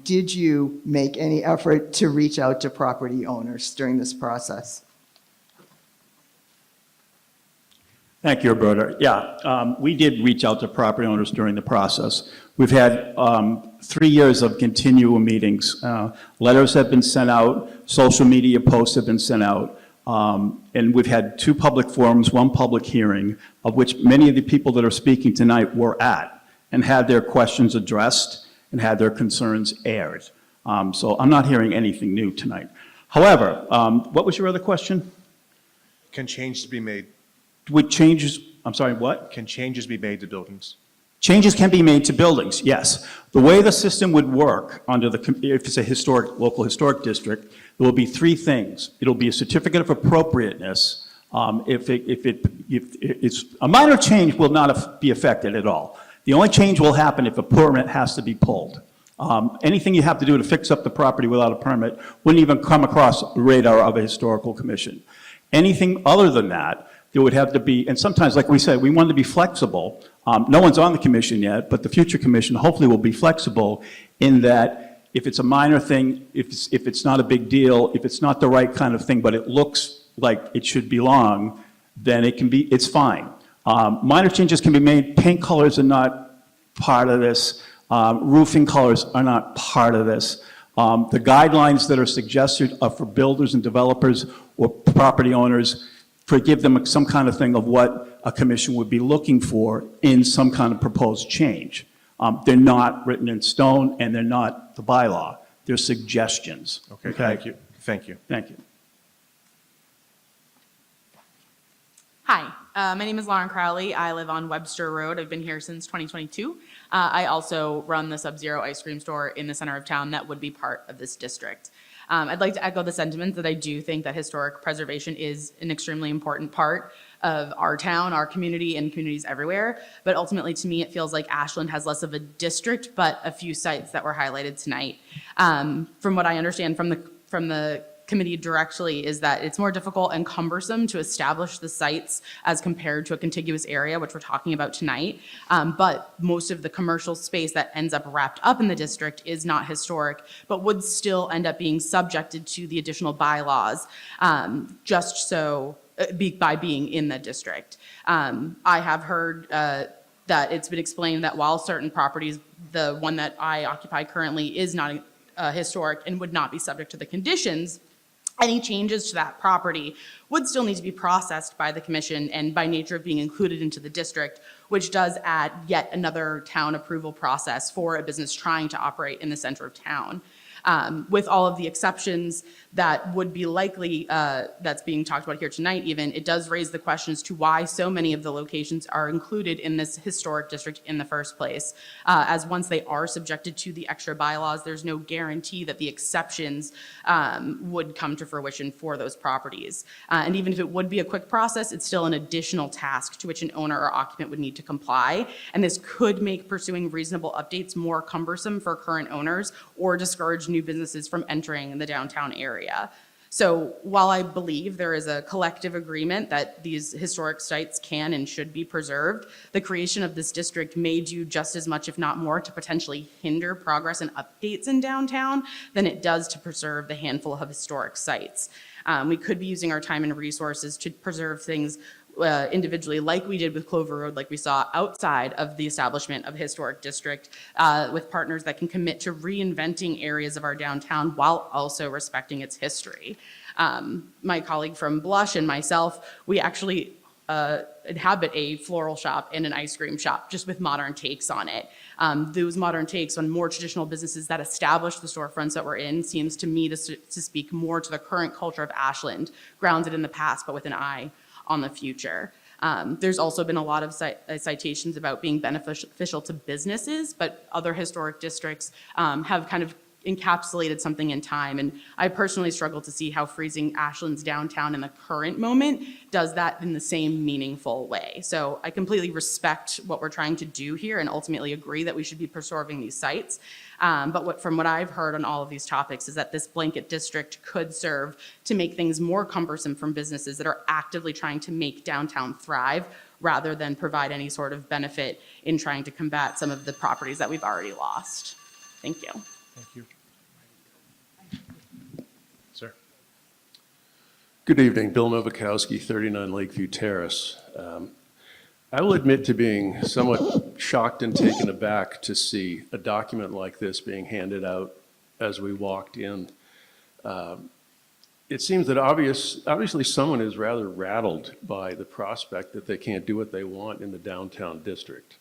did you make any effort to reach out to property owners during this process? Thank you, Roberta. Yeah, we did reach out to property owners during the process. We've had 3 years of continual meetings. Letters have been sent out, social media posts have been sent out, and we've had 2 public forums, 1 public hearing, of which many of the people that are speaking tonight were at and had their questions addressed and had their concerns aired. So I'm not hearing anything new tonight. However, what was your other question? Can changes be made? Would changes, I'm sorry, what? Can changes be made to buildings? Changes can be made to buildings, yes. The way the system would work if it's a local historic district, there will be 3 things. It'll be a certificate of appropriateness. It's a minor change will not be affected at all. The only change will happen if a permit has to be pulled. Anything you have to do to fix up the property without a permit wouldn't even come across the radar of a historical commission. Anything other than that, there would have to be, and sometimes, like we said, we want to be flexible. No one's on the commission yet, but the future commission hopefully will be flexible in that if it's a minor thing, if it's not a big deal, if it's not the right kind of thing, but it looks like it should belong, then it's fine. Minor changes can be made. Paint colors are not part of this. Roofing colors are not part of this. The guidelines that are suggested are for builders and developers or property owners, to give them some kind of thing of what a commission would be looking for in some kind of proposed change. They're not written in stone, and they're not the bylaw. They're suggestions. Okay, thank you. Thank you. Thank you. Hi, my name is Lauren Crowley. I live on Webster Road. I've been here since 2022. I also run the Sub-Zero ice cream store in the center of town that would be part of this district. I'd like to echo the sentiment that I do think that historic preservation is an extremely important part of our town, our community, and communities everywhere. But ultimately, to me, it feels like Ashland has less of a district, but a few sites that were highlighted tonight. From what I understand from the committee directly is that it's more difficult and cumbersome to establish the sites as compared to a contiguous area, which we're talking about tonight. But most of the commercial space that ends up wrapped up in the district is not historic, but would still end up being subjected to the additional bylaws, by being in the district. I have heard that it's been explained that while certain properties, the one that I occupy currently is not historic and would not be subject to the conditions, any changes to that property would still need to be processed by the commission and by nature of being included into the district, which does add yet another town approval process for a business trying to operate in the center of town. With all of the exceptions that would be likely, that's being talked about here tonight even, it does raise the question as to why so many of the locations are included in this historic district in the first place. As once they are subjected to the extra bylaws, there's no guarantee that the exceptions would come to fruition for those properties. And even if it would be a quick process, it's still an additional task to which an owner or occupant would need to comply. And this could make pursuing reasonable updates more cumbersome for current owners or discourage new businesses from entering the downtown area. So while I believe there is a collective agreement that these historic sites can and should be preserved, the creation of this district may do just as much, if not more, to potentially hinder progress and updates in downtown than it does to preserve the handful of historic sites. We could be using our time and resources to preserve things individually, like we did with Clover Road, like we saw outside of the establishment of a historic district, with partners that can commit to reinventing areas of our downtown while also respecting its history. My colleague from Blush and myself, we actually inhabit a floral shop and an ice cream shop, just with modern takes on it. Those modern takes on more traditional businesses that establish the storefronts that we're in seems to me to speak more to the current culture of Ashland, grounded in the past, but with an eye on the future. There's also been a lot of citations about being beneficial to businesses, but other historic districts have kind of encapsulated something in time. And I personally struggle to see how freezing Ashland's downtown in the current moment does that in the same meaningful way. So I completely respect what we're trying to do here and ultimately agree that we should be preserving these sites. But from what I've heard on all of these topics is that this blanket district could serve to make things more cumbersome from businesses that are actively trying to make downtown thrive rather than provide any sort of benefit in trying to combat some of the properties that we've already lost. Thank you. Thank you. Sir. Good evening, Bill Novakowski, 39 Lakeview Terrace. I will admit to being somewhat shocked and taken aback to see a document like this being handed out as we walked in. It seems that obviously someone is rather rattled by the prospect that they can't do what they want in the downtown district.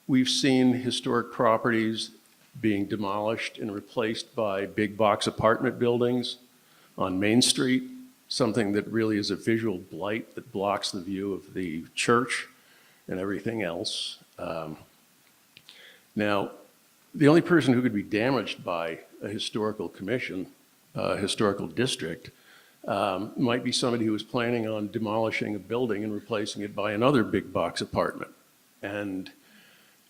We've seen historic properties being demolished and replaced by big box apartment buildings on Main Street, something that really is a visual blight that blocks the view of the church and everything else. Now, the only person who could be damaged by a historical commission, historical district, might be somebody who was planning on demolishing a building and replacing it by another big box apartment. And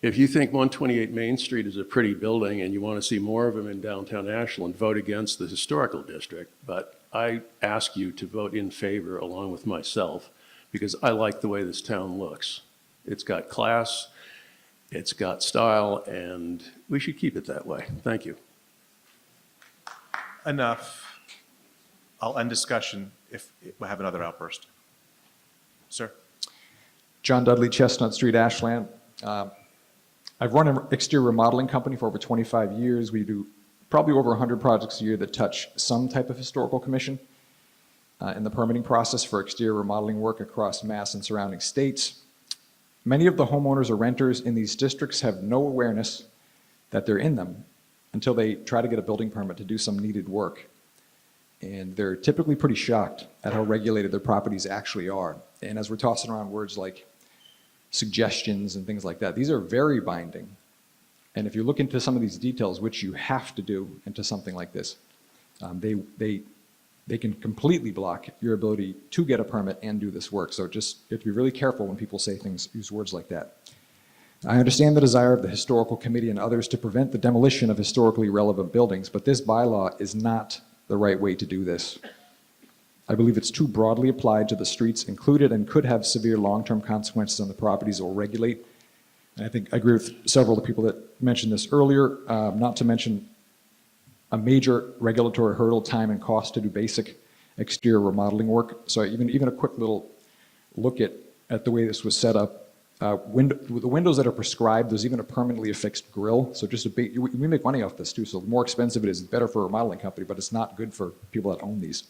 if you think 128 Main Street is a pretty building and you want to see more of them in downtown Ashland, vote against the historical district. But I ask you to vote in favor along with myself because I like the way this town looks. It's got class, it's got style, and we should keep it that way. Thank you. Enough. I'll end discussion if we have another outburst. Sir? John Dudley, Chestnut Street, Ashland. I've run an exterior remodeling company for over 25 years. We do probably over 100 projects a year that touch some type of historical commission in the permitting process for exterior remodeling work across Mass and surrounding states. Many of the homeowners or renters in these districts have no awareness that they're in them until they try to get a building permit to do some needed work. And they're typically pretty shocked at how regulated their properties actually are. And as we're tossing around words like suggestions and things like that, these are very binding. And if you look into some of these details, which you have to do into something like this, they can completely block your ability to get a permit and do this work. So just you have to be really careful when people say things, use words like that. I understand the desire of the historical committee and others to prevent the demolition of historically relevant buildings, but this bylaw is not the right way to do this. I believe it's too broadly applied to the streets included and could have severe long-term consequences on the properties it will regulate. And I think I agree with several of the people that mentioned this earlier, not to mention a major regulatory hurdle, time and cost to do basic exterior remodeling work. So even a quick little look at the way this was set up. The windows that are prescribed, there's even a permanently affixed grill. So just we make money off this too. So the more expensive it is, better for a remodeling company, but it's not good for people that own these.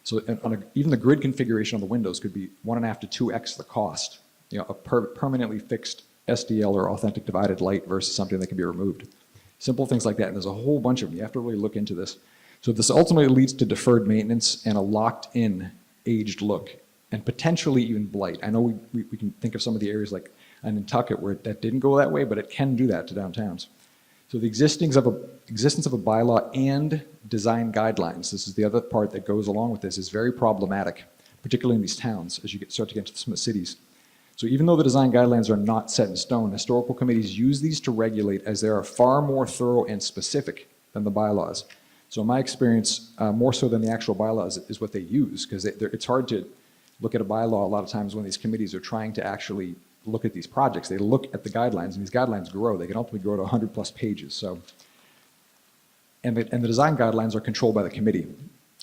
So even the grid configuration on the windows could be 1.5 to 2x the cost. You know, a permanently fixed SDL or authentic divided light versus something that can be removed. Simple things like that. And there's a whole bunch of them. You have to really look into this. So this ultimately leads to deferred maintenance and a locked-in aged look and potentially even blight. I know we can think of some of the areas like Nantucket where that didn't go that way, but it can do that to downtowns. So the existence of a bylaw and design guidelines, this is the other part that goes along with this, is very problematic, particularly in these towns as you start to get into some cities. So even though the design guidelines are not set in stone, historical committees use these to regulate as they are far more thorough and specific than the bylaws. So in my experience, more so than the actual bylaws is what they use, because it's hard to look at a bylaw a lot of times when these committees are trying to actually look at these projects. They look at the guidelines, and these guidelines grow. They can ultimately grow to 100+ pages. So, and the design guidelines are controlled by the committee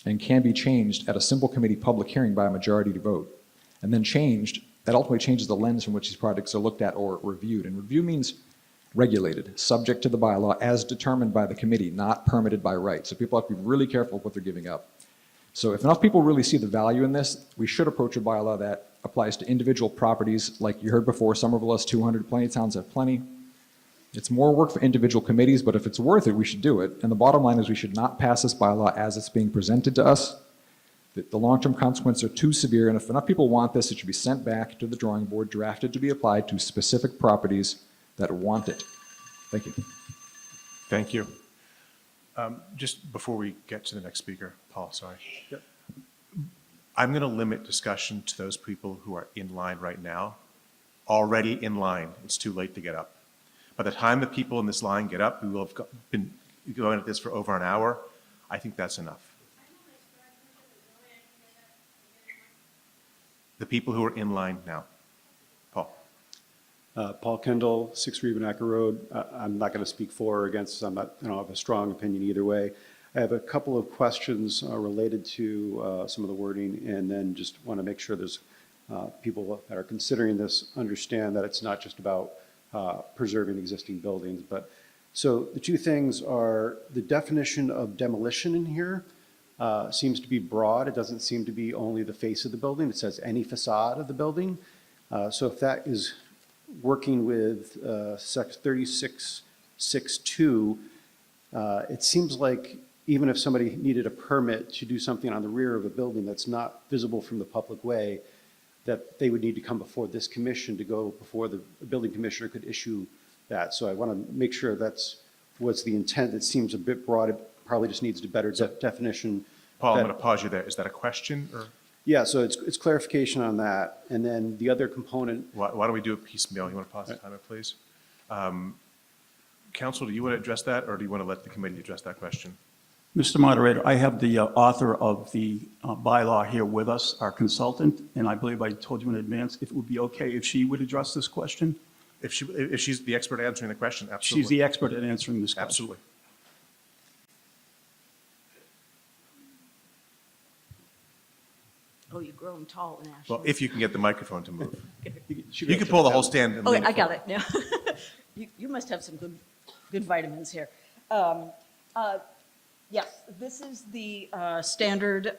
and can be changed at a simple committee public hearing by a majority to vote. And then changed, that ultimately changes the lens from which these projects are looked at or reviewed. And review means regulated, subject to the bylaw as determined by the committee, not permitted by right. So people have to be really careful with what they're giving up. So if enough people really see the value in this, we should approach a bylaw that applies to individual properties. Like you heard before, Somerville has 200, plenty of towns have plenty. It's more work for individual committees, but if it's worth it, we should do it. And the bottom line is we should not pass this bylaw as it's being presented to us. The long-term consequences are too severe, and if enough people want this, it should be sent back to the drawing board, drafted to be applied to specific properties that want it. Thank you. Thank you. Just before we get to the next speaker, Paul, sorry. Yep. I'm going to limit discussion to those people who are in line right now. Already in line, it's too late to get up. By the time the people in this line get up, we will have been going at this for over an hour. I think that's enough. The people who are in line now. Paul. Paul Kendall, 6 Rebenacker Road. I'm not going to speak for or against. I don't have a strong opinion either way. I have a couple of questions related to some of the wording, and then just want to make sure there's people that are considering this understand that it's not just about preserving existing buildings. But so the two things are the definition of demolition in here seems to be broad. It doesn't seem to be only the face of the building. It says any facade of the building. So if that is working with Section 3662, it seems like even if somebody needed a permit to do something on the rear of a building that's not visible from the public way, that they would need to come before this commission to go before the building commissioner could issue that. So I want to make sure that's what's the intent. It seems a bit broad. It probably just needs a better definition. Paul, I'm going to pause you there. Is that a question? Or? Yeah, so it's clarification on that. And then the other component. Why don't we do it piecemeal? You want to pause the timer, please? Council, do you want to address that, or do you want to let the committee address that question? Mr. Moderator, I have the author of the bylaw here with us, our consultant, and I believe I told you in advance if it would be okay if she would address this question. If she's the expert answering the question, absolutely. She's the expert at answering this question. Absolutely. Oh, you've grown tall in Ashland. Well, if you can get the microphone to move. You You can pull the whole stand and Oh, lean I got forward. it now. You must have some good vitamins here. Yes, this is the standard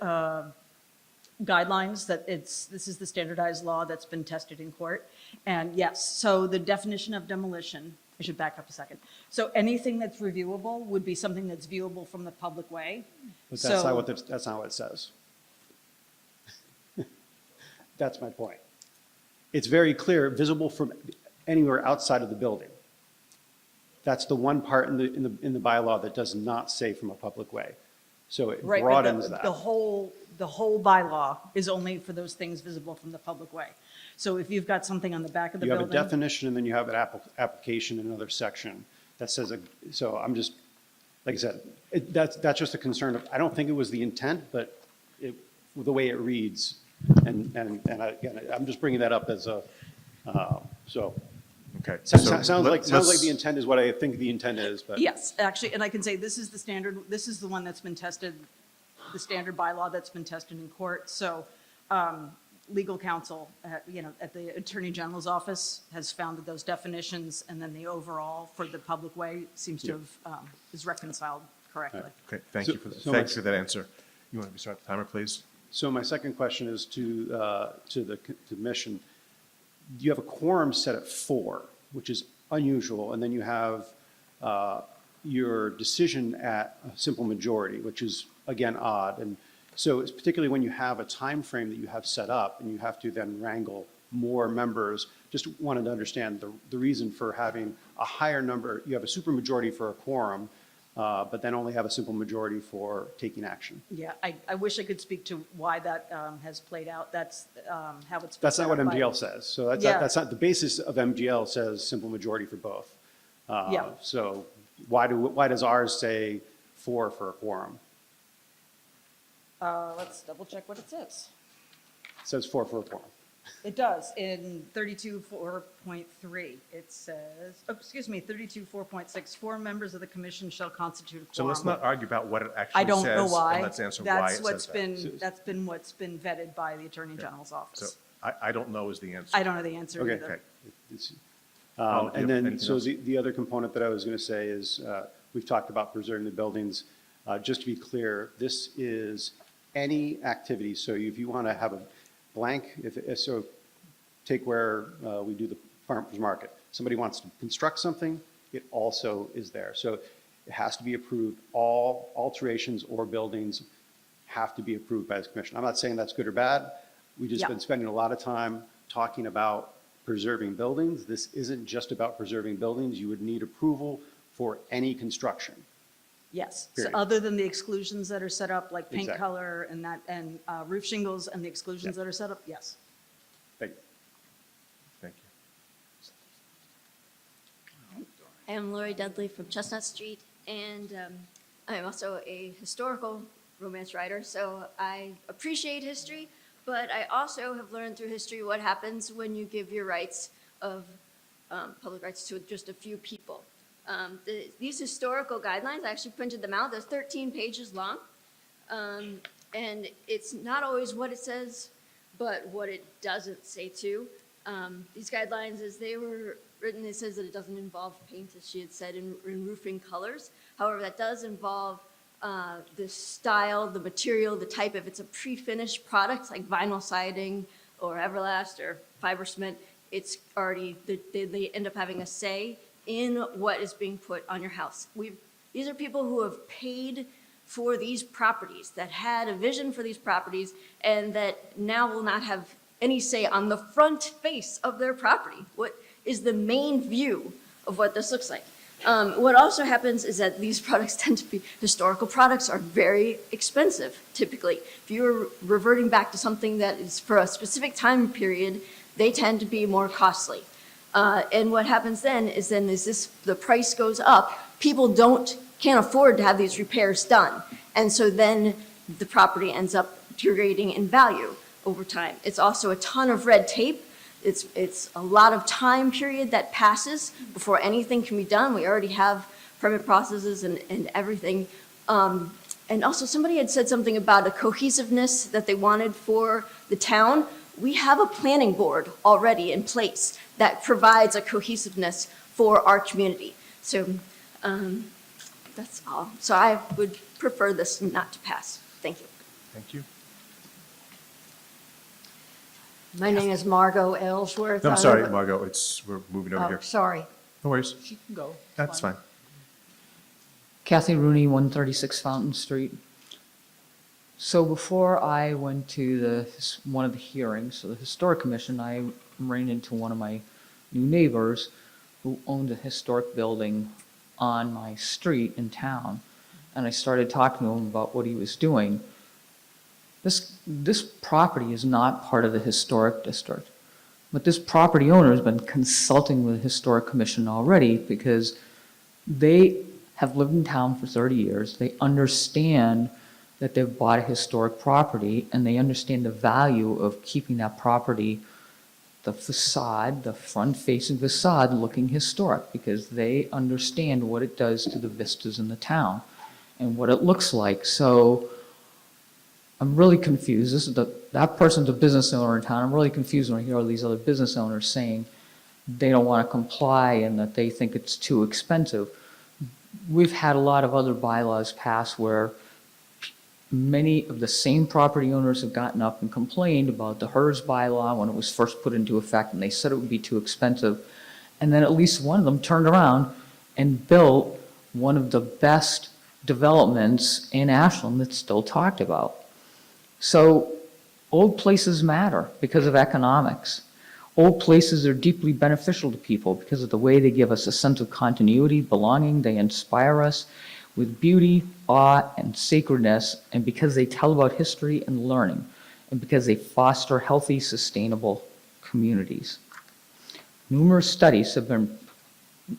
guidelines this is the standardized law that's been tested in court. And yes, so the definition of demolition, I should back up a second. So anything that's reviewable would be something that's viewable from the public way. But that's not what it says. That's my point. It's very clear, visible from anywhere outside of the building. That's the one part in the bylaw that does not say from a public way. So it Right, broadens but that. the whole bylaw is only for those things visible from the public way. So if you've got something on the back of the You have building. a definition, and then you have an application in another section that says, so I'm just, like I said, that's just a concern. I don't think it was the intent, but the way it reads, and again, I'm just bringing that up as a, so. Okay. Sounds like the intent is what I think the intent is, but. Yes, actually, and I can say this is the standard, this is the one that's been tested, the standard bylaw that's been tested in court. So legal counsel, at the Attorney General's office has found that those definitions and then the overall for the public way seems to have, is reconciled correctly. Okay, thanks for that answer. You want to start the timer, please? So my second question is to the commission. You have a quorum set at 4, which is unusual, and then you have your decision at a simple majority, which is, again, odd. And so it's particularly when you have a time frame that you have set up and you have to then wrangle more members, just wanted to understand the reason for having a higher number. You have a supermajority for a quorum, but then only have a simple majority for taking action. Yeah, I wish I could speak to why that has played out. That's how it's. That's not what set up by- MGL says. So Yeah. that's not, the basis of MGL says simple majority for both. Yeah. So why does ours say 4 for a quorum? Let's double check what it says. It says 4 for a quorum. It does. In 32.4.3, it says, 32.4.6, 4 members of the commission shall constitute a quorum. So let's not argue about what it actually I says. don't know why. And let's answer why it says that. That's been what's been vetted by the Attorney General's So office. I don't know is the answer. I don't know the answer Okay. either. It's- Oh, And yeah, then, anything so else? the other component that I was going to say is, we've talked about preserving the buildings. Just to be clear, this is any activity. So if you want to have a blank, so take where we do the farmer's market. Somebody wants to construct something, it also is there. So it has to be approved. All alterations or buildings have to be approved by the commission. I'm not saying that's good or bad. We've just Yeah. been spending a lot of time talking about preserving buildings. This isn't just about preserving buildings. You would need approval for any construction. Yes. So Period. other than the exclusions that are set up, like paint Exactly. color and that, and roof shingles and the exclusions that are set up, yes. Thank you. Thank you. I am Lori Dudley from Chestnut Street, and I'm also a historical romance writer, so I appreciate history, but I also have learned through history what happens when you give your rights of public rights to just a few people. These historical guidelines, I actually printed them out, they're 13 pages long, and it's not always what it says, but what it doesn't say too. These guidelines, as they were written, it says that it doesn't involve paint, as she had said, in roofing colors. However, that does involve the style, the material, the type. If it's a pre-finished product like vinyl siding or Everlast or fiber cement, it's already, they end up having a say in what is being put on your house. These are people who have paid for these properties, that had a vision for these properties, and that now will not have any say on the front face of their property. What is the main view of what this looks like? What also happens is that these products tend to be, historical products are very expensive, typically. If you're reverting back to something that is for a specific time period, they tend to be more costly. And what happens then is the price goes up, people can't afford to have these repairs done. And so then the property ends up deteriorating in value over time. It's also a ton of red tape. It's a lot of time period that passes before anything can be done. We already have permit processes and everything. And also somebody had said something about a cohesiveness that they wanted for the town. We have a planning board already in place that provides a cohesiveness for our community. So that's all. So I would prefer this not to pass. Thank you. Thank you. My name is Margot Ellsworth. No, I'm sorry, Margot, we're moving over Oh, here. sorry. No worries. She can go. That's fine. Kathy Rooney, 136 Fountain Street. So before I went to one of the hearings, so the Historic Commission, I ran into one of my new neighbors who owned a historic building on my street in town. And I started talking to him about what he was doing. This property is not part of the historic district, but this property owner has been consulting with the Historic Commission already because they have lived in town for 30 years. They understand that they've bought a historic property and they understand the value of keeping that property, the facade, the front-facing facade looking historic because they understand what it does to the vistas in the town and what it looks like. So I'm really confused. That person's a business owner in town. I'm really confused when I hear all these other business owners saying they don't want to comply and that they think it's too expensive. We've had a lot of other bylaws passed where many of the same property owners have gotten up and complained about the HERS bylaw when it was first put into effect, and they said it would be too expensive. And then at least one of them turned around and built one of the best developments in Ashland that's still talked about. So old places matter because of economics. Old places are deeply beneficial to people because of the way they give us a sense of continuity, belonging. They inspire us with beauty, awe, and sacredness, and because they tell about history and learning, and because they foster healthy, sustainable communities. Numerous studies have been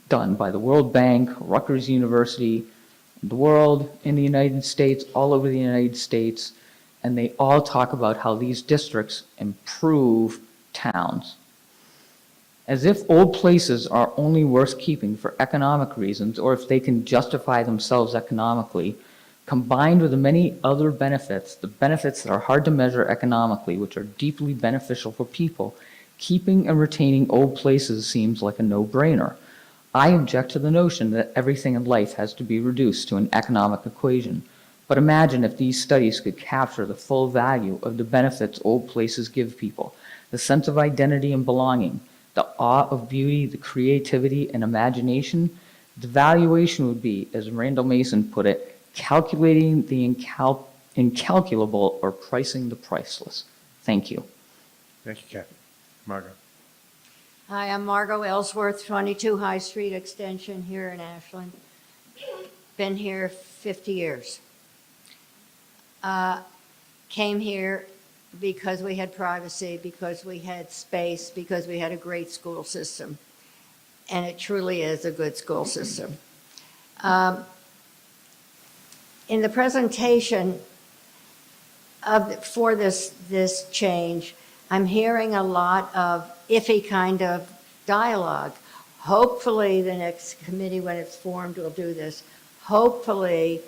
done by the World Bank, Rutgers University, the world, in the United States, all over the United States, and they all talk about how these districts improve towns. As if old places are only worth keeping for economic reasons, or if they can justify themselves economically, combined with the many other benefits, the benefits that are hard to measure economically, which are deeply beneficial for people, keeping and retaining old places seems like a no-brainer. I object to the notion that everything in life has to be reduced to an economic equation. But imagine if these studies could capture the full value of the benefits old places give people, the sense of identity and belonging, the awe of beauty, the creativity and imagination. The valuation would be, as Randall Mason put it, calculating the incalculable or pricing the priceless. Thank you. Thank you, Kathy. Margot. Hi, I'm Margot Ellsworth, 22 High Street Extension here in Ashland. Been here 50 years. Came here because we had privacy, because we had space, because we had a great school system. And it truly is a good school system. In the presentation for this change, I'm hearing a lot of iffy kind of dialogue. Hopefully the next committee, when it's formed, will do this. Hopefully,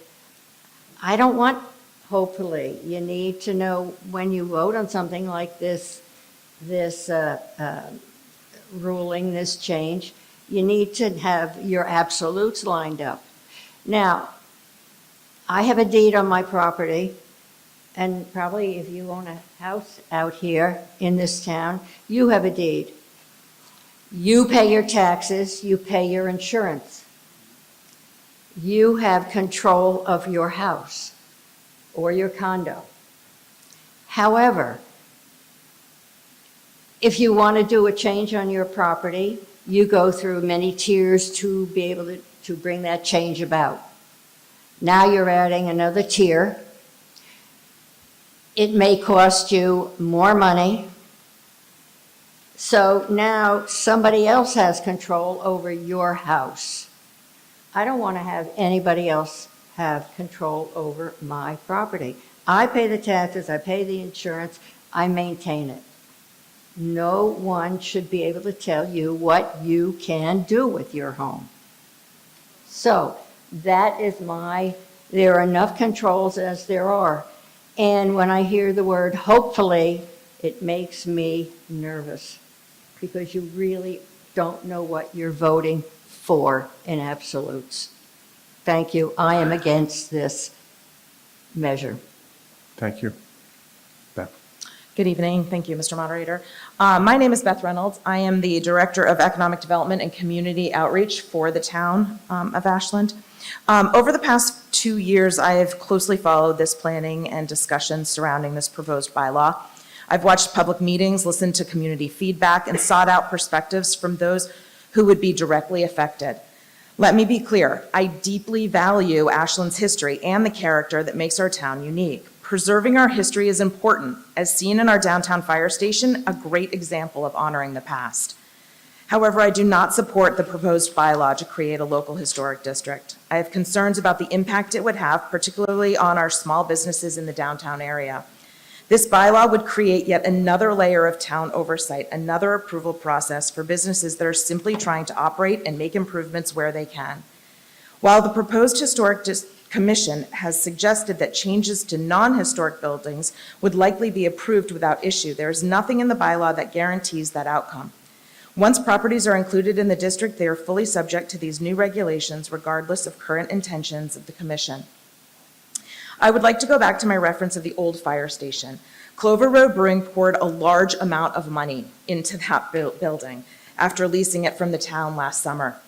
I don't want hopefully. You need to know when you vote on something like this ruling, this change, you need to have your absolutes lined up. Now, I have a deed on my property, and probably if you own a house out here in this town, you have a deed. You pay your taxes, you pay your insurance. You have control of your house or your condo. However, if you want to do a change on your property, you go through many tiers to be able to bring that change about. Now you're adding another tier. It may cost you more money. So now somebody else has control over your house. I don't want to have anybody else have control over my property. I pay the taxes, I pay the insurance, I maintain it. No one should be able to tell you what you can do with your home. So that is there are enough controls as there are. And when I hear the word hopefully, it makes me nervous because you really don't know what you're voting for in absolutes. Thank you. I am against this measure. Thank you. Beth? Good evening. Thank you, Mr. Moderator. My name is Beth Reynolds. I am the Director of Economic Development and Community Outreach for the town of Ashland. Over the past 2 years, I have closely followed this planning and discussions surrounding this proposed bylaw. I've watched public meetings, listened to community feedback, and sought out perspectives from those who would be directly affected. Let me be clear, I deeply value Ashland's history and the character that makes our town unique. Preserving our history is important, as seen in our downtown fire station, a great example of honoring the past. However, I do not support the proposed bylaw to create a local historic district. I have concerns about the impact it would have, particularly on our small businesses in the downtown area. This bylaw would create yet another layer of town oversight, another approval process for businesses that are simply trying to operate and make improvements where they can. While the proposed Historic Commission has suggested that changes to non-historic buildings would likely be approved without issue, there is nothing in the bylaw that guarantees that outcome. Once properties are included in the district, they are fully subject to these new regulations regardless of current intentions of the commission. I would like to go back to my reference of the old fire station. Clover Road Brewing poured a large amount of money into that building after leasing it from the town last summer.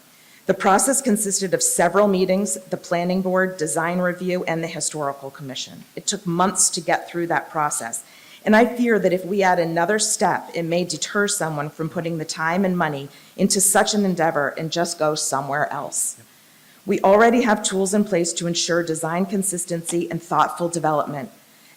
The process consisted of several meetings, the planning board, design review, and the historical commission. It took months to get through that process. And I fear that if we add another step, it may deter someone from putting the time and money into such an endeavor and just go somewhere else. We already have tools in place to ensure design consistency and thoughtful development.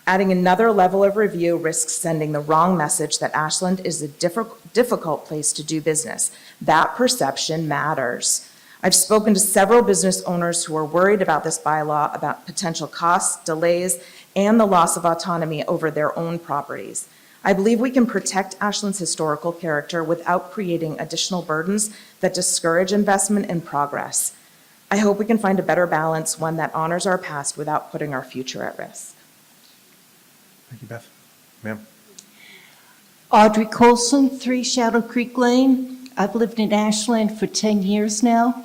Adding another level of review risks sending the wrong message that Ashland is a difficult place to do business. That perception matters. I've spoken to several business owners who are worried about this bylaw, about potential costs, delays, and the loss of autonomy over their own properties. I believe we can protect Ashland's historical character without creating additional burdens that discourage investment and progress. I hope we can find a better balance, one that honors our past without putting our future at risk. Thank you, Beth. Ma'am? Audrey Colson, 3 Shadow Creek Lane. I've lived in Ashland for 10 years now.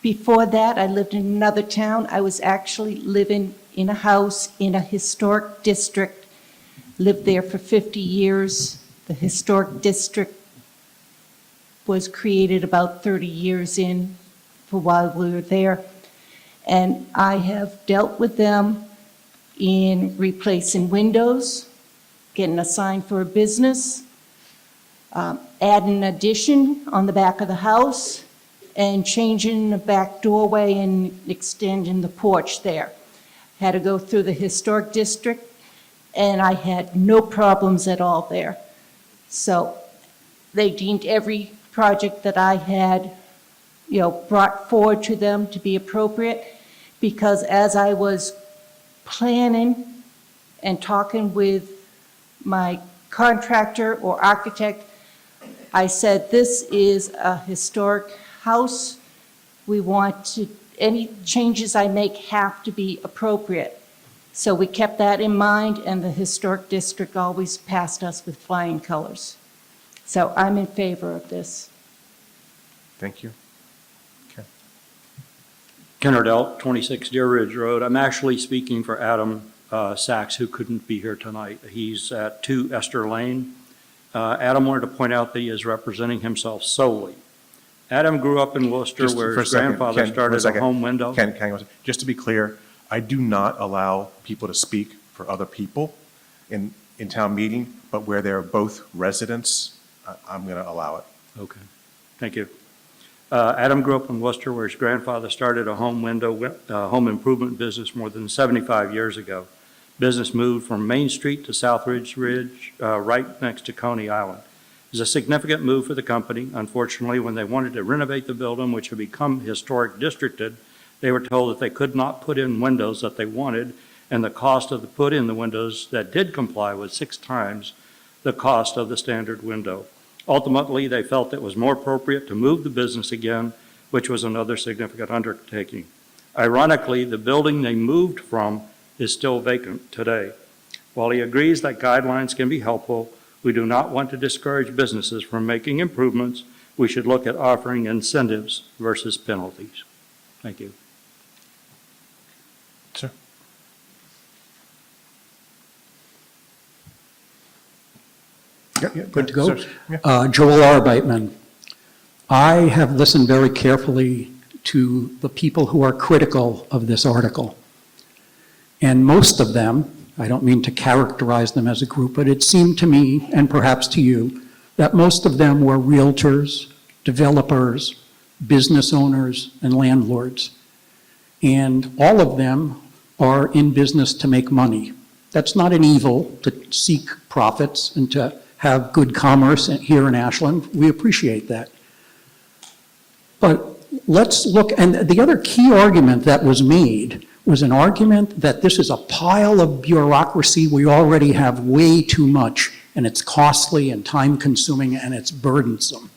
Before that, I lived in another town. I was actually living in a house in a historic district, lived there for 50 years. The historic district was created about 30 years in for while we were there. And I have dealt with them in replacing windows, getting a sign for a business, adding an addition on the back of the house, and changing the back doorway and extending the porch there. Had to go through the historic district, and I had no problems at all there. So they deemed every project that I had, brought forward to them to be appropriate, because as I was planning and talking with my contractor or architect, I said, this is a historic house. We want to, any changes I make have to be appropriate. So we kept that in mind, and the historic district always passed us with flying colors. So I'm in favor of this. Thank you. Ken Ardell, 26 Deer Ridge Road. I'm actually speaking for Adam Sachs, who couldn't be here tonight. He's at 2 Esther Lane. Adam wanted to point out that he is representing himself solely. Adam grew up in Worcester, where his grandfather started a home window. Just to be clear, I do not allow people to speak for other people in town meeting, but where they're both residents, I'm going to allow it. Okay, thank you. Adam grew up in Worcester, where his grandfather started a home improvement business more than 75 years ago. Business moved from Main Street to South Ridge, right next to Coney Island. It was a significant move for the company. Unfortunately, when they wanted to renovate the building, which had become historic districted, They were told that they could not put in windows that they wanted, and the cost of the put in the windows that did comply was 6 times the cost of the standard window. Ultimately, they felt it was more appropriate to move the business again, which was another significant undertaking. Ironically, the building they moved from is still vacant today. While he agrees that guidelines can be helpful, we do not want to discourage businesses from making improvements. We should look at offering incentives versus penalties. Thank you. Sir. Good to go. Sir, yeah. Joel Arbeitman. I have listened very carefully to the people who are critical of this article. And most of them, I don't mean to characterize them as a group, but it seemed to me, and perhaps to you, that most of them were realtors, developers, business owners, and landlords. And all of them are in business to make money. That's not an evil, to seek profits and to have good commerce here in Ashland. We appreciate that. But let's look, and the other key argument that was made was an argument that this is a pile of bureaucracy. We already have way too much, and it's costly and time-consuming, and it's burdensome.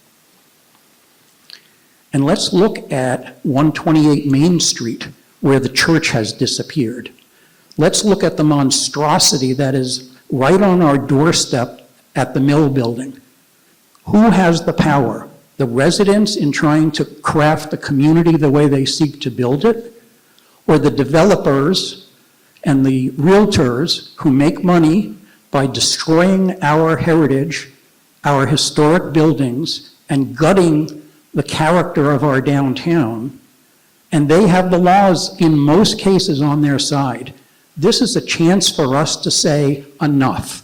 And let's look at 128 Main Street, where the church has disappeared. Let's look at the monstrosity that is right on our doorstep at the Mill Building. Who has the power? The residents in trying to craft the community the way they seek to build it? Or the developers and the realtors who make money by destroying our heritage, our historic buildings, and gutting the character of our downtown? And they have the laws in most cases on their side. This is a chance for us to say enough.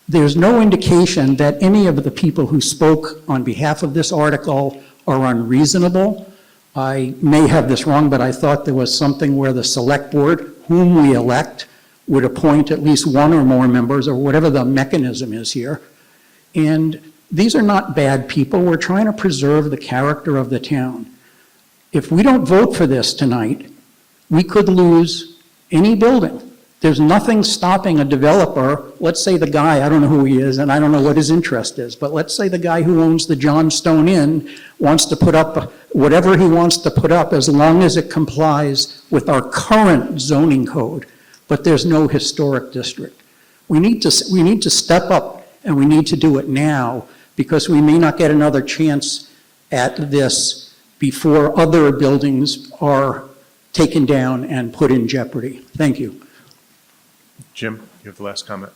There's no indication that any of the people who spoke on behalf of this article are unreasonable. I may have this wrong, but I thought there was something where the select board, whom we elect, would appoint at least one or more members, or whatever the mechanism is here. And these are not bad people. We're trying to preserve the character of the town. If we don't vote for this tonight, we could lose any building. There's nothing stopping a developer, let's say the guy, I don't know who he is, and I don't know what his interest is, but let's say the guy who owns the Johnstone Inn wants to put up whatever he wants to put up as long as it complies with our current zoning code, but there's no historic district. We need to step up, and we need to do it now, because we may not get another chance at this before other buildings are taken down and put in jeopardy. Thank you. Jim, you have the last comment.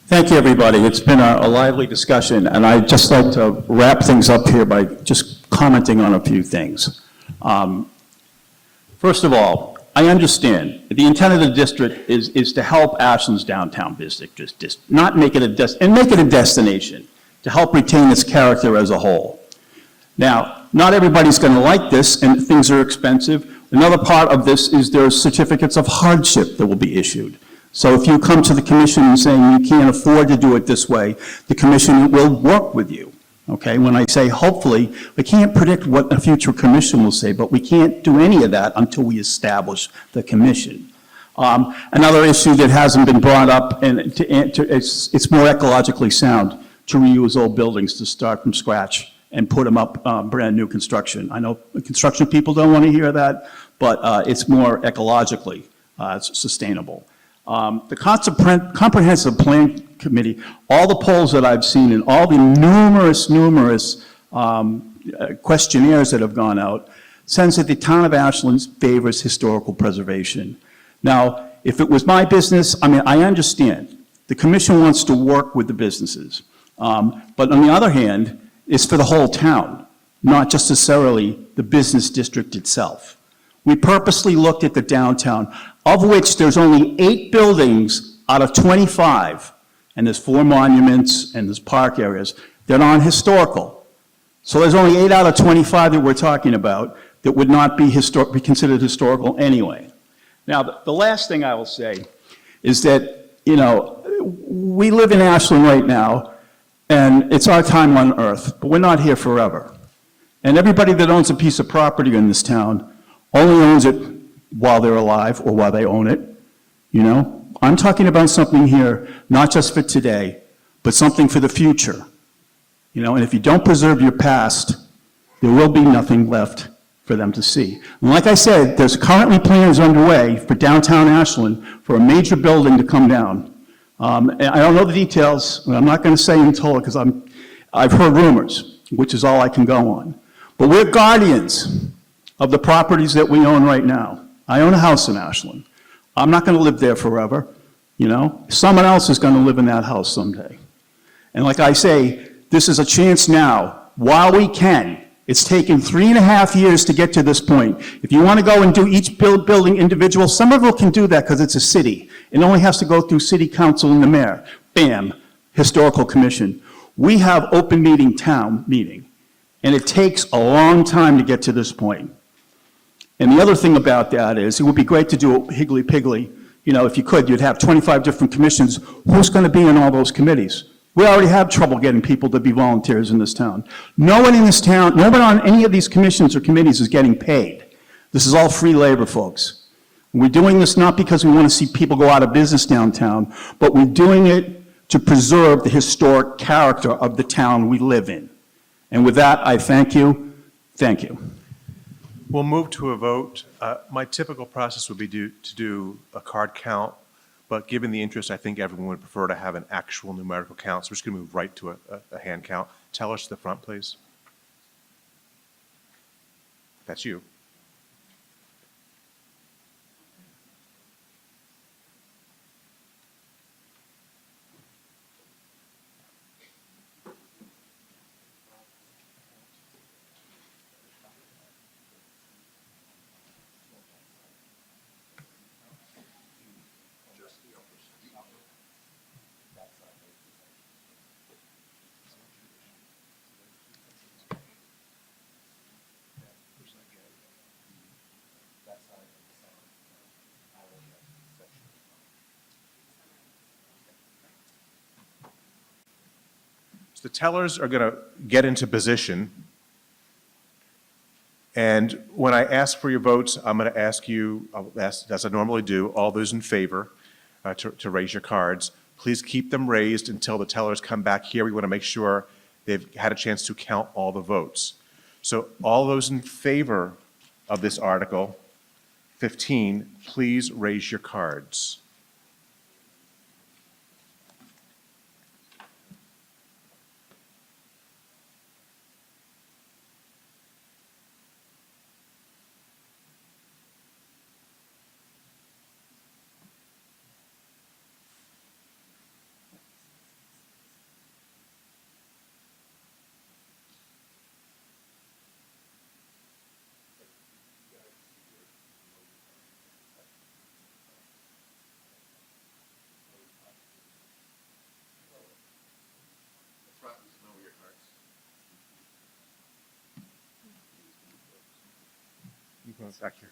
Thank you, everybody. It's been a lively discussion, and I'd just like to wrap things up here by just commenting on a few things. First of all, I understand the intent of the district is to help Ashland's downtown district, just not make it make it a destination, to help retain its character as a whole. Now, not everybody's going to like this, and things are expensive. Another part of this is there are certificates of hardship that will be issued. So if you come to the commission and saying you can't afford to do it this way, the commission will work with you. Okay, when I say hopefully, we can't predict what a future commission will say, but we can't do any of that until we establish the commission. Another issue that hasn't been brought up, and it's more ecologically sound to reuse old buildings to start from scratch and put them up brand new construction. I know construction people don't want to hear that, but it's more ecologically sustainable. The Comprehensive Plan Committee, all the polls that I've seen and all the numerous questionnaires that have gone out, says that the town of Ashland favors historical preservation. Now, if it was my business, I mean, I understand. The commission wants to work with the businesses. But on the other hand, it's for the whole town, not just necessarily the business district itself. We purposely looked at the downtown, of which there's only 8 buildings out of 25, and there's 4 monuments and there's park areas that aren't historical. So there's only 8 out of 25 that we're talking about that would not be considered historical anyway. Now, the last thing I will say is that, you know, we live in Ashland right now, and it's our time on earth, but we're not here forever. And everybody that owns a piece of property in this town only owns it while they're alive or while they own it, you know? I'm talking about something here, not just for today, but something for the future. You know, and if you don't preserve your past, there will be nothing left for them to see. And like I said, there's currently plans underway for downtown Ashland for a major building to come down. And I don't know the details, and I'm not going to say until, because I've heard rumors, which is all I can go on. But we're guardians of the properties that we own right now. I own a house in Ashland. I'm not going to live there forever, you know? Someone else is going to live in that house someday. And like I say, this is a chance now, while we can. It's taken 3.5 years to get to this point. If you want to go and do each building individual, Somerville can do that because it's a city. It only has to go through city council and the mayor. Bam, historical commission. We have open meeting town meeting, and it takes a long time to get to this point. And the other thing about that is, it would be great to do a higgly-piggly. You know, if you could, you'd have 25 different commissions. Who's going to be in all those committees? We already have trouble getting people to be volunteers in this town. No one in this town, no one on any of these commissions or committees is getting paid. This is all free labor, folks. We're doing this not because we want to see people go out of business downtown, but we're doing it to preserve the historic character of the town we live in. And with that, I thank you. Thank you. We'll move to a vote. My typical process would be to do a card count, but given the interest, I think everyone would prefer to have an actual numerical count, so we're just going to move right to a hand count. Tell us to the front, please. That's you. The tellers are going to get into position. And when I ask for your votes, I'm going to ask you, as I normally do, all those in favor to raise your cards. Please keep them raised until the tellers come back here. We want to make sure they've had a chance to count all the votes. So all those in favor of this Article 15, please raise your cards. You go back here.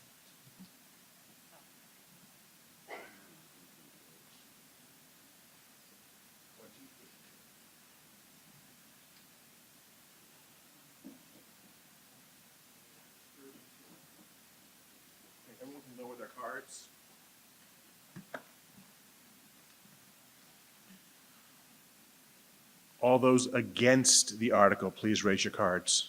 Everyone can lower their cards. All those against the article, please raise your cards.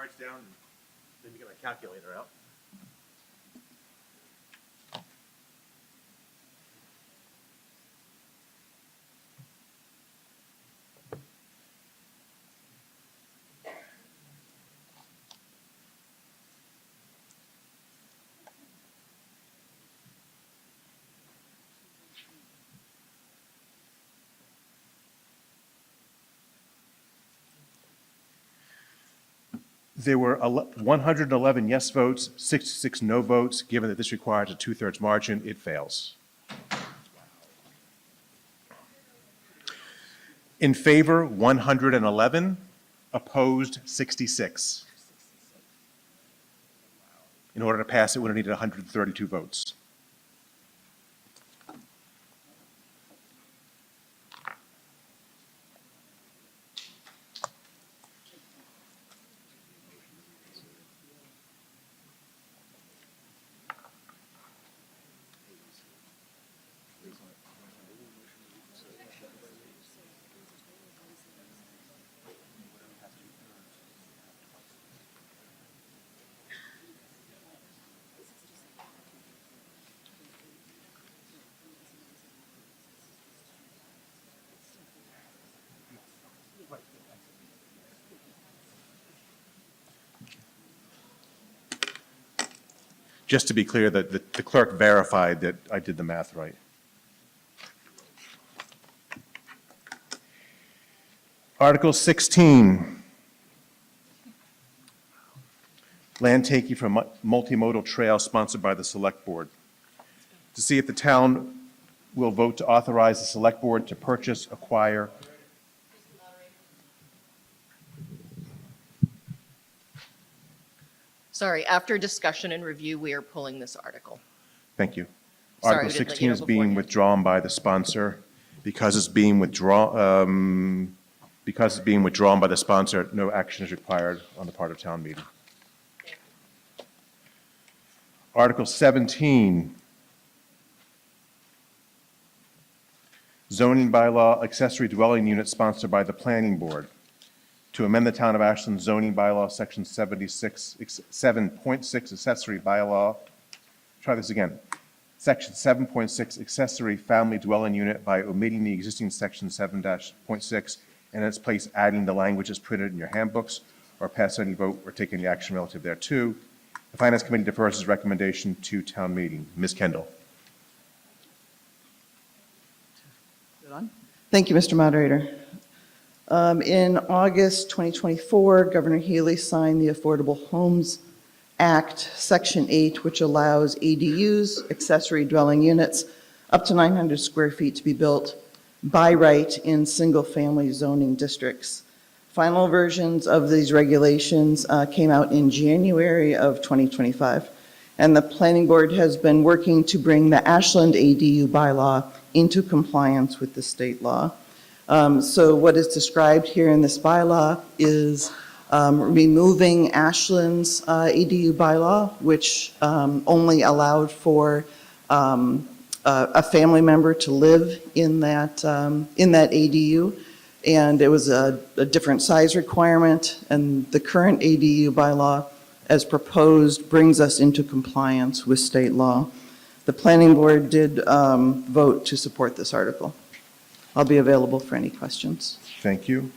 cards down, and then you get my calculator out. There were 111 yes votes, 66 no votes. Given that this requires a 2/3 margin, it fails. In favor, 111. Opposed, 66. In order to pass it, we would have needed 132 votes. Just to be clear, the clerk verified that I did the math right. Article 16, land taking from multimodal trail sponsored by the Select Board. To see if the town will vote to authorize the Select Board to purchase, acquire, Sorry, after discussion and review, we are pulling this article. thank you. Sorry, Article we didn't let 16 you know is being beforehand. withdrawn by the sponsor. Because it's being withdrawn by the sponsor, no action is required on the part of town meeting. Article 17, zoning bylaw accessory dwelling unit sponsored by the planning board. To amend the town of Ashland zoning bylaw, section 7.6 accessory bylaw. Try this again. Section 7.6 accessory family dwelling unit by omitting the existing section 7.6 and in its place adding the language as printed in your handbooks, or pass any vote or take any action relative thereto. The Finance Committee defers its recommendation to town meeting. Ms. Kendall. Thank you, Mr. Moderator. In August 2024, Governor Healy signed the Affordable Homes Act, Section 8, which allows ADUs, accessory dwelling units, up to 900 square feet to be built by right in single-family zoning districts. Final versions of these regulations came out in January of 2025, and the Planning Board has been working to bring the Ashland ADU bylaw into compliance with the state law. So what is described here in this bylaw is removing Ashland's ADU bylaw, which only allowed for a family member to live in that ADU, and it was a different size requirement, and the current ADU bylaw, as proposed, brings us into compliance with state law. The Planning Board did vote to support this article. I'll be available for any questions. Thank you.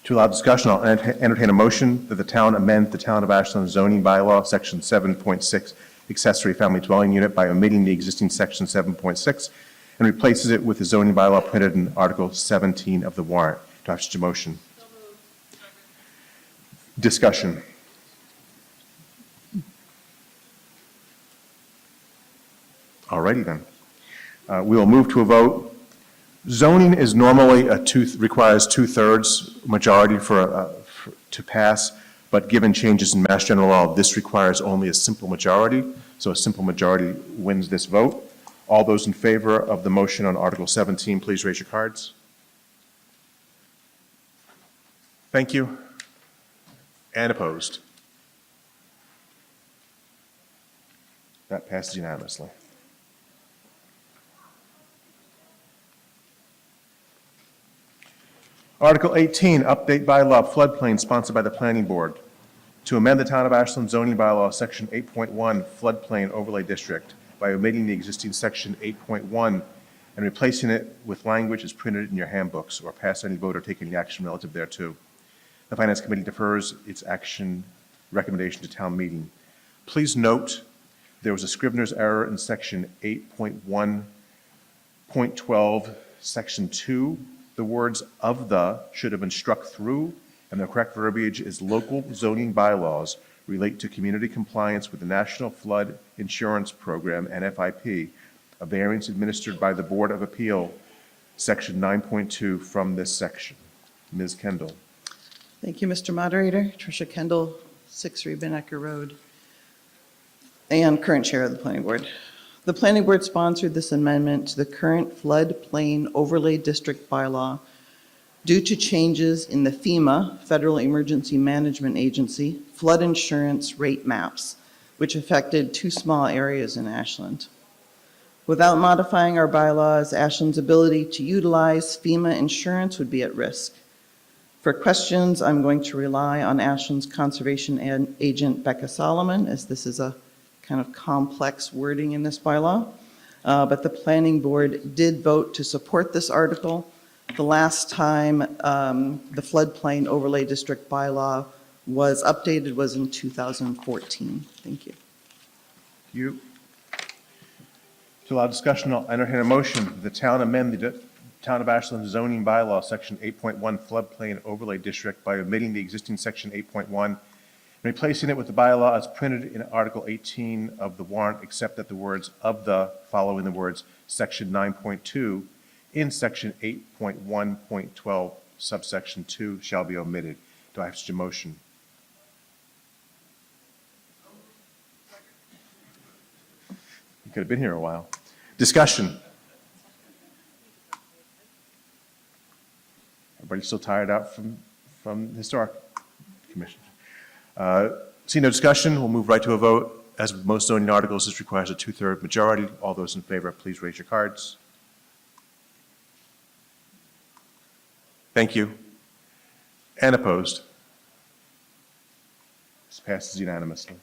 To allow discussion, I'll entertain a motion that the town amend the town of Ashland zoning bylaw, section 7.6, accessory family dwelling unit by omitting the existing section 7.6 and replaces it with the zoning bylaw printed in Article 17 of the warrant. Do I have such a motion? Discussion. All righty then. We will move to a vote. Zoning is normally requires 2/3 majority to pass, but given changes in Mass General Law, this requires only a simple majority, so a simple majority wins this vote. All those in favor of the motion on Article 17, please raise your cards. Thank you. And opposed? That passes unanimously. Article 18, update bylaw floodplain sponsored by the Planning Board. to amend the Town of Ashland zoning bylaw, Section 8.1 floodplain overlay district by omitting the existing Section 8.1 and replacing it with language as printed in your handbooks, or pass any vote or take any action relative thereto. The Finance Committee defers its action recommendation to town meeting. Please note, there was a Scrivener's error in Section 8.1.12, Section 2. The words "of the" should have been struck through, and the correct verbiage is "local zoning bylaws relate to community compliance with the National Flood Insurance Program, NFIP, a variance administered by the Board of Appeal, Section 9.2 from this section." Ms. Kendall. Thank you, Mr. Moderator. Tricia Kendall, 6 Riebenecker Road, and current chair of the Planning Board. The Planning Board sponsored this amendment to the current floodplain overlay district bylaw due to changes in the FEMA, Federal Emergency Management Agency, flood insurance rate maps, which affected 2 small areas in Ashland. Without modifying our bylaws, Ashland's ability to utilize FEMA insurance would be at risk. For questions, I'm going to rely on Ashland's conservation agent, Becca Solomon, as this is a kind of complex wording in this bylaw. But the Planning Board did vote to support this article. The last time the floodplain overlay district bylaw was updated was in 2014. Thank you. Thank you. To allow discussion, I'll entertain a motion that the town amend the Town of Ashland zoning bylaw, Section 8.1 floodplain overlay district by omitting the existing Section 8.1 and replacing it with the bylaw as printed in Article 18 of the warrant, except that the words "of the" following the words Section 9.2 in Section 8.1.12 subsection 2 shall be omitted. Do I have such a motion? You could have been here a while. Discussion. Everybody still tired out from the Historic Commission? Seeing no discussion, we'll move right to a vote. As with most zoning articles, this requires a 2/3 majority. All those in favor, please raise your cards. Thank you. And opposed? This passes unanimously.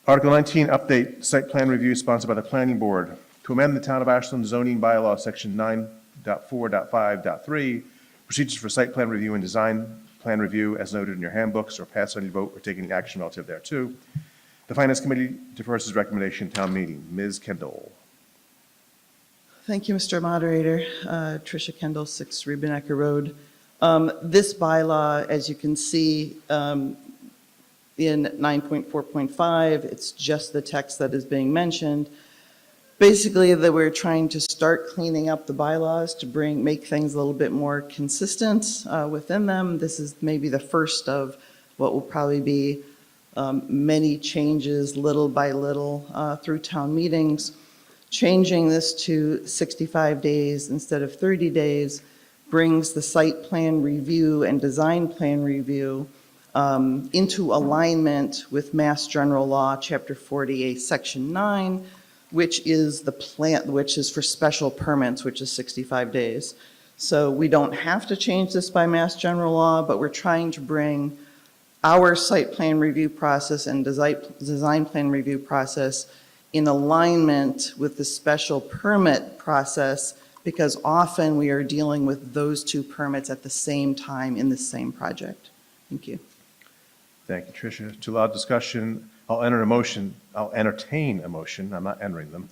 Article 19, update site plan review sponsored by the Planning Board. To amend the Town of Ashland zoning bylaw, Section 9.4.5.3, procedures for site plan review and design plan review as noted in your handbooks, or pass any vote or take any action relative thereto. The Finance Committee defers its recommendation to town meeting. Ms. Kendall. Thank you, Mr. Moderator. Tricia Kendall, 6 Riebenecker Road. This bylaw, as you can see, in 9.4.5, it's just the text that is being mentioned. Basically, that we're trying to start cleaning up the bylaws to make things a little bit more consistent within them. This is maybe the first of what will probably be many changes, little by little, through town meetings. Changing this to 65 days instead of 30 days brings the site plan review and design plan review into alignment with Mass General Law, Chapter 48, Section 9, which is for special permits, which is 65 days. So we don't have to change this by Mass General Law, but we're trying to bring our site plan review process and design plan review process in alignment with the special permit process, because often we are dealing with those 2 permits at the same time in the same project. Thank you. Thank you, Tricia. To allow discussion, I'll entertain a motion, I'm not entering them,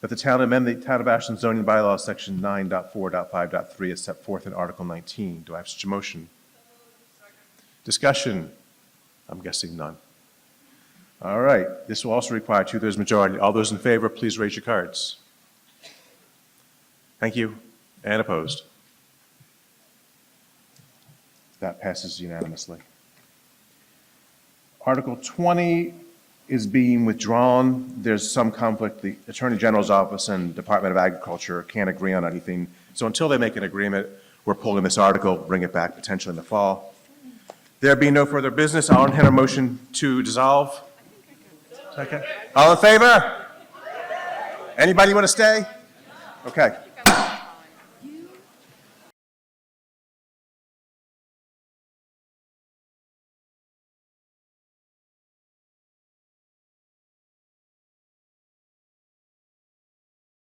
that the town amend the Town of Ashland zoning bylaw, Section 9.4.5.3 as set forth in Article 19. Do I have such a motion? Discussion? I'm guessing none. All right, this will also require 2/3 majority. All those in favor, please raise your cards. Thank you. And opposed? That passes unanimously. Article 20 is being withdrawn. There's some conflict. The Attorney General's Office and Department of Agriculture can't agree on anything. So until they make an agreement, we're pulling this article, bring it back potentially in the fall. There being no further business, I'll entertain a motion to dissolve. Second. All in favor? Anybody want to stay? Okay.